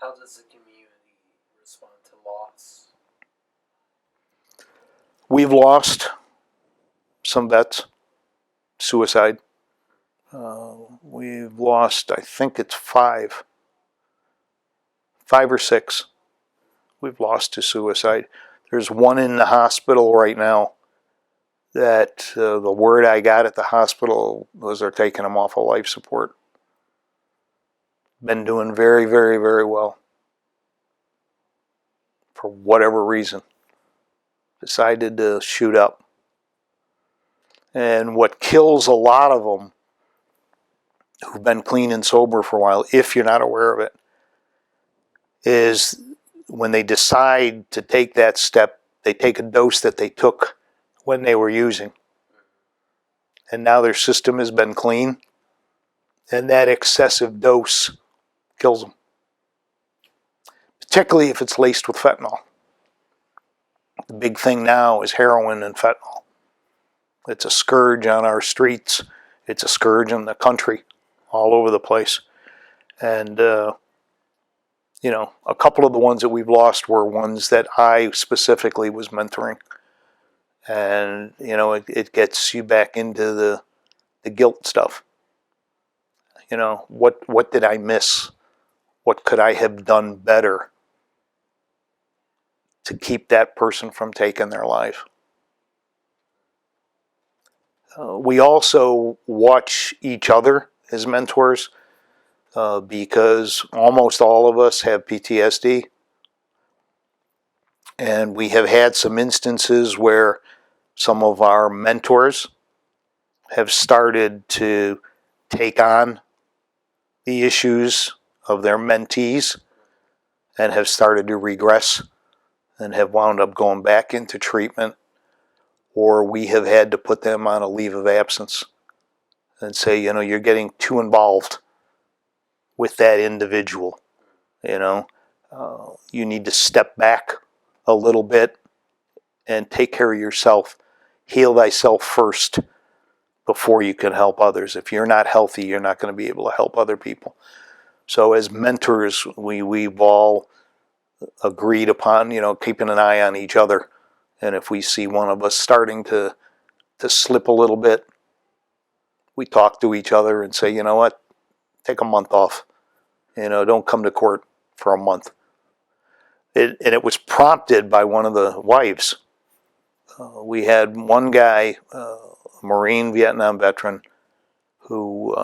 How does the community respond to loss? We've lost some vets, suicide. We've lost, I think it's 5 or 6 we've lost to suicide. There's one in the hospital right now that the word I got at the hospital was they're taking him off of life support. Been doing very, very, very well. For whatever reason, decided to shoot up. And what kills a lot of them who've been clean and sober for a while, if you're not aware of it, is when they decide to take that step, they take a dose that they took when they were using. And now their system has been clean, and that excessive dose kills them. Particularly if it's laced with fentanyl. The big thing now is heroin and fentanyl. It's a scourge on our streets. It's a scourge in the country, all over the place. And, a couple of the ones that we've lost were ones that I specifically was mentoring. And, it gets you back into the guilt stuff. What did I miss? What could I have done better to keep that person from taking their life? We also watch each other as mentors because almost all of us have PTSD. And we have had some instances where some of our mentors have started to take on the issues of their mentees and have started to regress and have wound up going back into treatment, or we have had to put them on a leave of absence and say, you're getting too involved with that individual. You need to step back a little bit and take care of yourself. Heal thyself first before you can help others. If you're not healthy, you're not going to be able to help other people. So as mentors, we've all agreed upon, keeping an eye on each other. And if we see one of us starting to slip a little bit, we talk to each other and say, you know what, take a month off. Don't come to court for a month. And it was prompted by one of the wives. We had one guy, a Marine Vietnam veteran, who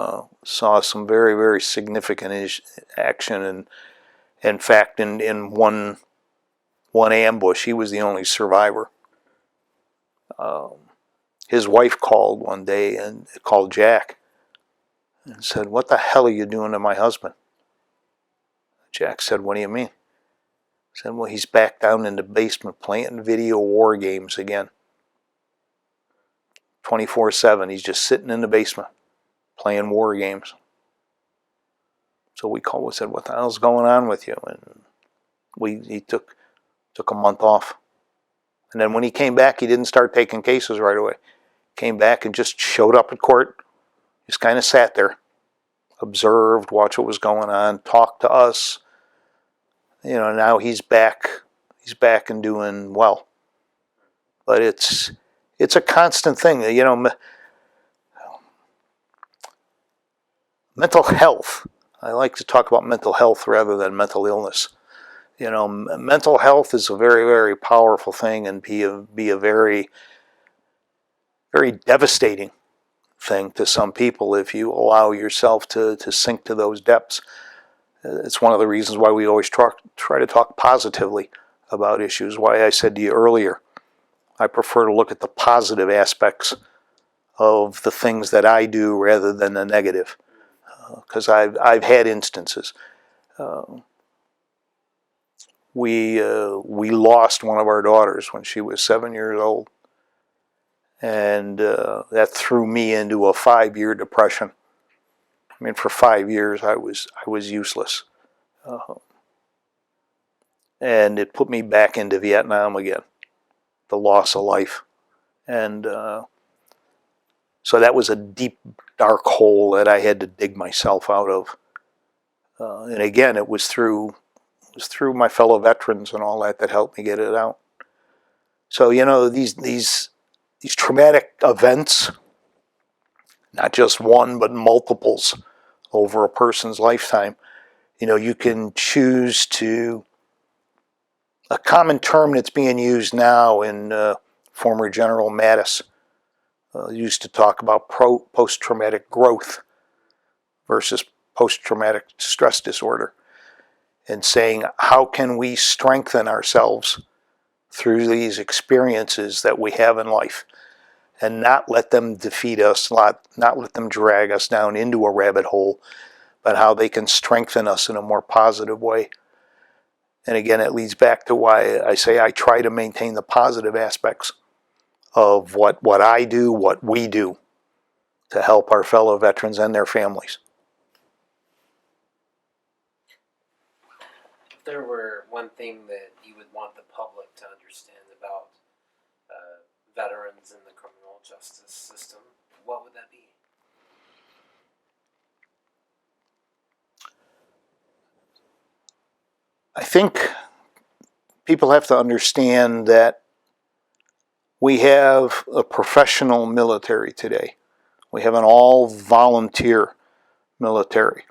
saw some very, very significant action. And in fact, in one ambush, he was the only survivor. His wife called one day and called Jack and said, "What the hell are you doing to my husband?" Jack said, "What do you mean?" He said, "Well, he's back down in the basement playing video war games again. 24/7, he's just sitting in the basement playing war games." So we called and said, "What the hell's going on with you?" And he took a month off. And then when he came back, he didn't start taking cases right away. Came back and just showed up at court. Just kind of sat there, observed, watched what was going on, talked to us. Now he's back and doing well. But it's a constant thing. Mental health. I like to talk about mental health rather than mental illness. Mental health is a very, very powerful thing and be a very, very devastating thing to some people if you allow yourself to sink to those depths. It's one of the reasons why we always try to talk positively about issues. Why I said to you earlier, I prefer to look at the positive aspects of the things that I do rather than the negative. Because I've had instances. We lost one of our daughters when she was 7 years old. And that threw me into a 5-year depression. I mean, for 5 years, I was useless. And it put me back into Vietnam again, the loss of life. And so that was a deep, dark hole that I had to dig myself out of. And again, it was through my fellow veterans and all that helped me get it out. So, you know, these traumatic events, not just one, but multiples over a person's lifetime, you know, you can choose to, a common term that's being used now in former General Mattis used to talk about post-traumatic growth versus post-traumatic stress disorder, and saying, how can we strengthen ourselves through these experiences that we have in life and not let them defeat us, not let them drag us down into a rabbit hole, but how they can strengthen us in a more positive way. And again, it leads back to why I say I try to maintain the positive aspects of what I do, what we do to help our fellow veterans and their families. If there were one thing that you would want the public to understand about veterans in the criminal justice system, what would that be? I think people have to understand that we have a professional military today. We have an all-volunteer military.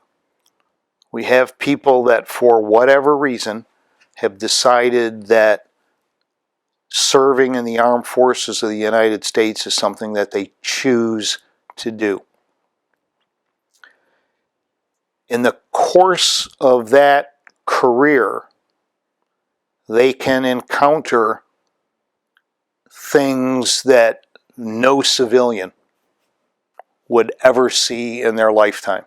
We have people that, for whatever reason, have decided that serving in the armed forces of the United States is something that they choose to do. In the course of that career, they can encounter things that no civilian would ever see in their lifetime.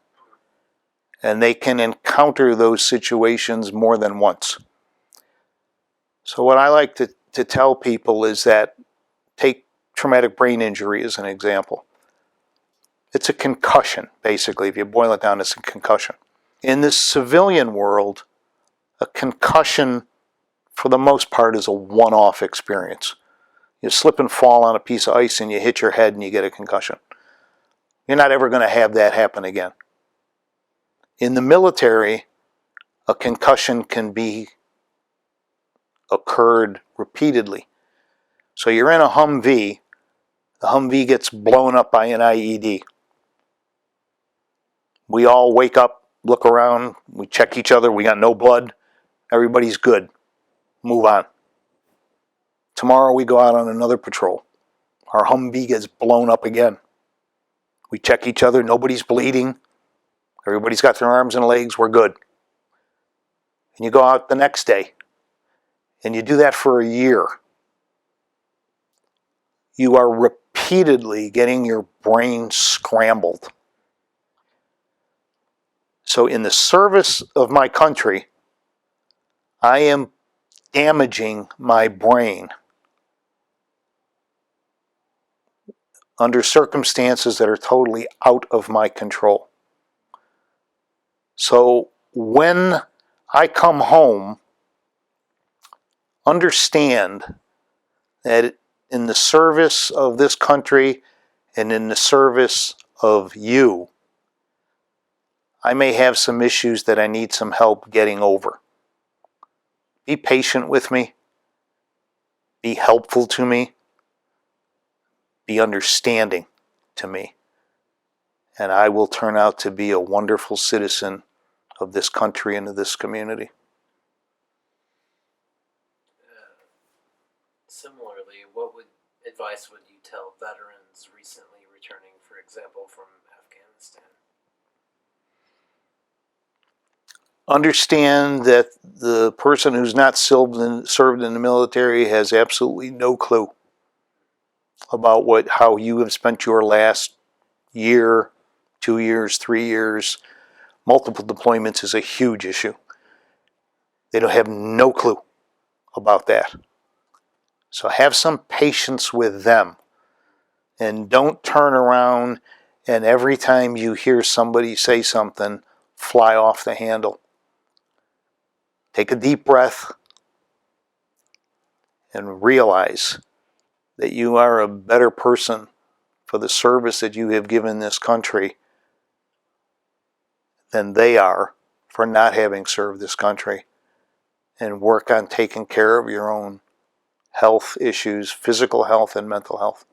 And they can encounter those situations more than once. So what I like to tell people is that, take traumatic brain injury as an example. It's a concussion, basically. If you boil it down, it's a concussion. In the civilian world, a concussion, for the most part, is a one-off experience. You slip and fall on a piece of ice and you hit your head and you get a concussion. You're not ever going to have that happen again. In the military, a concussion can be occurred repeatedly. So you're in a Humvee, the Humvee gets blown up by an IED. We all wake up, look around, we check each other, we got no blood, everybody's good. Move on. Tomorrow we go out on another patrol. Our Humvee gets blown up again. We check each other, nobody's bleeding, everybody's got their arms and legs, we're good. And you go out the next day, and you do that for a year. You are repeatedly getting your brain scrambled. So in the service of my country, I am damaging my brain under circumstances that are totally out of my control. So when I come home, understand that in the service of this country and in the service of you, I may have some issues that I need some help getting over. Be patient with me. Be helpful to me. Be understanding to me. And I will turn out to be a wonderful citizen of this country and of this community. Similarly, what advice would you tell veterans recently returning, for example, from Afghanistan? Understand that the person who's not served in the military has absolutely no clue about how you have spent your last year, 2 years, 3 years. Multiple deployments is a huge issue. They don't have no clue about that. So have some patience with them, and don't turn around And every time you hear somebody say something, fly off the handle. Take a deep breath and realize that you are a better person for the service that you have given this country than they are for not having served this country. And work on taking care of your own health issues, physical health and mental health.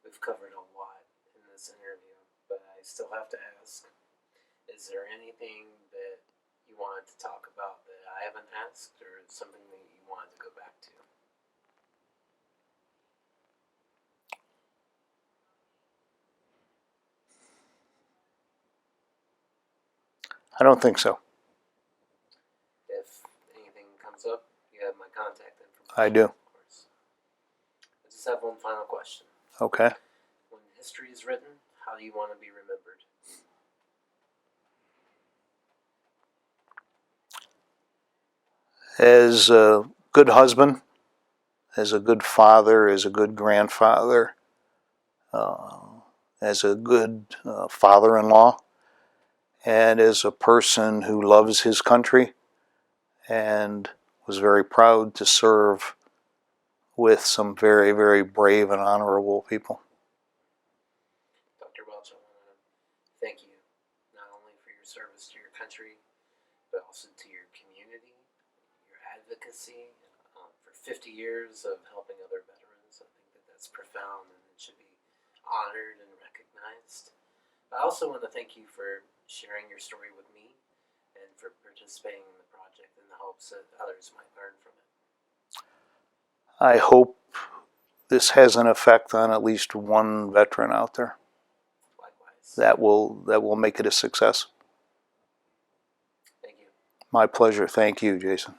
We've covered a lot in this interview, but I still have to ask, is there anything that you wanted to talk about that I haven't asked, or something that you wanted to go back to? I don't think so. If anything comes up, you have my contact information. I do. Of course. I just have one final question. Okay. When history is written, how do you want to be remembered? As a good husband, as a good father, as a good grandfather, as a good father-in-law, and as a person who loves his country and was very proud to serve with some very, very brave and honorable people. Dr. Welch, I want to thank you not only for your service to your country, but also to your community, your advocacy for 50 years of helping other veterans. I think that that's profound and it should be honored and recognized. I also want to thank you for sharing your story with me and for participating in the project in the hopes that others might learn from it. I hope this has an effect on at least one veteran out there. Likewise. That will make it a success. Thank you. My pleasure. Thank you, Jason.